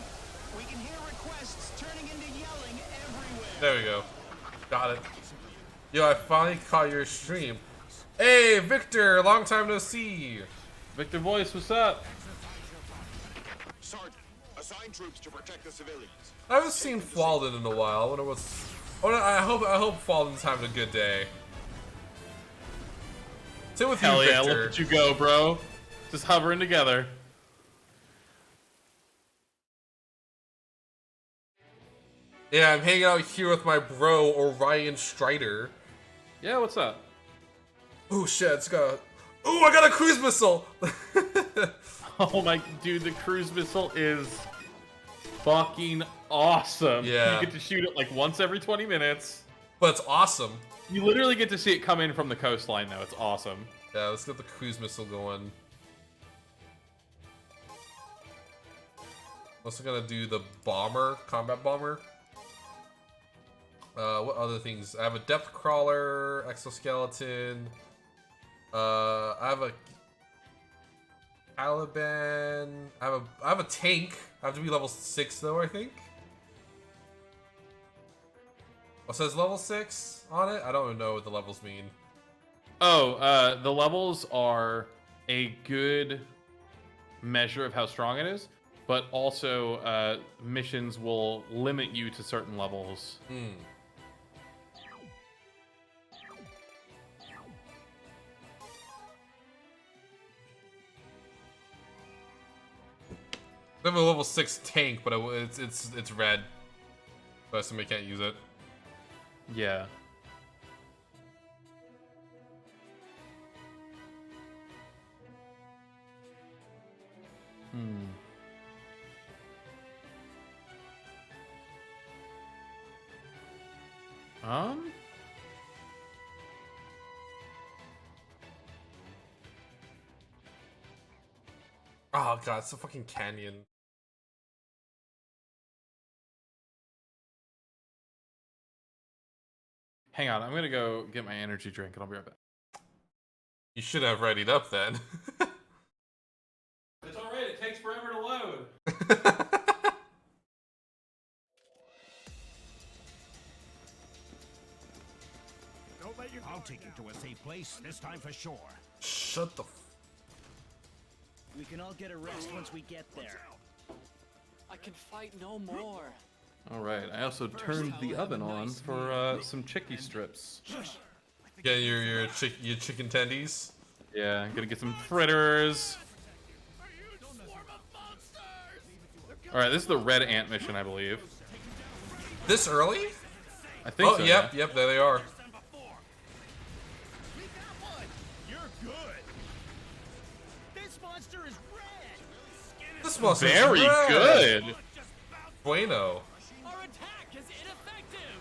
We can hear requests turning into yelling everywhere. There we go. Got it. Yo, I finally caught your stream. Hey, Victor, long time no see. Victor Voice, what's up? Sergeant, assign troops to protect the civilians. I haven't seen Fallen in a while. I wonder what's. Oh, no, I hope Fallen's having a good day. Sit with Hell you, yeah, Victor. look at you go, bro. Just hovering together. Yeah, I'm hanging out here with my bro Orion Strider. Yeah, what's up? Oh shit, it's got. Oh, I got a cruise missile. Oh my, dude, the cruise missile is fucking awesome. Yeah. You get to shoot it like once every 20 minutes. But it's awesome. You literally get to see it come in from the coastline, though. It's awesome. Yeah, let's get the cruise missile going. Also gonna do the bomber, combat bomber. What other things? I have a depth crawler, exoskeleton. I have a Caliban. I have a tank. I have to be level 6 though, I think. What says level 6 on it? I don't even know what the levels mean. Oh, the levels are a good measure of how strong it is, but also missions will limit you to certain levels. I have a level 6 tank, but it's red. So I assume I can't use it. Yeah. Oh god, it's a fucking canyon. Hang on, I'm gonna go get my energy drink and I'll be right back. You should have readied up then. It's alright, it takes forever to load. Don't let your... I'll take you to a safe place, this time for sure. Shut the We can all get a rest once we get there. I can fight no more. Alright, I also turned the oven on for some chicky strips. Get your chicken tendies. Yeah, I'm gonna get some fritters. Alright, this is the red ant mission, I believe. This early? I think oh, so. yep, Yeah. yep, there they are. You're good. This monster is red. This monster Very good. Bueno. Our attack is ineffective.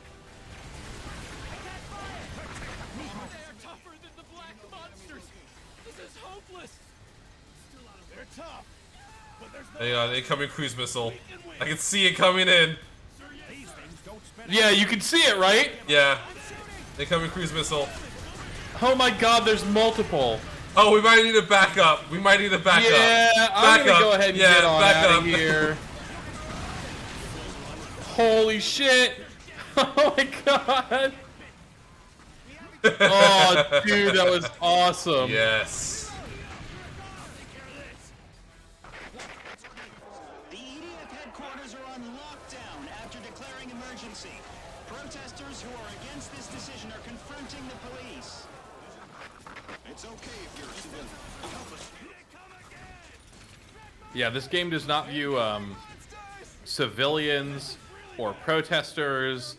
They are tougher than the black monsters. This is hopeless. They're tough, but there's no... Hang on, incoming cruise missile. I can see it coming in. These things don't spend... Yeah, you can see it, right? Yeah. Incoming cruise missile. Oh my god, there's multiple. Oh, we might need a backup. We might need a backup. Yeah, I'm gonna go ahead and get on out of here. Holy shit! Oh my god! Oh, dude, that was awesome. Yes. The EDF headquarters are on It's okay if you're a civilian. Help us. Yeah, this game does not view civilians or protesters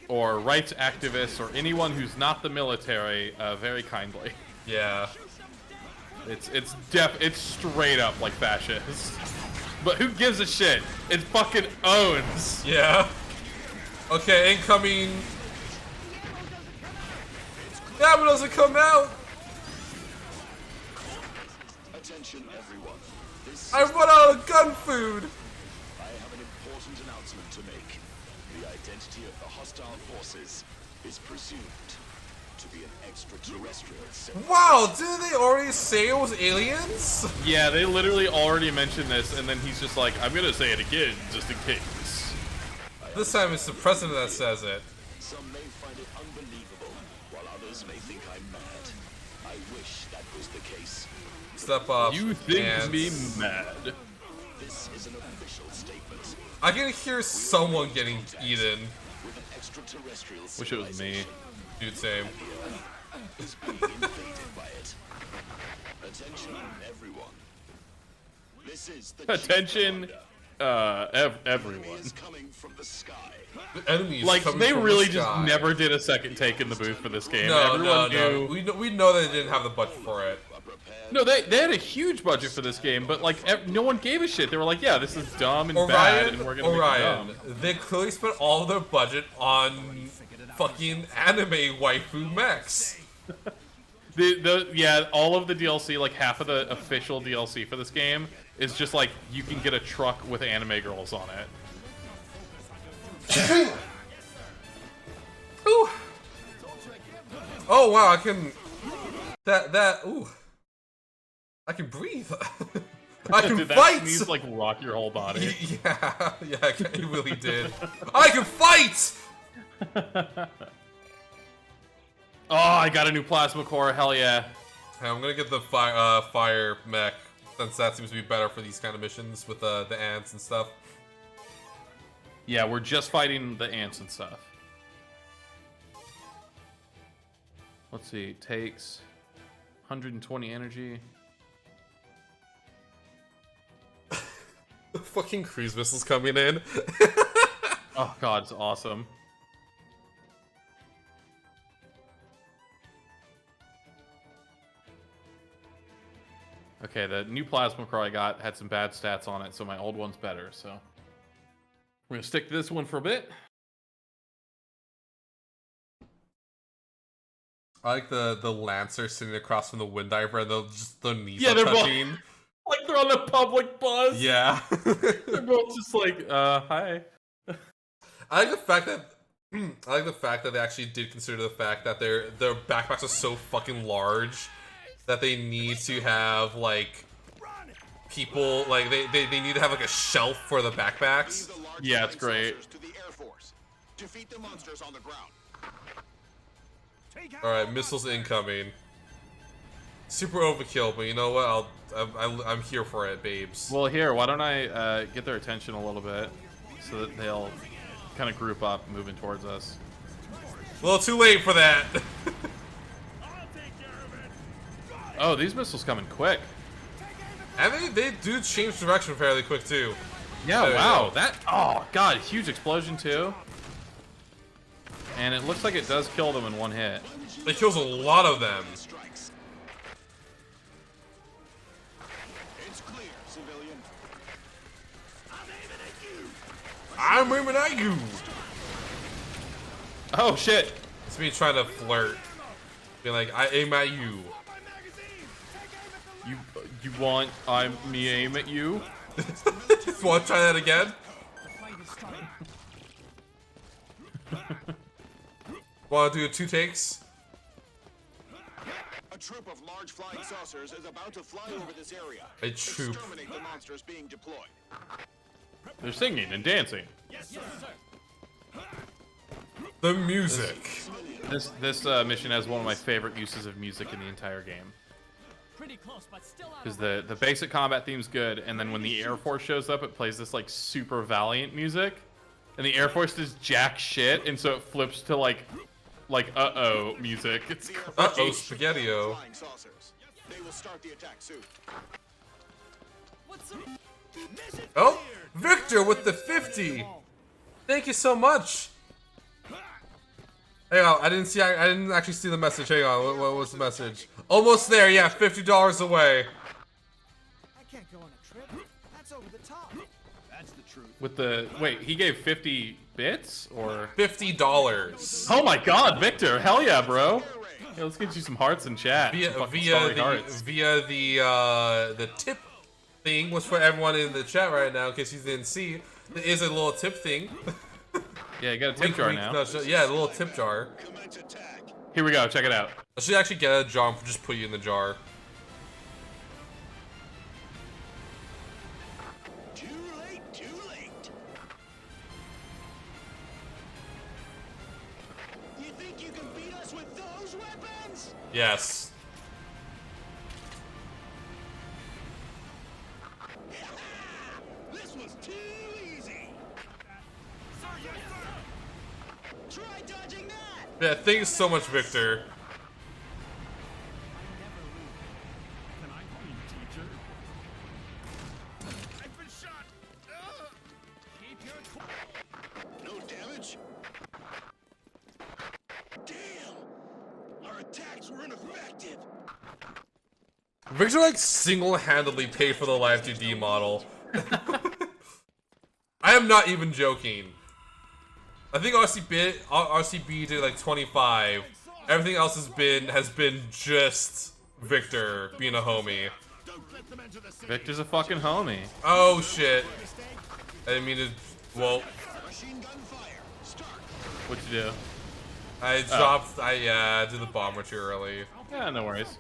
or rights activists or anyone who's not the military very kindly. Yeah. It's straight up like fascist. But who gives a shit? It fucking owns. Yeah. Okay, incoming. Yeah, but doesn't come out. Attention, everyone. I run out of gun food. I have an important announcement to make. The identity of the hostile forces is presumed to be an extraterrestrial civil. Wow, didn't they already say it was aliens? Yeah, they literally already mentioned this, and then he's just like, I'm gonna say it again, just in case. This time it's the president that says it. Some may find it unbelievable, while others may think I'm mad. I wish that was the case. Step up. You think and me mad? This is an official statement. I can hear someone getting eaten. With an extraterrestrial Wish it was me. Dude, same. is being invaded by it. Attention, everyone. This is the Attention, everyone. is coming from the sky. The enemies Like, coming they from really the just sky. never did a second take in the booth for this game. No, Everyone no. knew. We know they didn't have the budget for it. No, they had a huge budget for this game, but like no one gave a shit. They were like, yeah, this is dumb and bad, and we're gonna make it dumb. They clearly spent all their budget on fucking anime waifu mechs. Yeah, all of the DLC, like half of the official DLC for this game, is just like you can get a truck with anime girls on it. Ooh. Oh wow, I can. Ooh. I can breathe. I can Did fight. that sneeze like rock your whole body? Yeah, it really did. I can fight. Oh, I got a new plasma core. Hell yeah! Hey, I'm gonna get the fire mech since that seems to be better for these kind of missions with the ants and stuff. Yeah, we're just fighting the ants and stuff. Let's see. Takes 120 energy. Fucking cruise missiles coming in. Oh god, it's awesome. Okay, the new plasma core I got had some bad stats on it, so my old one's better, so we're gonna stick to this one for a bit. I like the Lancer sitting across from the Wind Diver and their knees Yeah, are they're touching. both like they're on a public bus. Yeah. They're both just like, hi. I like the fact that they actually did consider the fact that their backpacks are so fucking large that they need to have like people like they need to have like a shelf for the backpacks. Yeah, it's great. To the Air Force. Defeat the monsters on the ground. All right, missiles incoming. Super overkill, but you know what? I'm here for it, babes. Well, here, why don't I get their attention a little bit so that they'll kind of group up moving towards us. A little too late for that. Oh, these missiles coming quick. And they do change direction fairly quick too. Yeah, There we wow. go. That, oh god, huge explosion too. And it looks like it does kill them in one hit. It kills a lot of them. Strikes. It's clear, civilian. I'm aiming at you. Oh shit. It's me trying to flirt. Being like, I aim at you. You want me aim at you? Want to try that again? Want to do 2 takes? A troop of large flying saucers is about to fly over this area. A troop. Exterminate the monsters being deployed. They're singing and dancing. The music. This mission has one of my favorite uses of music in the entire game. Pretty close, but still out. Because the basic combat theme's good, and then when the Air Force shows up, it plays this like super Valiant music, and the Air Force does jack shit, and so it flips to like like uh-oh music. It's Uh-oh, great. Spaghetti-O. Flying saucers. They will start the attack soon. What's the... Oh, Victor with the 50. Thank you so much. Hang on, I didn't actually see the message. Hang on, what was the message? Almost there, yeah, $50 away. I can't go on a trip. That's over the top. That's the truth. With the wait, he gave 50 bits or $50 oh my God, Victor! Hell yeah, bro! Yeah, let's get you some hearts in chat. via Some fucking starry the hearts. the tip thing was for everyone in the chat right now in case you didn't see. There is a little tip thing. Yeah, you got a tip Wink, jar wink, now. nudge, yeah, a little tip jar. Commence attack. Here we go. Check it out. I should actually get a jar and just put you in the jar. Too late, too late. You think you can beat us with those weapons? Yes. This was too easy. Try dodging that. Yeah, thanks so much, Victor. Can I call you teacher? I've been shot. Keep your cool. No damage? Damn! Our attacks were ineffective. Victor like single-handedly paid for the Live 2D model. I am not even joking. I think RCB did like 25. Everything else has been just Victor being a homie. Don't let them enter the city. Victor's a fucking homie. Oh shit! I didn't mean to. Well, Machine gun fire. Start. What'd you do? I dropped. I did the bomber too early. Yeah, no worries.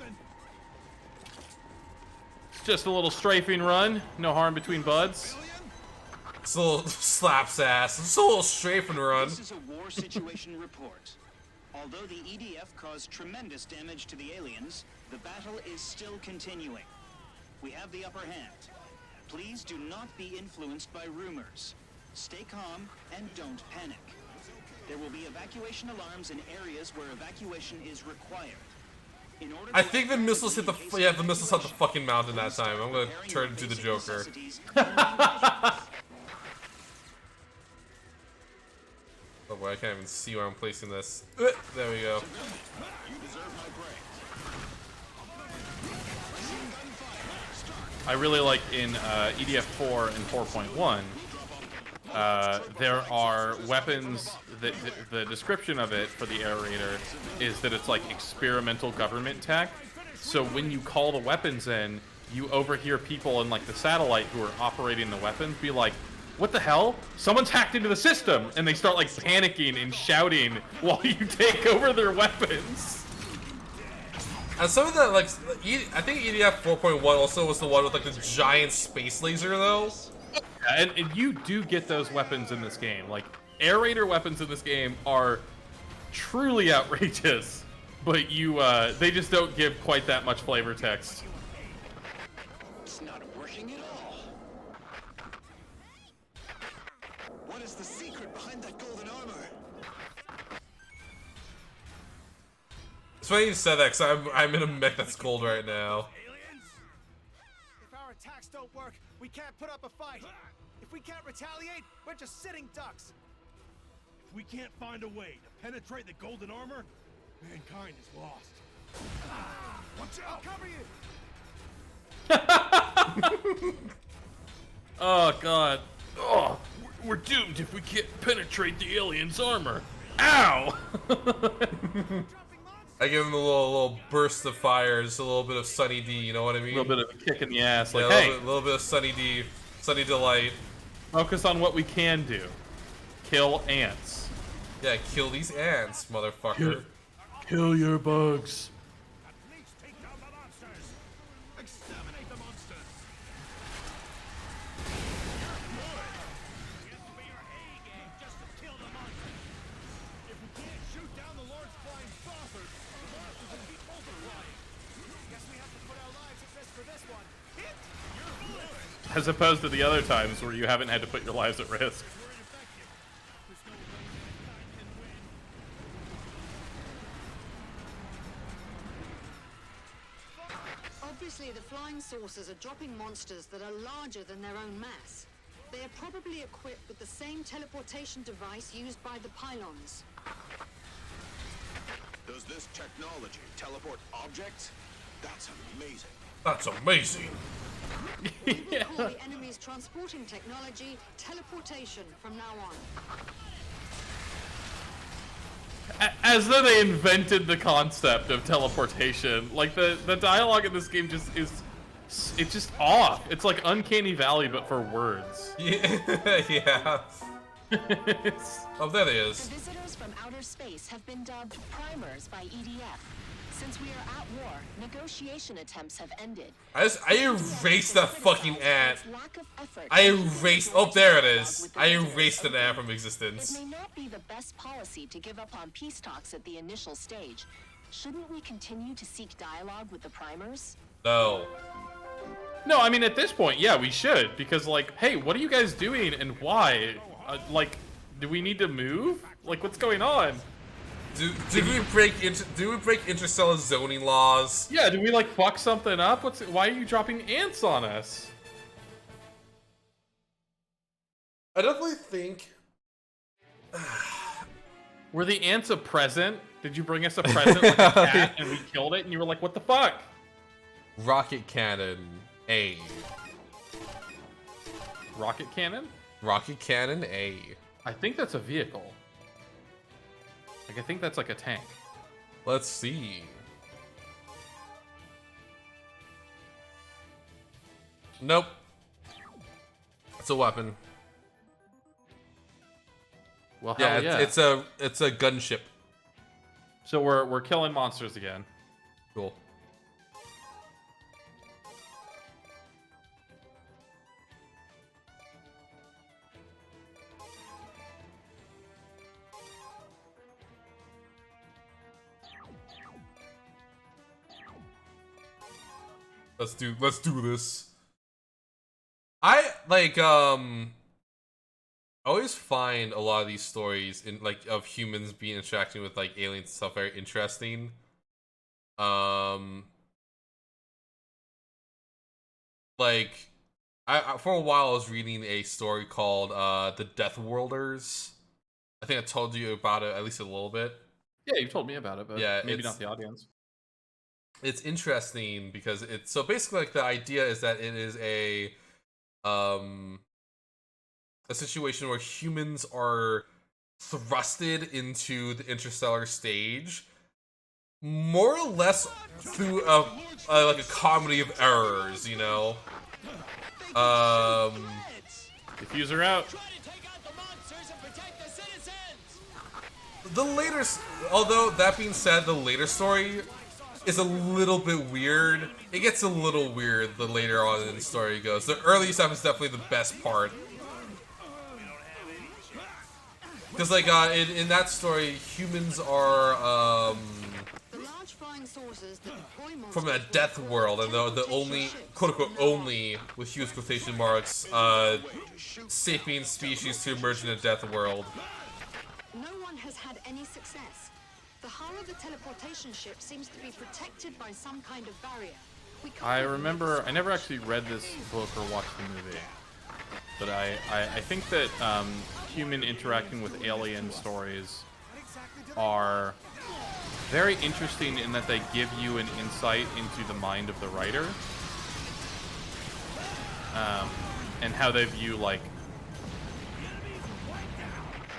It's just a little strafing run. No harm between buds. It's a little slaps ass. It's a little strafe and run. This is a war situation report. Although the EDF caused tremendous damage to the aliens, the battle is still continuing. We have the upper hand. Please do not be influenced by rumors. Stay calm and don't panic. There will be evacuation alarms in areas where evacuation is required. In order I to think the missiles hit the the missiles hit the fucking mountain that time. I'm gonna turn into the Joker. Oh boy, I can't even see where I'm placing this. There we go. You deserve my praise. Machine gun fire. Start. I really like in EDF 4 and 4.1, there are weapons that the description of it for the aerator is that it's like experimental government tech. So when you call the weapons in, you overhear people in like the satellite who are operating the weapons be like, "What the hell? Someone's hacked into the system!" And they start like panicking and shouting while you take over their weapons. And some of the like, I think EDF 4.1 also was the one with like the giant space laser though. And you do get those weapons in this game. Like, aerator weapons in this game are truly outrageous, but they just don't give quite that much flavor text. It's not working at all. What is the secret behind that golden armor? It's funny you said that because I'm in a mech that's gold right now. Aliens? If our attacks don't work, we can't put up a fight. If we can't retaliate, we're just sitting ducks. If we can't find a way to penetrate the golden armor, mankind is lost. Watch out! I'll cover you. Oh, God. Oh, we're doomed if we can't penetrate the alien's armor. Ow! I give him a little burst of fire, just a little bit of Sunny D, you know what I mean? A little bit of a kick in the ass. Like, yeah, hey, a little bit of Sunny D, Sunny Delight. focus on what we can do. Kill ants. Yeah, kill these ants, motherfucker. Kill your bugs. At least take down the monsters. Exterminate the monsters. You have to be your A game just to kill the monsters. If we can't shoot down the Lord's flying saucers, the monsters will keep multiplying. Guess we have to put our lives at risk for this one. Hit! As opposed to the other times where you haven't had to put your lives at risk. We're ineffective. There's no way mankind can win. Obviously, the flying saucers are dropping monsters that are larger than their own mass. They are probably equipped with the same teleportation device used by the pylons. Does this technology teleport objects? That's amazing. That's amazing. We will call the enemy's transporting technology teleportation from now on. As though they invented the concept of teleportation. Like, the dialogue in this game just is... It's just off. It's like Uncanny Valley, but for words. Yeah. Yeah. Oh, there it is. The visitors from outer space have been dubbed primers by EDF. Since we are at war, negotiation attempts have ended. I erased that fucking ant. I erased. Oh, there it is. I erased an ant from existence. It may not be the best policy to give up on peace talks at the initial stage. Shouldn't we continue to seek dialogue with the primers? No. No, I mean, at this point, yeah, we should. Because, like, hey, what are you guys doing and why? Like, do we need to move? Like, what's going on? Do we break interstellar zoning laws? Yeah, do we, like, fuck something up? Why are you dropping ants on us? I definitely think... Were the ants a present? Did you bring us a present like a cat and we killed it and you were like, what the fuck? Rocket cannon A. Rocket cannon? Rocket cannon A. I think that's a vehicle. Like, I think that's like a tank. Let's see. Nope. It's a weapon. Well, hell yeah, it's a gunship. So we're killing monsters again. Cool. Let's do this. I like I always find a lot of these stories in like of humans being interacting with like aliens and stuff very interesting. Like I for a while I was reading a story called The Death Worlders. I think I told you about it at least a little bit. Yeah, you told me about it, but yeah, maybe not the audience. It's interesting because it's so basically like the idea is that it is a situation where humans are thrusted into the interstellar stage more or less through like a comedy of errors, you know. Diffuser out. The later, although that being said, the later story is a little bit weird. It gets a little weird the later on in the story goes. The early stuff is definitely the best part. Because like in that story, humans are from a death world, and the only quote unquote only with huge quotation marks sapient species to emerge in a death world. No one has had any success. The hull of the teleportation ship seems to be protected by some kind of barrier. I remember, I never actually read this book or watched the movie, but I think that human interacting with alien stories are very interesting in that they give you an insight into the mind of the writer, and how they view like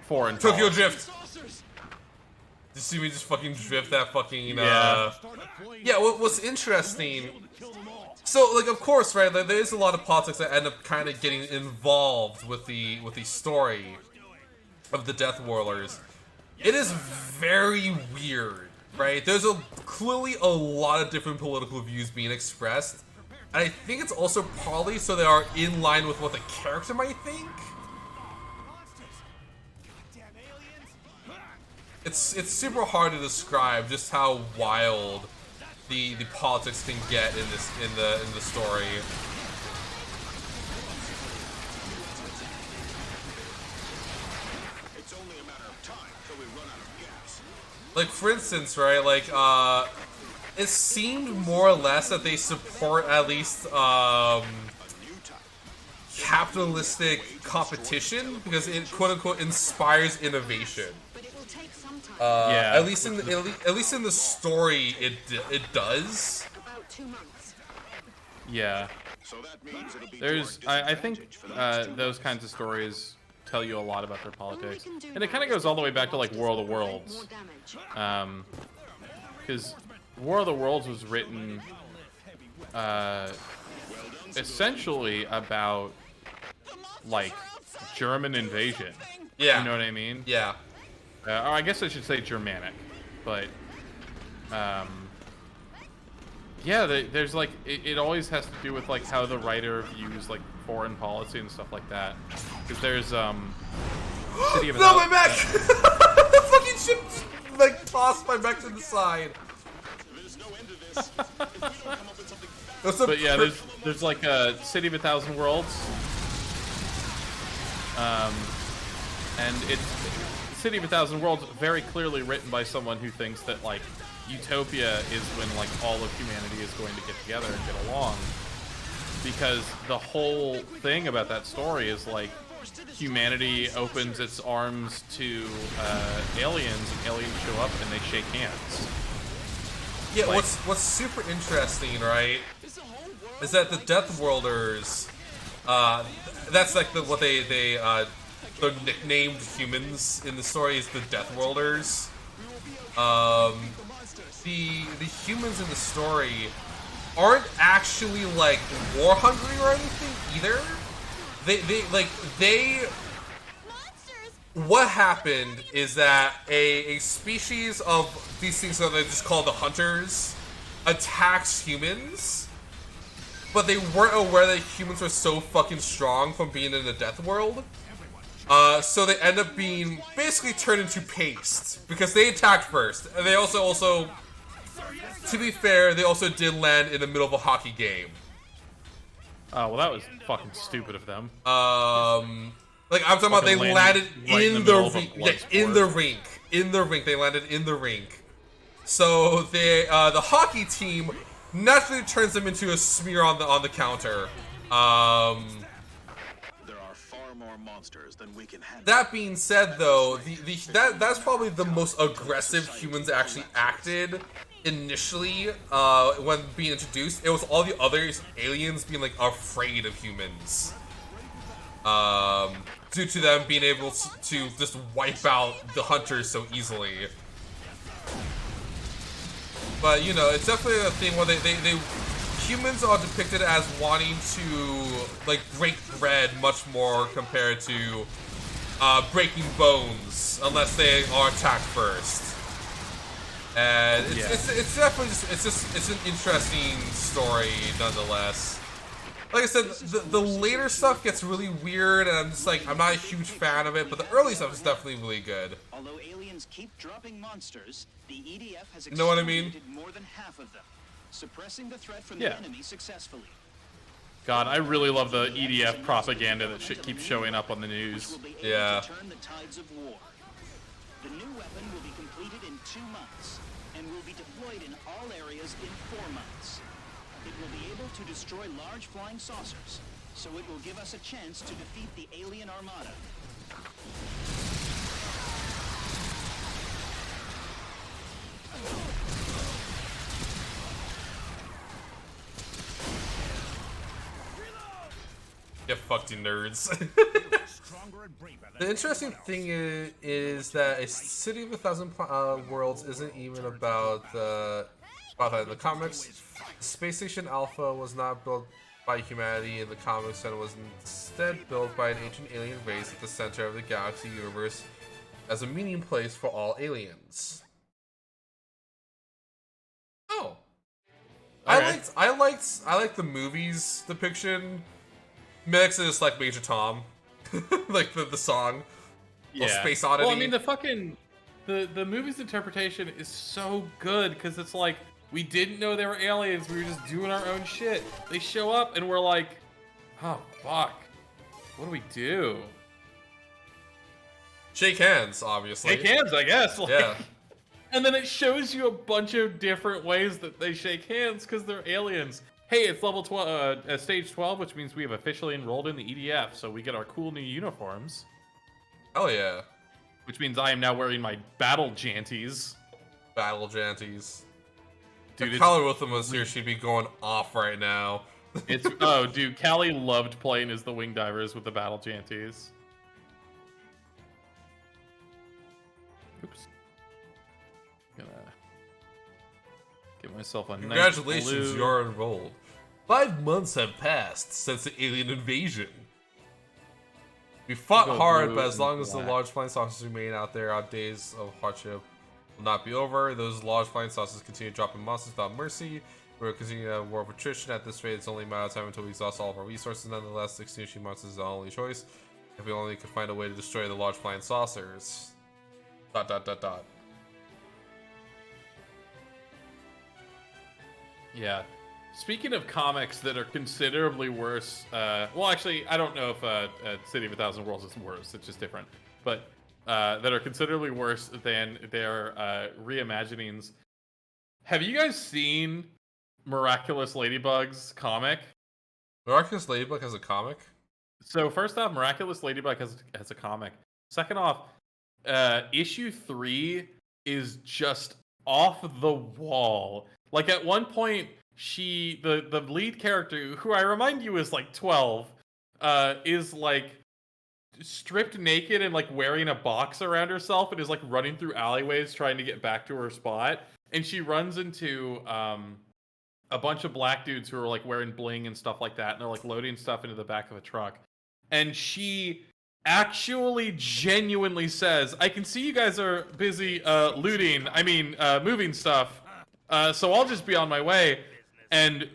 foreign Tokyo Drift. You see me just fucking drift that fucking yeah. What's interesting? So like of course, right? Like, there is a lot of politics that end up kind of getting involved with the story of the Death Whirlers. It is very weird, right? There's clearly a lot of different political views being expressed, and I think it's also partly so they are in line with what the character might think. It's super hard to describe just how wild the politics can get in the story. It's only a matter of time till we run out of gas. Like for instance, right? Like it seemed more or less that they support at least capitalistic competition because it quote unquote inspires innovation. Yeah. At least in the story, it does. About 2 months. Yeah. There's, I think those kinds of stories tell you a lot about their politics, and it kind of goes all the way back to like War of the Worlds, because War of the Worlds was written essentially about like German invasion. Yeah. You know what I mean? Yeah. Or I guess I should say Germanic, but yeah, there's like it always has to do with like how the writer views like foreign policy and stuff like that. Because there's City of No, my mech! The fucking ship just, like tossed my mech to the side. But yeah, there's like a City of a Thousand Worlds, and it's City of a Thousand Worlds very clearly written by someone who thinks that like utopia is when like all of humanity is going to get together and get along, because the whole thing about that story is like humanity opens its arms to aliens, and aliens show up and they shake hands. Yeah, like, what's super interesting, right, is that the Death Worlders, that's like what they're nicknamed humans in the story is the Death Worlders. The humans in the story aren't actually like war hungry or anything either. What happened is that a species of these things that they just call the Hunters attacks humans, but they weren't aware that humans were so fucking strong from being in the Death World. So they end up being basically turned into paste because they attacked first, and they also, to be fair, they also did land in the middle of a hockey game. Oh well, that was fucking stupid of them. Like I'm talking about, they landed in the rink. Yeah, in the rink. They landed in the rink. So they, the hockey team naturally turns them into a smear on the counter. That being said, though, that's probably the most aggressive humans actually acted initially when being introduced. It was all the other aliens being like afraid of humans, due to them being able to just wipe out the Hunters so easily. But you know, it's definitely a thing where they humans are depicted as wanting to like break bread much more compared to breaking bones, unless they are attacked first. And it's definitely it's an interesting story nonetheless. Like I said, the later stuff gets really weird, and I'm just like, I'm not a huge fan of it, but the early stuff is definitely really good. Although aliens keep dropping monsters, the EDF has You know what I mean? more than half of them, suppressing the threat from the enemy successfully. God, I really love the EDF propaganda that shit keeps showing up on the news. Yeah. Turn the tides of war. The new weapon will be completed in 2 months, and will be deployed in all areas in 4 months. It will be able to destroy large flying saucers, so it will give us a chance to defeat the alien armada. Get fucked, you nerds. The interesting thing is that a City of a Thousand Worlds isn't even about the comics. Space Station Alpha was not built by humanity in the comics and was instead built by an ancient alien race at the center of the galaxy universe as a meeting place for all aliens. Oh. Okay. I liked the movie's depiction. Mix is like Major Tom. Like the song. Yeah. Space Oddity. Well, I mean, the fucking the movie's interpretation is so good because it's like, we didn't know they were aliens. We were just doing our own shit. They show up and we're like, oh fuck, what do we do? Shake hands, obviously. Shake hands, I guess. Like, yeah. And then it shows you a bunch of different ways that they shake hands because they're aliens. Hey, it's level 12, stage 12, which means we have officially enrolled in the EDF, so we get our cool new uniforms. Hell yeah. Which means I am now wearing my battle janties. Battle janties. Dude, if Callie Wiltham was here, she'd be going off right now. Oh, dude, Callie loved playing as the wing divers with the battle janties. Oops. Gonna get myself a nice Congratulations, blue. you're enrolled. 5 months have passed since the alien invasion. We fought hard, but as long as the large flying saucers remain out there, our days of hardship will not be over. Those large flying saucers continue dropping monsters without mercy. We're continuing a war of attrition. At this rate, it's only a matter of time until we exhaust all of our resources. Nonetheless, extinguishing monsters is our only choice. If we only could find a way to destroy the large flying saucers. ... Yeah. Speaking of comics that are considerably worse, well, actually, I don't know if City of a Thousand Worlds is worse. It's just different. But that are considerably worse than their reimaginings. Have you guys seen Miraculous Ladybug's comic? Miraculous Ladybug has a comic? So first off, Miraculous Ladybug has a comic. Second off, issue 3 is just off the wall. Like at one point, the lead character, who I remind you is like 12, is like stripped naked and like wearing a box around herself and is like running through alleyways trying to get back to her spot. And she runs into a bunch of black dudes who are like wearing bling and stuff like that, and they're like loading stuff into the back of a truck. And she actually genuinely says, "I can see you guys are busy moving stuff. So I'll just be on my way." And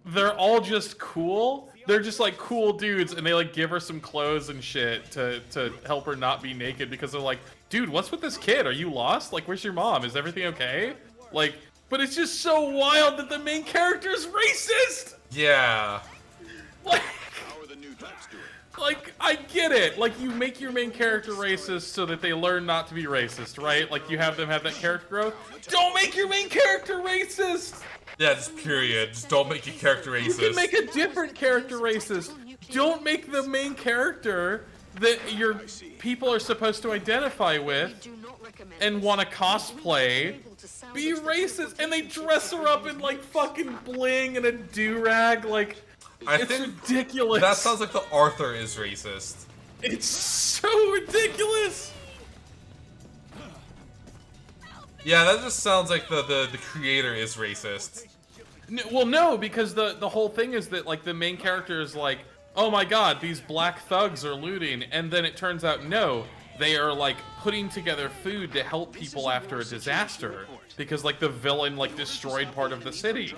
they're all just cool. They're just like cool dudes, and they like give her some clothes and shit to help her not be naked because they're like, "Dude, what's with this kid? Are you lost? Like, where's your mom? Is everything okay?" Like, but it's just so wild that the main character's racist. Yeah. Like, I get it. Like, you make your main character racist so that they learn not to be racist, right? Like, you have them have that character growth. Don't make your main character racist! Yeah, just period. Just don't make your character racist. You can make a different character racist. Don't make the main character that your people are supposed to identify with and want to cosplay be racist. And they dress her up in, like, fucking bling and a do-rag, like... It's ridiculous. That sounds like the Arthur is racist. It's so ridiculous. Yeah, that just sounds like the creator is racist. Well, no, because the whole thing is that like the main character is like, "Oh my god, these black thugs are looting," and then it turns out no, they are like putting together food to help people after a disaster because like the villain like destroyed part of the city.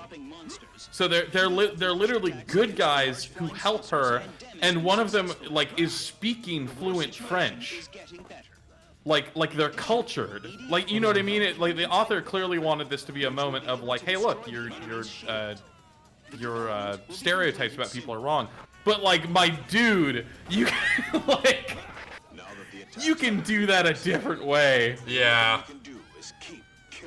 So they're literally good guys who help her, and one of them like is speaking fluent French. Like they're cultured. Like, you know what I mean? Like the author clearly wanted this to be a moment of like, hey, look, your stereotypes about people are wrong. But like, my dude, you can, like, you can do that a different way. Yeah.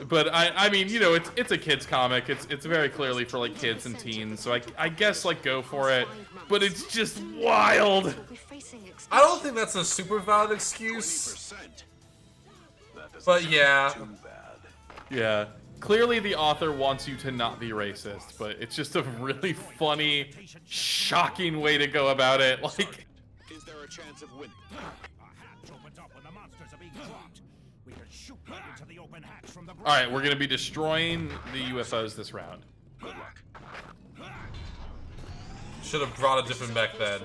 But I mean, you know, it's a kid's comic. It's very clearly for like kids and teens. So I guess like go for it. But it's just wild. I don't think that's a super valid excuse. But yeah. Yeah. Clearly the author wants you to not be racist, but it's just a really funny, shocking way to go about it. Like, is there a chance of winning? Alright, we're gonna be destroying the UFOs this round. Good luck. Should have brought a different mech then.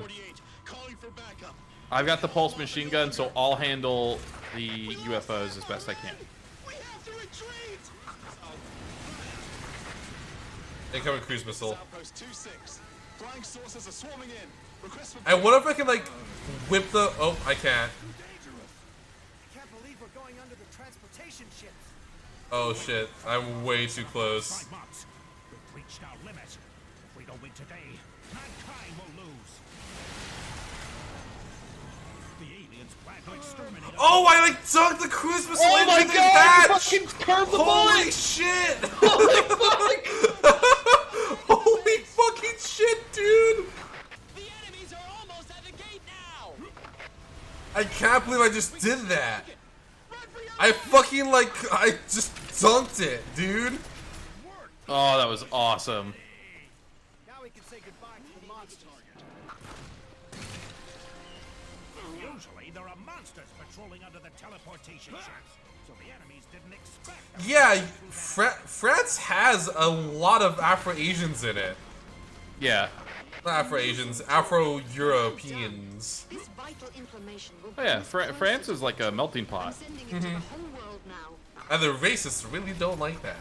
I've got the pulse machine gun, so I'll handle the UFOs as best I can. Incoming cruise missile. And what if I can like whip the? Oh, I can't. Oh shit! I'm way too close. We've reached our limit. If we don't win today, mankind will lose. Oh, I like dug the cruise missile Oh into my the god! hatch! You fucking curved the Holy bullet! shit! Holy fuck! Holy fucking shit, dude! The enemies are almost at the gate now. I can't believe I just did that. I fucking like, I just dunked it, dude. Oh, that was awesome. Now we can say goodbye to the monster. Usually there are monsters patrolling under the teleportation ships, so the enemies didn't expect them. Yeah, France has a lot of Afro-Asians in it. Yeah. Not Afro-Asians, Afro-Europeans. This vital information will Oh yeah, France is like a melting pot. I'm sending it to the whole world now. And the racists really don't like that.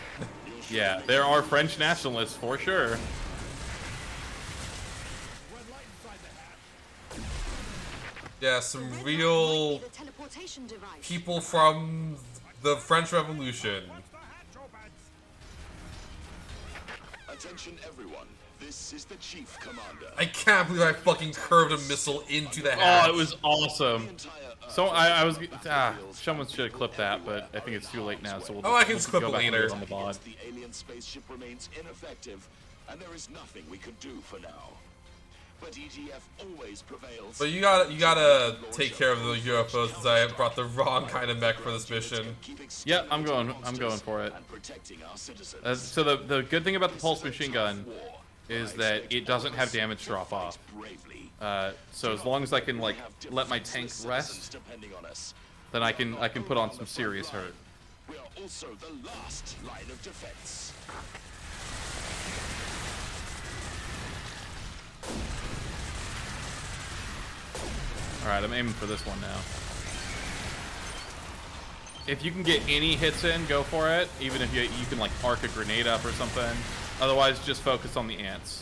Yeah, there are French nationalists for sure. Yeah, some real The teleportation device. people from the French Revolution. Attention everyone. This is the chief commander. I can't believe I fucking curved a missile into the hatch. Oh, it was awesome. So I was someone should have clipped that, but I think it's too late now. So we'll I can just clip go it back later. on the VOD. The alien spaceship remains ineffective, and there is nothing we could do for now. But EDF always prevails. But you gotta take care of the UFOs because I brought the wrong kind of mech for this mission. Yeah, I'm going for it. So the good thing about the pulse machine gun is that it doesn't have damage drop off. So as long as I can like let my tank rest, then I can put on some serious hurt. We are also the last line of defense. Alright, I'm aiming for this one now. If you can get any hits in, go for it. Even if you can like arc a grenade up or something. Otherwise, just focus on the ants.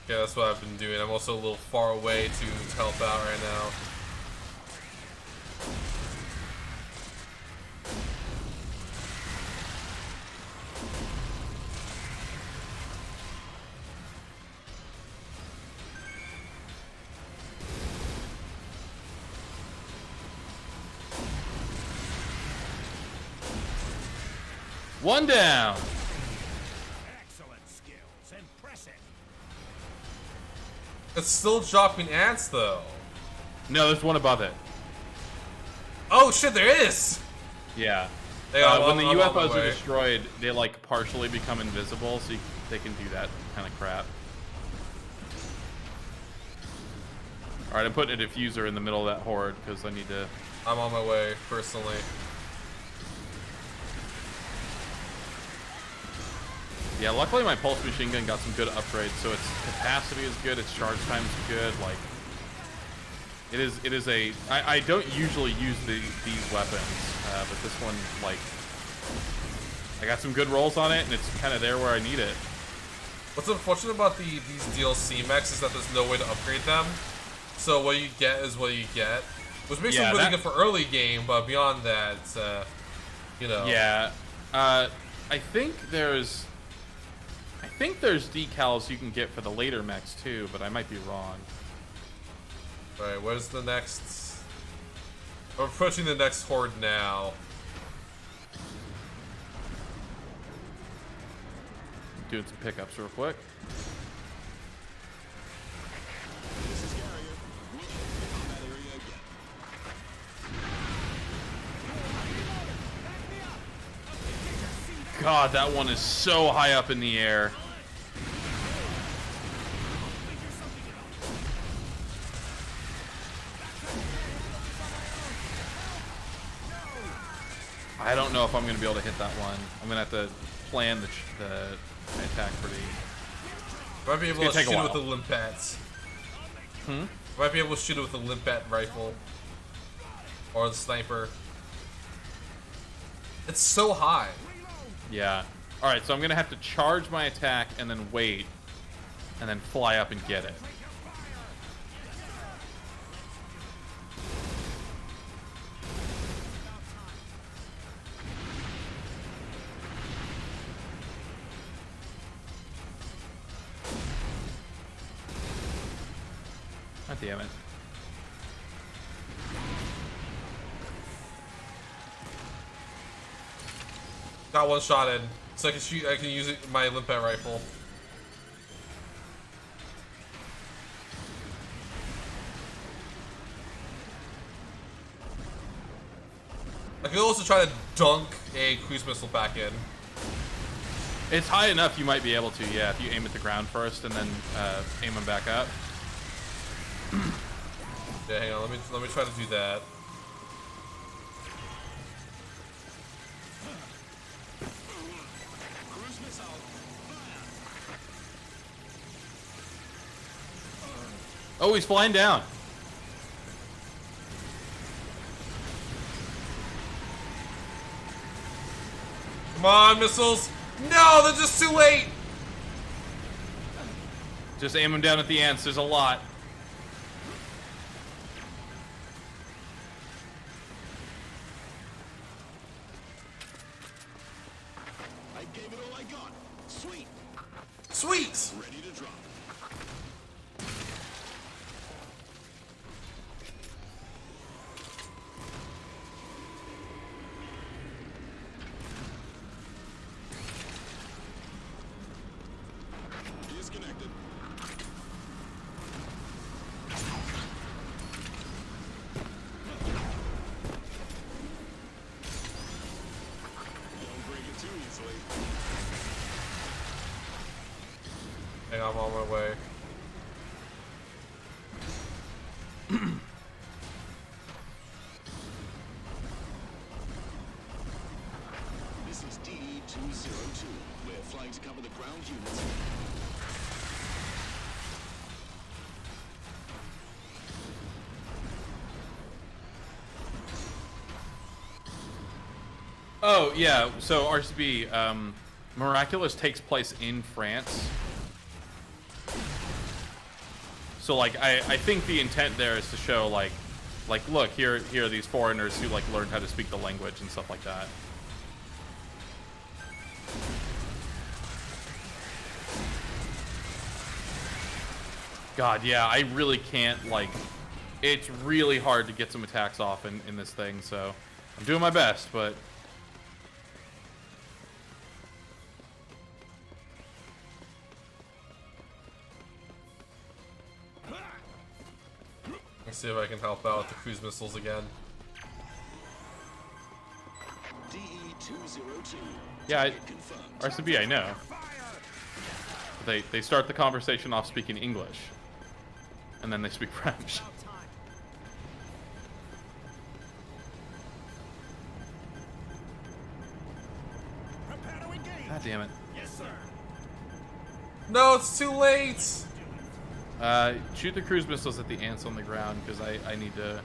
Yeah, that's what I've been doing. I'm also a little far away to help out right now. One down. Excellent skills. Impressive. It's still dropping ants though. No, there's one above it. Oh shit, there is! Yeah. Hey, When the I'm on my UFOs are way. destroyed, they like partially become invisible, so they can do that kind of crap. Alright, I'm putting a diffuser in the middle of that horde because I need to... I'm on my way, personally. Yeah, luckily my pulse machine gun got some good upgrades, so its capacity is good, its charge time is good, like... It is a... I don't usually use these weapons, but this one, like... I got some good rolls on it, and it's kind of there where I need it. What's unfortunate about these DLC mechs is that there's no way to upgrade them. So what you get is what you get. Which makes them really good for early game, but beyond that, you know. Yeah. I think there's decals you can get for the later mechs too, but I might be wrong. Alright, where's the next... We're approaching the next horde now. Doing some pickups real quick. God, that one is so high up in the air. I don't know if I'm going to be able to hit that one. I'm going to have to plan the attack pretty... Might be able to shoot it with the limpets. Might be able to shoot it with the limpet rifle. Or the sniper. It's so high. Yeah. Alright, so I'm going to have to charge my attack and then wait. And then fly up and get it. God damn it. Got one shot in, so I can shoot. I can use it, my limpet rifle. I could also try to dunk a cruise missile back in. It's high enough you might be able to, yeah, if you aim at the ground first and then aim them back up. Yeah, hang on, let me try to do that. Oh, he's flying down. Come on, missiles! No, they're just too late! Just aim them down at the ants. There's a lot. I gave it all I got. Sweet. Sweet! Ready to drop. Disconnected. Don't break it too easily. Hang on, I'm on my way. This is ENVtuber. We're flying to cover the ground units. Oh, yeah, so RCB, Miraculous takes place in France. So, like, I think the intent there is to show, like, look, here are these foreigners who, like, learned how to speak the language and stuff like that. God, yeah, I really can't, like, it's really hard to get some attacks off in this thing, so I'm doing my best, but... Let's see if I can help out with the cruise missiles again. ENVtuber. Yeah, RCB, I know. They start the conversation off speaking English, and then they speak French. God damn it. Yes, sir. No, it's too late! Shoot the cruise missiles at the ants on the ground, because I need to...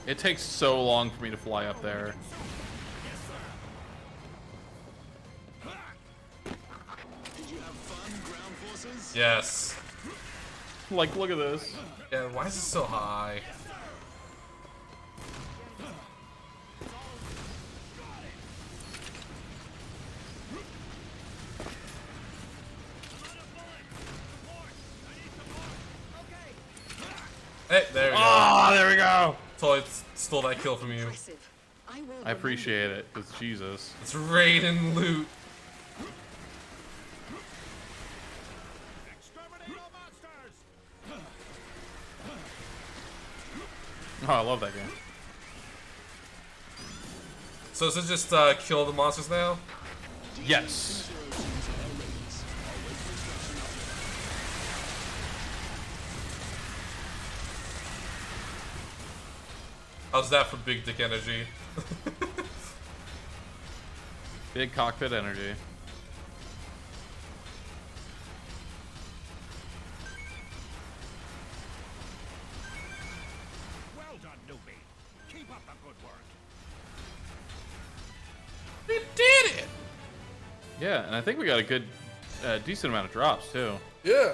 It takes so long for me to fly up there. Did you have fun, ground forces? Yes. Like, look at this. Yeah, why is it so high? Hey, there we go. Ah, there we go. Totally stole that kill from you. Impressive. I will I appreciate it, because Jesus. It's raid and loot. Exterminate all monsters. Oh, I love that game. So is it just kill the monsters now? Yes. How's that for big dick energy? Big cockpit energy. Well done, newbie. Keep up the good work. We did it! Yeah, and I think we got a good, decent amount of drops, too. Yeah.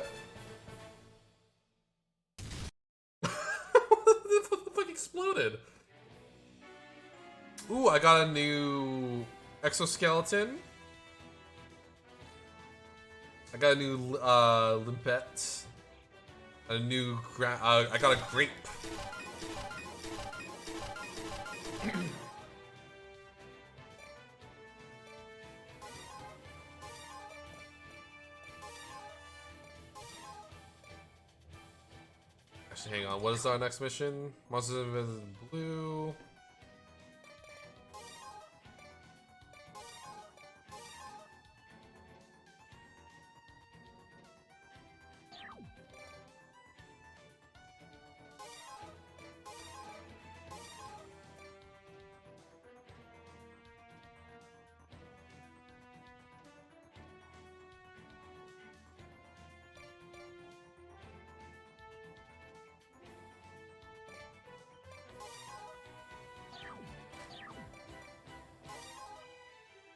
What the fuck exploded? Ooh, I got a new exoskeleton. I got a new limpet. A new I got a grape. Actually, hang on. What is our next mission? Monsters in Blue.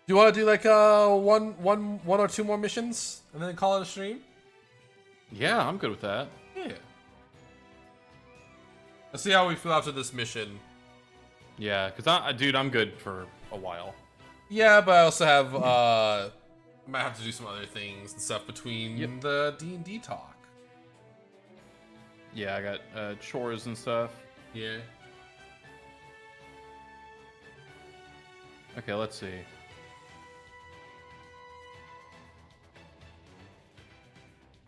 Do you want to do like one or two more missions and then call it a stream? Yeah, I'm good with that. Yeah. Let's see how we feel after this mission. Yeah, because dude, I'm good for a while. Yeah, but I also have I might have to do some other things and stuff between the D&D talk. Yeah, I got chores and stuff. Yeah. Okay, let's see.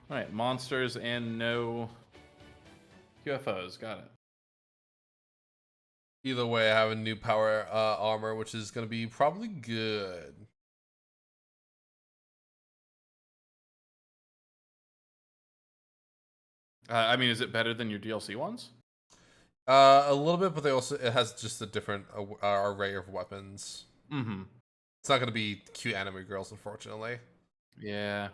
Alright, monsters and no UFOs. Got it. Either way, I have a new power armor, which is going to be probably good. I mean, is it better than your DLC ones? A little bit, but it has just a different array of weapons. Mm-hmm. It's not going to be cute anime girls, unfortunately. Yeah.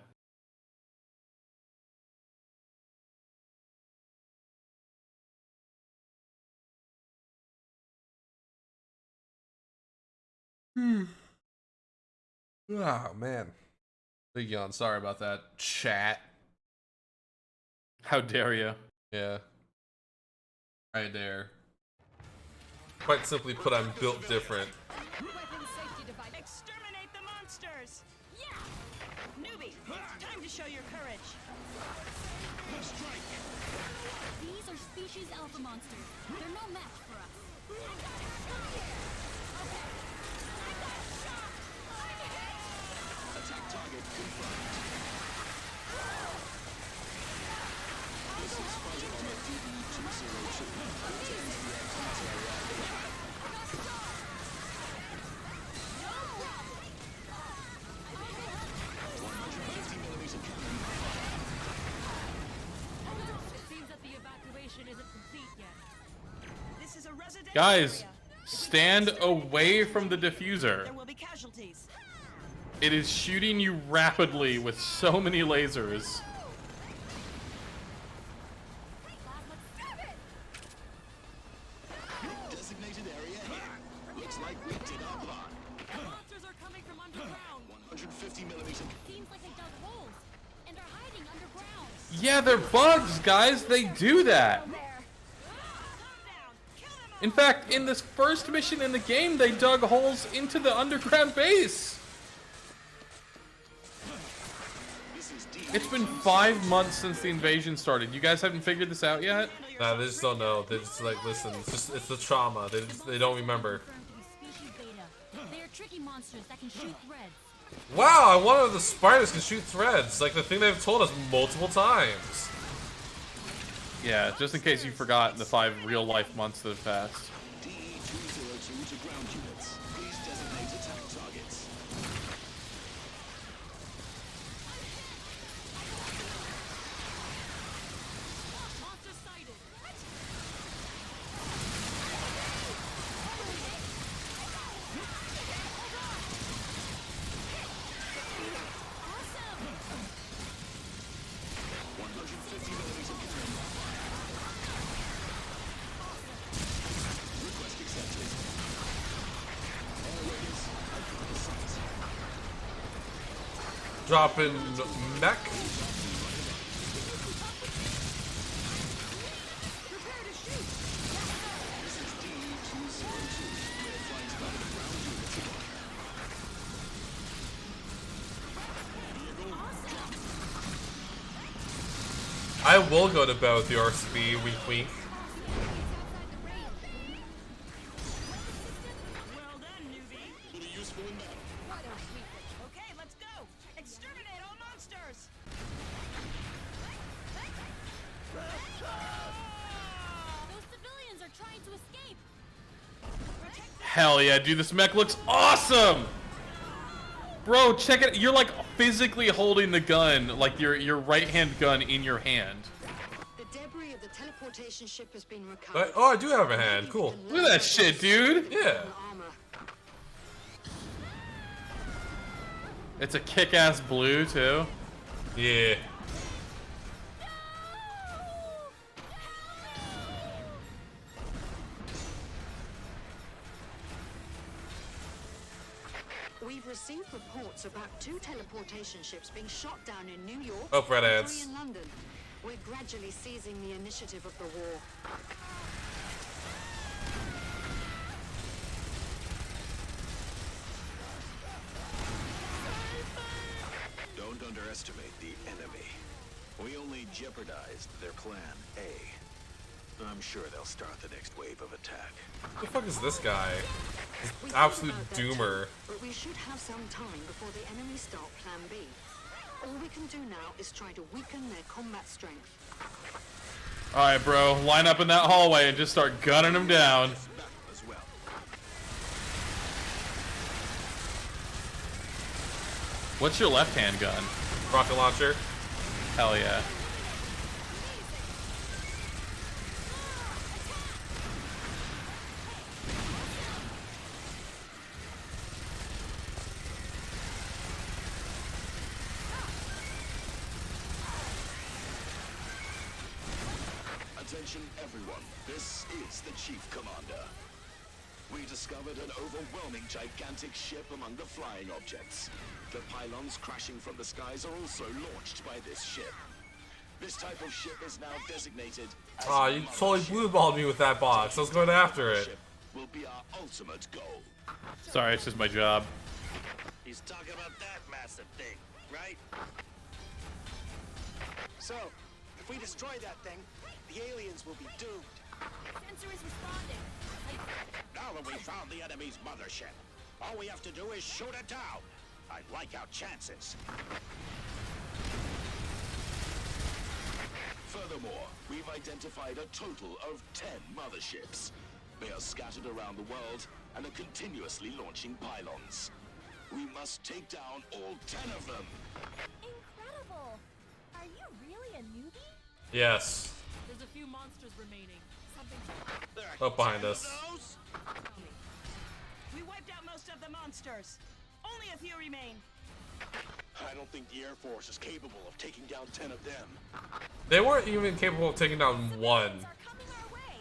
Oh, man. Big yawn. Sorry about that. Chat. How dare you? Yeah. Right there. Quite simply put, I'm built different. Weapon safety device. Exterminate the monsters! Yeah! Newbie, time to show your courage. These are species alpha monsters. They're no match for us. Attack target confirmed. This is Project on ENVtuber. Seems that the evacuation isn't complete yet. This is a residential Guys, area. stand away from the diffuser. There will be casualties. It is shooting you rapidly with so many lasers. Designated area here. Looks like we did our part. Monsters are coming from underground. 150 millimeter. Seems like they dug holes and are hiding underground. Yeah, they're bugs, guys. They do that. In fact, in this first mission in the game, they dug holes into the underground base. It's been 5 months since the invasion started. You guys haven't figured this out yet? Nah, they just don't know. They just like, listen, it's the trauma. They don't remember. Species beta. They are tricky monsters that can shoot threads. Wow, I wonder if the spiders can shoot threads. Like the thing they've told us multiple times. Yeah, just in case you forgot the 5 real-life months that have passed. DE-202 to ground units. Please designate attack targets. Monster sighted. Awesome. 150 millimeter cannon. Request accepted. All raiders, identify sites. Dropping mech. This is DE-202. We're flying to ground units. I will go to bed with your speed, wink wink. Well done, newbie. Will be useful in battle. Okay, let's go. Exterminate all monsters. Hell yeah, dude, this mech looks awesome! Bro, check it. You're like physically holding the gun, like your right-hand gun in your hand. The debris of the teleportation ship has been recovered. Oh, I do have a hand. Cool. Look at that shit, dude. Yeah. It's a kick-ass blue, too. Yeah. We've received reports about 2 teleportation ships being shot down in New York Oh, red and ads. 3 in London. We're gradually seizing the initiative of the war. Don't underestimate the enemy. We only jeopardized their plan A. I'm sure they'll start the next wave of attack. What the fuck is this guy? We This thought absolute about that doomer. too, but we should have some time before the enemy start Plan B. All we can do now is try to weaken their combat strength. Alright, bro. Line up in that hallway and just start gunning them down. As well. What's your left-hand gun? Rocket launcher. Hell yeah. Attention everyone, this is the Chief Commander. We discovered an overwhelming gigantic ship among the flying objects. The pylons crashing from the skies are also launched by this ship. This type of ship is now designated as Aw, you totally blue-balled me with that box. I was going after it. will be our ultimate goal. Sorry, it's just my job. He's talking about that massive thing, right? So, if we destroy that thing, the aliens will be doomed. Sensor is responding. Now that we've found the enemy's mothership, all we have to do is shoot it down. I like our chances. Furthermore, we've identified a total of 10 motherships. They are scattered around the world and are continuously launching pylons. We must take down all 10 of them. Incredible! Are you really a newbie? Yes. There's a few monsters remaining. Something. Up behind us. We wiped out most of the monsters. Only a few remain. I don't think the Air Force is capable of taking down 10 of them. They weren't even capable of taking down one. Are coming our way.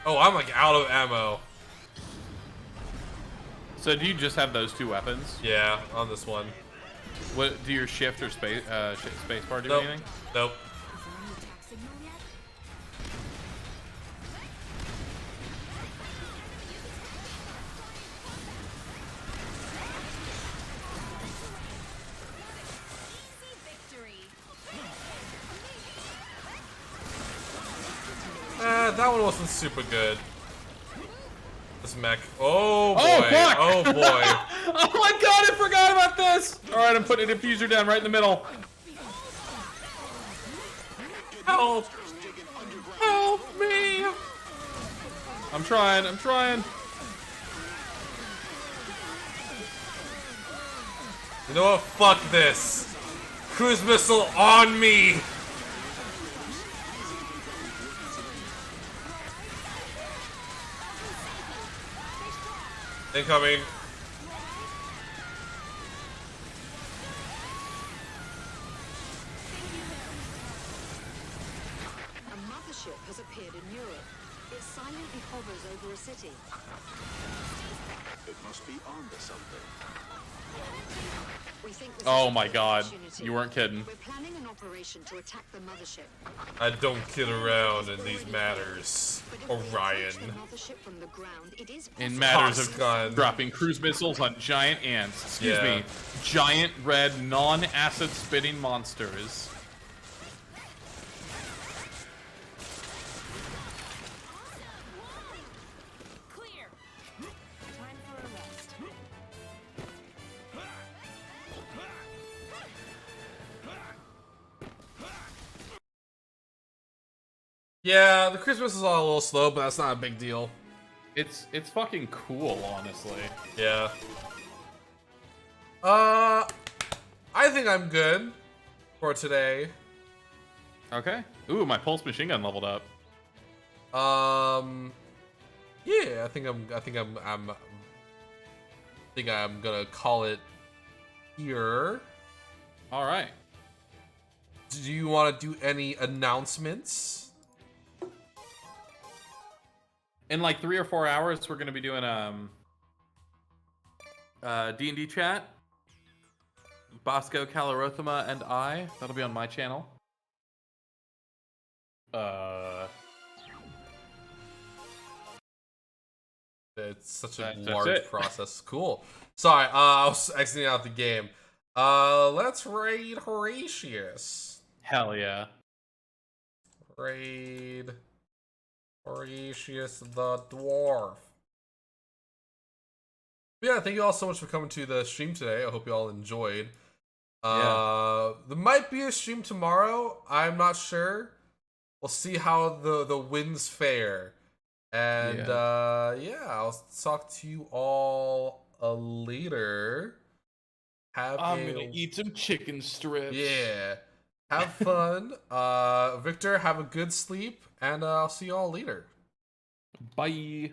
Oh, I'm like out of ammo. So do you just have those 2 weapons? Yeah, on this one. What do your shift or space space bar do Nope. anything? Nope. Is there any attack signal yet? Easy victory. That one wasn't super good. This mech. Oh boy. Oh, fuck! Oh boy. Oh my god, I forgot about this! Alright, I'm putting a diffuser down right in the middle. Help! Help me! I'm trying, I'm trying. You know what? Fuck this. Cruise missile on me! Incoming. A mothership has appeared in Europe. It silently hovers over a city. It must be onto something. We think this Oh is a my good god, opportunity. you weren't kidding. We're planning an operation to attack the mothership. I don't kid around in these matters, But if we approach Orion. the mothership from the ground, it is In possible. matters of Gun. dropping cruise missiles on giant ants. Excuse Yeah. me. Giant red non-acid spitting monsters. Yeah, the Christmas is all a little slow, but that's not a big deal. It's fucking cool, honestly. Yeah. I think I'm good for today. Okay. Ooh, my pulse machine gun leveled up. Yeah, I think I'm gonna call it here. All right. Do you want to do any announcements? In like 3 or 4 hours, we're gonna be doing D&D chat. Bosco, Calarothama, and I. That'll be on my channel. It's such a That's large it. process. Cool. Sorry, I was exiting out the game. Let's raid Horatius. Hell yeah. Raid Horatius the Dwarf. Yeah, thank you all so much for coming to the stream today. I hope you all enjoyed. There might be a stream tomorrow. I'm not sure. We'll see how the winds fare. And yeah, I'll talk to you all later. I'm gonna eat some chicken strips. Yeah. Have fun. Victor, have a good sleep, and I'll see you all later. Bye.